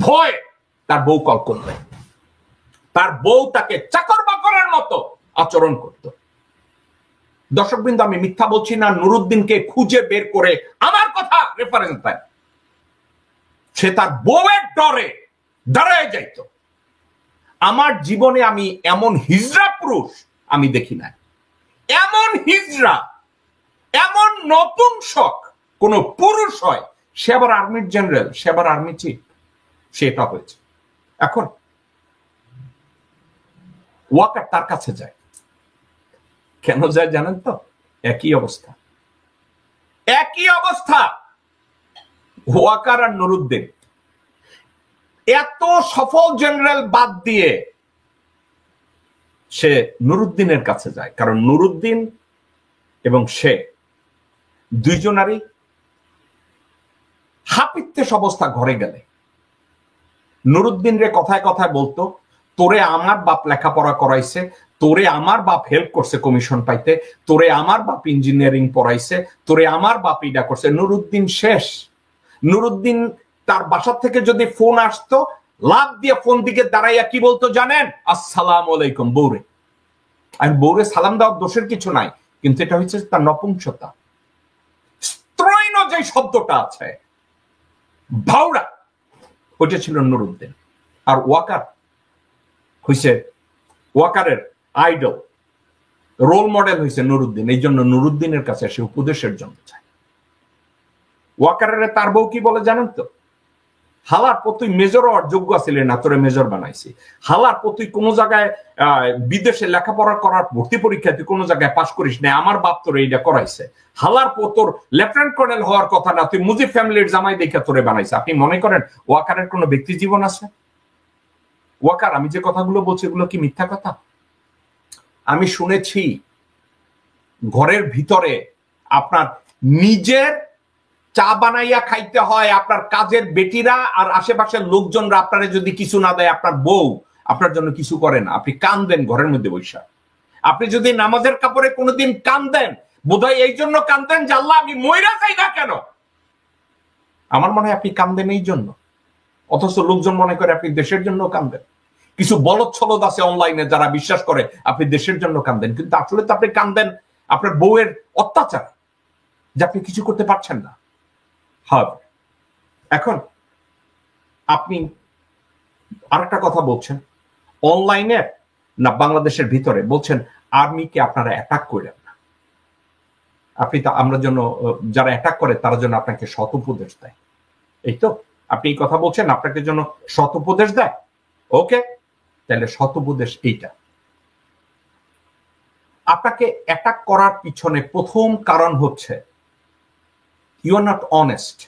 ভয়ে। তার বউ কল করলে তার বউ তাকে চাকর বাকরের মতো আচরণ করত। দর্শকবৃন্দ, আমি মিথ্যা বলছি না। নুরুদ্দিনকে খুঁজে বের করে আমার কথা রেফারেন্স দেয়। সে তার বউয়ের ডরে দাঁড়ায় যাইত। আমার জীবনে আমি এমন হিজড়া পুরুষ আমি দেখি না। এমন হিজড়া, এমন নপুংসক কোন পুরুষ হয়, সে আবার আর্মির জেনারেল, সে আবার আর্মি চিফ, সেটা হয়েছে। এখন ওয়াকার তার কাছে যায়। কেন যায় জানেন তো? একই অবস্থা, একই অবস্থা। ওয়াকার আর নুরুদ্দিন এত সফল জেনারেল বাদ দিয়ে সে নুরুদ্দিনের কাছে যায়, কারণ নুরুদ্দিন এবং সে দুইজনারই হাপিত্যেশ অবস্থা ঘরে গেলে নুরুদ্দিন রে কথায় কথায় বলতো, তোরে আমার বাপ লেখাপড়া করাইছে, তোরে আমার বাপ হেল্প করছে কমিশন পাইতে, তোরে আমার বাপ ইঞ্জিনিয়ারিং পড়াইছে, তোরে আমার বাপ ইডা করছে। নুরুদ্দিন শেষ। নুরুদ্দিন তার বাসা থেকে যদি ফোন আসতো, লাভ দিয়ে ফোন দিকে দাঁড়াইয়া কি বলতো জানেন? আসসালামু আলাইকুম বৌরে। আর বৌরে সালাম দেওয়ার দোষের কিছু নাই, কিন্তু এটা হচ্ছে তার নপুংসতা। স্ত্রৈণ যে শব্দটা আছে, ভাওড়া, ওইটা ছিল নুরুদ্দিন। আর ওয়াকার হইছে ওয়াকারের আইডল, রোল মডেল হয়েছে নুরুদ্দিন। এই জন্য নুরুদ্দিনের কাছে সে উপদেশের জন্য চায়। ওয়াকারের তার বউ কি বলে জানেন তো? হালার তুই মেজর হওয়ার যোগ্য ছিলেন না, তোরে মেজর বানাইছি। হালার তুই কোনো জায়গায় বিদেশে লেখাপড়া করার ভর্তি পরীক্ষায় তুই কোনো জায়গায় পাশ করিস না, আমার বাপ তোরে এইটা করাইছে। হালার তোর লেফটেন্যান্ট কর্নেল হওয়ার কথা না, তুই মুজিব ফ্যামিলির জামাই দেখে তোরে বানাইছে। আপনি মনে করেন ওয়াকারের কোনো ব্যক্তি জীবন আছে? ওয়াকার, আমি যে কথাগুলো বলছি এগুলো কি মিথ্যা কথা? আমি শুনেছি ঘরের ভিতরে আপনার নিজের চা বানাইয়া খাইতে হয়, আপনার কাজের বেটিরা আর আশেপাশের লোকজনরা আপনারা যদি কিছু না দেয়, আপনার বউ আপনার জন্য কিছু করে না, আপনি কান্দেন ঘরের মধ্যে বৈশা। আপনি যদি নামাজের কাপড়ে কোনোদিন কান্দেন, বোধহয় এই জন্য কান্দেন যে আল্লাহ আমি মইরা যাই না কেন। আমার মনে হয় আপনি কান্দেন এই জন্য, অথচ লোকজন মনে করে আপনি দেশের জন্য কান্দেন। কিছু বলদ ছলদ আছে অনলাইনে যারা বিশ্বাস করে আপনি দেশের জন্য কান্দেন, কিন্তু আসলে তো আপনি কান্দেন আপনার বউয়ের অত্যাচার, যে আপনি কিছু করতে পারছেন না। হবে এখন আপনি আরেকটা কথা বলছেন অনলাইনে না বাংলাদেশের ভিতরে, বলছেন আর্মিকে আপনারা অ্যাটাক করেন না। আপনি তো আমরা জন্য যারা অ্যাটাক করে তার জন্য আপনাকে সৎ উপদেশ দেয়, এই তো আপনি এই কথা বলছেন, আপনাকে জন্য সৎ উপদেশ দেয়। ওকে, তাহলে সৎ উপদেশ এইটা, আপনাকে অ্যাটাক করার পিছনে প্রথম কারণ হচ্ছে you are not honest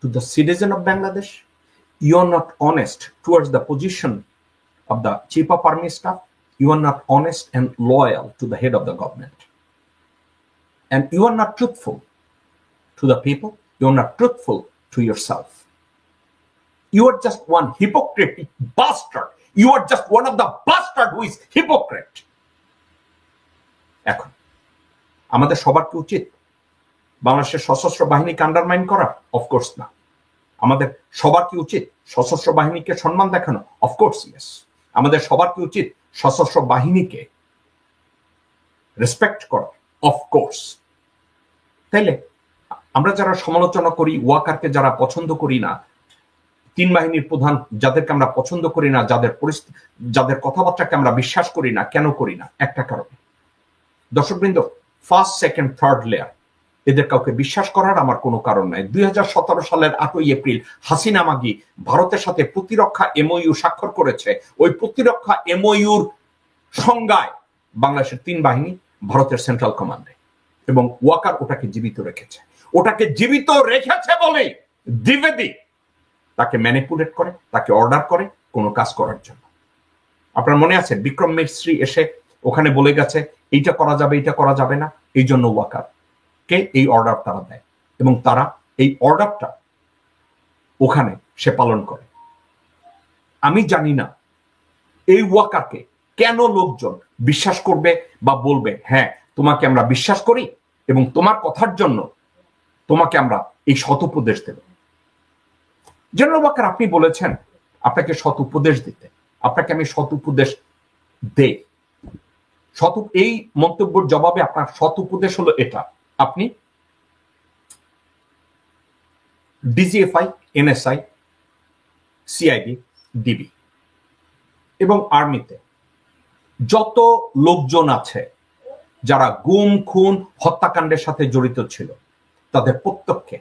to the citizen of Bangladesh, you are not honest towards the position of the chief of army staff, you are not honest and loyal to the head of the government, and you are not truthful to the people, you are not truthful to yourself. You are just one hypocritic bastard. You are just one of the bastard who is hypocrite. এখন আমাদের সবার কি উচিত বাংলাদেশের সশস্ত্র বাহিনীকে আন্ডারমাইন করা? অফকোর্স না। আমাদের সবার কি উচিত সশস্ত্র বাহিনীকে সম্মান দেখানো? Of course yes. আমাদের সবার কি উচিত সশস্ত্র বাহিনীকে রেসপেক্ট করা? অফকোর্স। তাইলে আমরা যারা সমালোচনা করি, ওয়াকারকে যারা পছন্দ করি না, তিন বাহিনীর প্রধান যাদেরকে আমরা পছন্দ করি না, যাদের কথাবার্তাকে আমরা বিশ্বাস করি না, কেন করি না? একটা কারণে। দর্শকবৃন্দ, ফার্স্ট, সেকেন্ড, থার্ড লেয়ার এদের কাউকে বিশ্বাস করার আমার কোনো কারণ নাই। 2017 সালের 8ই এপ্রিল হাসিনা মাগি ভারতের সাথে প্রতিরক্ষা এমওইউ স্বাক্ষর করেছে। ওই প্রতিরক্ষা এমওইউর সংজ্ঞায় বাংলাদেশের তিন বাহিনী ভারতের সেন্ট্রাল কমান্ডে, এবং ওয়াকার ওটাকে জীবিত রেখেছে। ওটাকে জীবিত রেখেছে বলে দ্বিবেদী তাকে ম্যানিপুলেট করে, তাকে অর্ডার করে কোনো কাজ করার জন্য। আপনার মনে আছে বিক্রম মিস্ত্রি এসে ওখানে বলে গেছে এইটা করা যাবে, এইটা করা যাবে না, এই জন্য ওয়াকার কে এই অর্ডার তারা দেয়, এবং তারা এই অর্ডারটা ওখানে সে পালন করে। আমি জানি না এই ওয়াকারকে কেন লোকজন বিশ্বাস করবে বা বলবে হ্যাঁ তোমাকে আমরা বিশ্বাস করি এবং তোমার কথার জন্য তোমাকে আমরা এই সৎ উপদেশ দেব। জেনারেল ওয়াকার, আপনি বলেছেন আপনাকে সৎ উপদেশ দিতে, আপনাকে আমি সৎ উপদেশ দেই। এই মন্তব্যের জবাবে আপনার সৎ উপদেশ হলো এটা, আপনি ডিজিএফআই, এনএসআই, সিআইডি, ডিবি এবং আর্মিতে যত লোকজন আছে যারা গুম, খুন, হত্যাকাণ্ডের সাথে জড়িত ছিল, তাদের প্রত্যেককে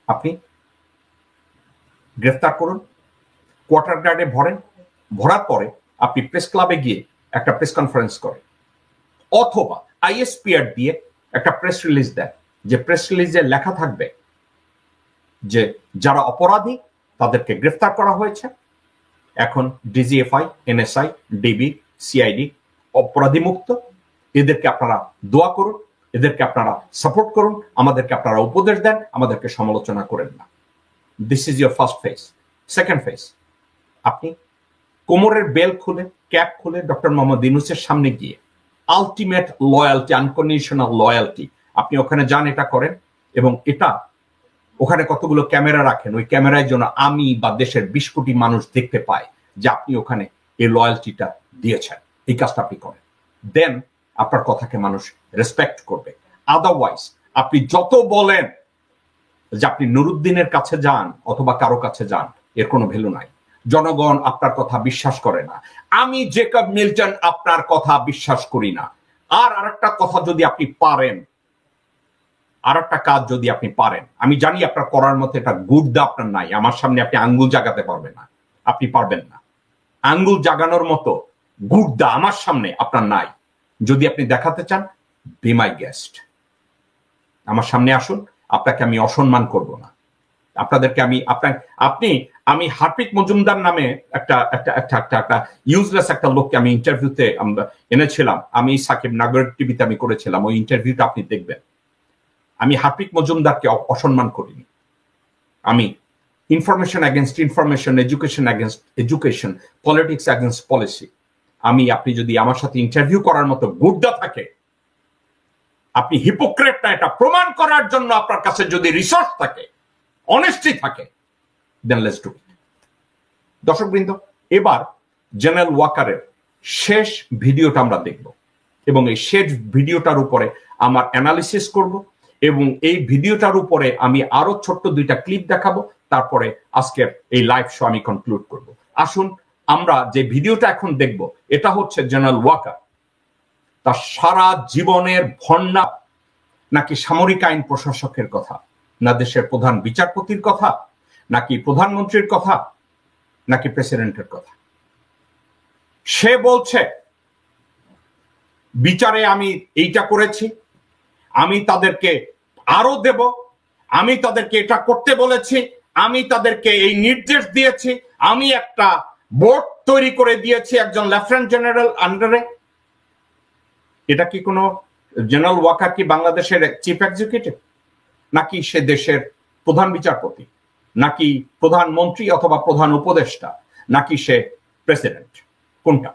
আপনি গ্রেফতার করুন, কোয়ার্টার গার্ডে ভরেন, ভরার পরে আপনি প্রেস ক্লাবে গিয়ে একটা প্রেস কনফারেন্স করেন, অথবা আইএসপিআর দিয়ে একটা প্রেস রিলিজ দেন, যে প্রেস রিলিজে লেখা থাকবে যে যারা অপরাধী তাদেরকে গ্রেফতার করা হয়েছে। এখন ডিজিএফআই, এনএসআই, ডিবি, সিআইডি অপরাধী মুক্ত। এদেরকে আপনারা দোয়া করুন, এদেরকে আপনারা সাপোর্ট করুন, আমাদেরকে আপনারা উপদেশ দেন, আমাদেরকে সমালোচনা করেন না। This is your first phase. Second phase, আপনি কোমরের বেল খুলে, ক্যাপ খুলে ডক্টর মোহাম্মদ ইউনূসের সামনে গিয়ে আলটিমেট লয়ালটি, আনকন্ডিশনাল লয়ালটি, আপনি ওখানে যান, এটা করেন। এবং এটা ওখানে কতগুলো ক্যামেরা রাখেন, ওই ক্যামেরায় যেন আমি বা দেশের 20 কোটি মানুষ দেখতে পায় যে আপনি ওখানে এই লয়ালটিটা দিয়েছেন। এই কাজটা আপনি করেন, দেন আপনার কথাকে মানুষ রেসপেক্ট করবে। আদারওয়াইজ আপনি যত বলেন যে আপনি নুরুদ্দিনের কাছে যান অথবা কারো কাছে যান, এর কোনো ভ্যালু নাই। জনগণ আপনার কথা বিশ্বাস করে না। আমি জেকব মিল্টন আপনার কথা বিশ্বাস করি না। আর আরেকটা কথা যদি আপনি পারেন, আর একটা কাজ যদি আপনি পারেন, আমি জানি আপনার করার মতো এটা গুড্ডা আপনার নাই, আমার সামনে আপনি আঙ্গুল জাগাতে পারবেন না, আপনি পারবেন না। আঙ্গুল জাগানোর মতো গুড্ডা আমার সামনে আপনার নাই। যদি আপনি দেখাতে চান, বি মাই গেস্ট, আমার সামনে আসুন, আপনাকে আমি অসম্মান করব না। আপনাদেরকে আমি হার্পিক মজুমদার নামে একটা ইউজলেস একটা লোককে আমি ইন্টারভিউতে এনেছিলাম। আমি সাকিব নাগরিক টিভিতে আমি করেছিলাম, ওই ইন্টারভিউটা আপনি দেখবেন। আমি হার্পিক মজুমদারকে অসম্মান করিনি। আমি information against information, education against education, politics against policy. আপনি যদি আমার সাথে ইন্টারভিউ করার মতো গুড্ডা থাকে, আপনি হিপোক্রেট না এটা প্রমাণ করার জন্য আপনার কাছে যদি রিসোর্স থাকে, অনেস্টি থাকে, দেন লেটস ডু ইট। দর্শকবৃন্দ, এবার জেনারেল ওয়াকারের শেষ ভিডিওটা আমরা দেখব এবং এই শেষ ভিডিওটার উপরে আমার অ্যানালিসিস করব এবং এই ভিডিওটার উপরে আমি আরো ছোট্ট 2টা ক্লিপ দেখাবো। তারপরে আজকের এই লাইভ শো আমি কনক্লুড করব। আসুন আমরা যে ভিডিওটা এখন দেখব, এটা হচ্ছে জেনারেল ওয়াকার তার সারা জীবনের ভন্ডা, নাকি সামরিক আইন প্রশাসকের কথা, না দেশের প্রধান বিচারপতির কথা, নাকি প্রধানমন্ত্রীর কথা, নাকি প্রেসিডেন্টের কথা। সে বলছে বিচারে আমি এইটা করেছি, আমি তাদেরকে আরো দেব, আমি তাদেরকে এটা করতে বলেছি, আমি তাদেরকে এই নির্দেশ দিয়েছি, আমি একটা বোর্ড তৈরি করে দিয়েছি একজন লেফটেন্যান্ট জেনারেল আন্ডারে। এটা কি কোনো জেনারেল ওয়াকার কি বাংলাদেশের চিফ এক্সিকিউটিভ, নাকি সে দেশের প্রধান বিচারপতি, নাকি প্রধানমন্ত্রী অথবা প্রধান উপদেষ্টা, নাকি সে প্রেসিডেন্ট? কোনটা?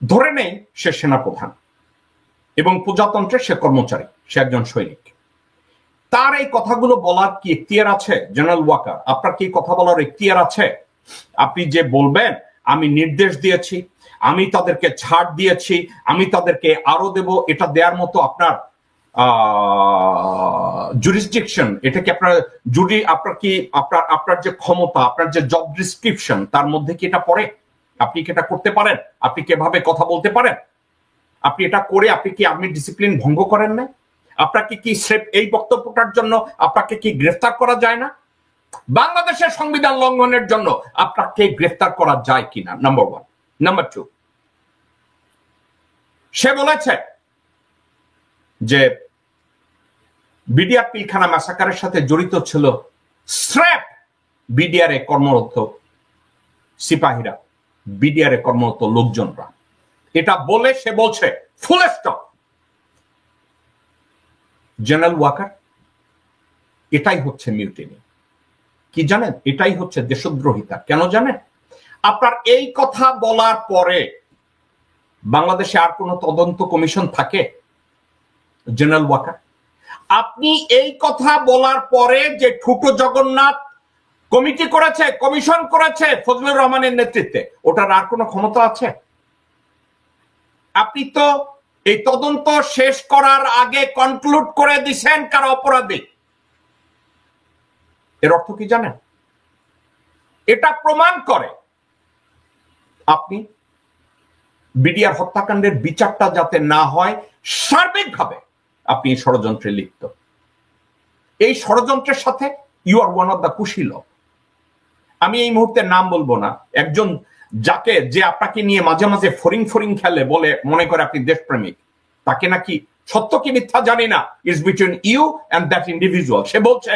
ধরে নেই সে সেনাপ্রধান এবং প্রজাতন্ত্রের সে কর্মচারী, সে একজন সৈনিক। তার এই কথাগুলো বলার কি এখতিয়ার আছে জেনারেল ওয়াকার? আপনার কি কথা বলার এখতিয়ার আছে? আপনি যে বলবেন আমি নির্দেশ দিয়েছি, আমি তাদেরকে ছাড় দিয়েছি, আমি তাদেরকে আরো দেব, এটা দেওয়ার মতো আপনার জুরিসডিকশন, এটা কি আপনার আপনার যে ক্ষমতা, আপনার যে জব ডিসক্রিপশন, তার মধ্যে কি এটা পড়ে? আপনি কি এটা করতে পারেন? আপনি কিভাবে কথা বলতে পারেন? আপনি এটা করে আপনি কি আর্মি ডিসিপ্লিন ভঙ্গ করেন না? আপনাকে কি এই বক্তব্যটার জন্য আপনাকে কি গ্রেফতার করা যায় না? বাংলাদেশের সংবিধান লঙ্ঘনের জন্য আপনাকে গ্রেফতার করা যায় কিনা, নাম্বার 1। নাম্বার 2, সে বলেছে যে বিডিআর পিলখানা ম্যাসাকারের সাথে জড়িত ছিল স্রেফ বিডিআর এ কর্মরত সিপাহীরা, বিডিআর এ কর্মরত লোকজনরা। এটা বলে সে বলছে ফুল স্টপ। জেনারেল ওয়াকার, এটাই হচ্ছে মিউটিনি। কি জানেন? এটাই হচ্ছে দেশদ্রোহিতা। কেন জানেন? আপনার এই কথা বলার পরে বাংলাদেশে আর কোন তদন্ত কমিশন থাকে? জেনারেল ওয়াকার, আপনি এই কথা বলার পরে যে ঠুটো জগন্নাথ কমিটি করেছে, কমিশন করেছে ফজলুর রহমানের নেতৃত্বে, ওটার আর কোনো ক্ষমতা আছে? আপনি তো এই তদন্ত শেষ করার আগে কনক্লুড করে দিছেন কারা অপরাধী। এর অর্থ কি জানেন? এটা প্রমাণ করে আপনি বিডিআর হত্যাকাণ্ডের বিচারটা যাতে না হয়, সার্বিকভাবে আপনি এই ষড়যন্ত্রে লিপ্ত। এই ষড়যন্ত্রের সাথে you are one of the কুশীলব। আমি এই মুহূর্তে নাম বলবো না, একজন যে আপনাকে নিয়ে মাঝে মাঝে ফরিং খেলে, বলে মনে করে আপনি দেশপ্রেমিক, তাকে নাকি সত্য কি মিথ্যা জানি না, is between you and that individual. সে বলছে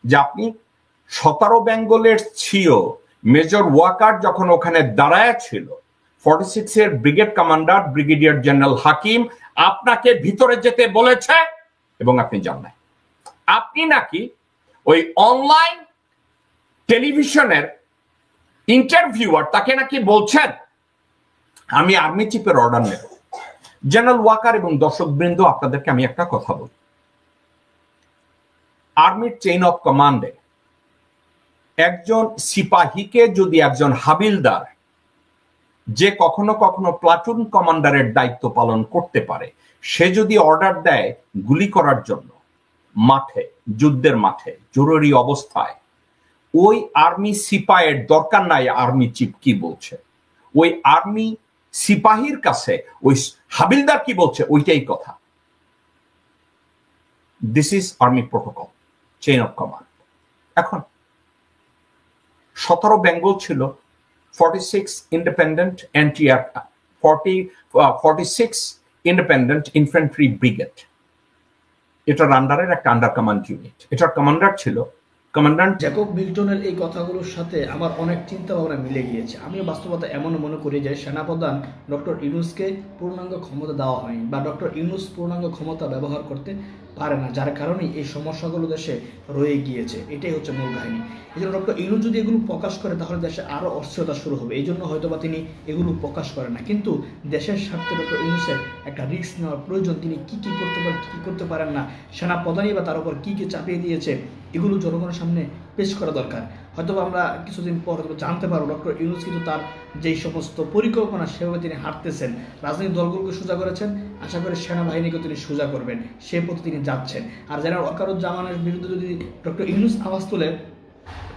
যে আপনি 17 বেঙ্গলের ছিও মেজর ওয়াকার যখন ওখানে দাঁড়ায় ছিল, 46 এর ব্রিগেড কমান্ডার ব্রিগেডিয়ার জেনারেল হাকিম আপনাকে ভিতরে যেতে বলেছে এবং আপনি যান নাই। আপনি নাকি ওই অনলাইন টেলিভিশনের ইন্টারভিউয়ার, তাকে নাকি বলছেন আমি আর্মি চিফের অর্ডার নেব। জেনারেল ওয়াকার এবং দর্শক বৃন্দ, আপনাদেরকে আমি একটা কথা বলি, আর্মির চেইন অফ কমান্ডে একজন সিপাহীকে যদি একজন হাবিলদার, যে কখনো কখনো প্লাটুন কমান্ডারের দায়িত্ব পালন করতে পারে, সে যদি অর্ডার দেয় গুলি করার জন্য মাঠে, যুদ্ধের মাঠে, জরুরি অবস্থায়, ওই আর্মি সিপাহের দরকার নাই আর্মি চিফ কি বলছে। ওই আর্মি সিপাহীর কাছে ওই হাবিলদার কি বলছে ওইটাই কথা। This is army protocol, chain of command. এখন 17 বেঙ্গল ছিল 46 ইন্ডিপেন্ডেন্ট 46 ইন্ডিপেন্ডেন্ট ইনফ্যান্ট্রি ব্রিগেড, এটার আন্ডারের একটা আন্ডার কমান্ড ইউনিট। এটার কমান্ডার ছিল কমান্ডান্ট জ্যাকব মিল্টনের। এই কথাগুলোর সাথে আমার অনেক চিন্তা ভাবনা মিলে গিয়েছে। আমি বাস্তবতা এমন মনে করি যে সেনাপ্রধান ডক্টর ইউনূসকে পূর্ণাঙ্গ ক্ষমতা দেওয়া হয়নি, বা ডক্টর ইউনূস পূর্ণাঙ্গ ক্ষমতা ব্যবহার করতে পারে না, যার কারণেই এই সমস্যাগুলো দেশে রয়ে গিয়েছে। এটাই হচ্ছে মূল কাহিনী। এই জন্য ডক্টর ইউনূস যদি এগুলো প্রকাশ করে তাহলে দেশে আরও অস্থিরতা শুরু হবে। এই জন্য হয়তোবা তিনি এগুলো প্রকাশ করেন না, কিন্তু দেশের স্বার্থে ডক্টর ইউনূসের একটা রিস্ক নেওয়ার প্রয়োজন। তিনি কি কি করতে পারেন, কি কি করতে পারেন না, সেনাপ্রধানই বা তার উপর কি কি চাপিয়ে দিয়েছে, এগুলো জনগণের সামনে পেশ করা দরকার। হয়তো আমরা কিছুদিন পর জানতে পারবো ডক্টর ইউনূস কিন্তু তার যেই সমস্ত পরিকল্পনা সেভাবে তিনি হাঁটতেছেন। রাজনৈতিক দলগুলোকে সোজা করেছেন, আশা করি সেনাবাহিনীকে তিনি সোজা করবেন, সে পথে তিনি যাচ্ছেন। আর জেনারেল ওয়াকারুজ্জামানের বিরুদ্ধে যদি ডক্টর ইউনূস আওয়াজ তোলে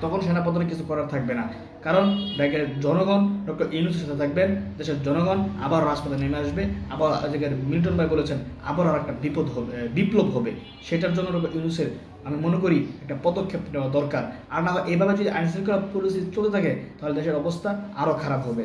তখন সেনাপ্রধানের কিছু করার থাকবে না, কারণ দেশের জনগণ ডক্টর ইউনূসের সাথে থাকবেন। দেশের জনগণ আবার রাজপথে নেমে আসবে, আবার মিল্টন ভাই বলেছেন আবার আর একটা বিপ্লব হবে। সেটার জন্য ডক্টর ইউনূসের আমি মনে করি একটা পদক্ষেপ নেওয়া দরকার। আর না এইভাবে যদি আইনশৃঙ্খলা পরিস্থিতি চলতে থাকে তাহলে দেশের অবস্থা আরও খারাপ হবে।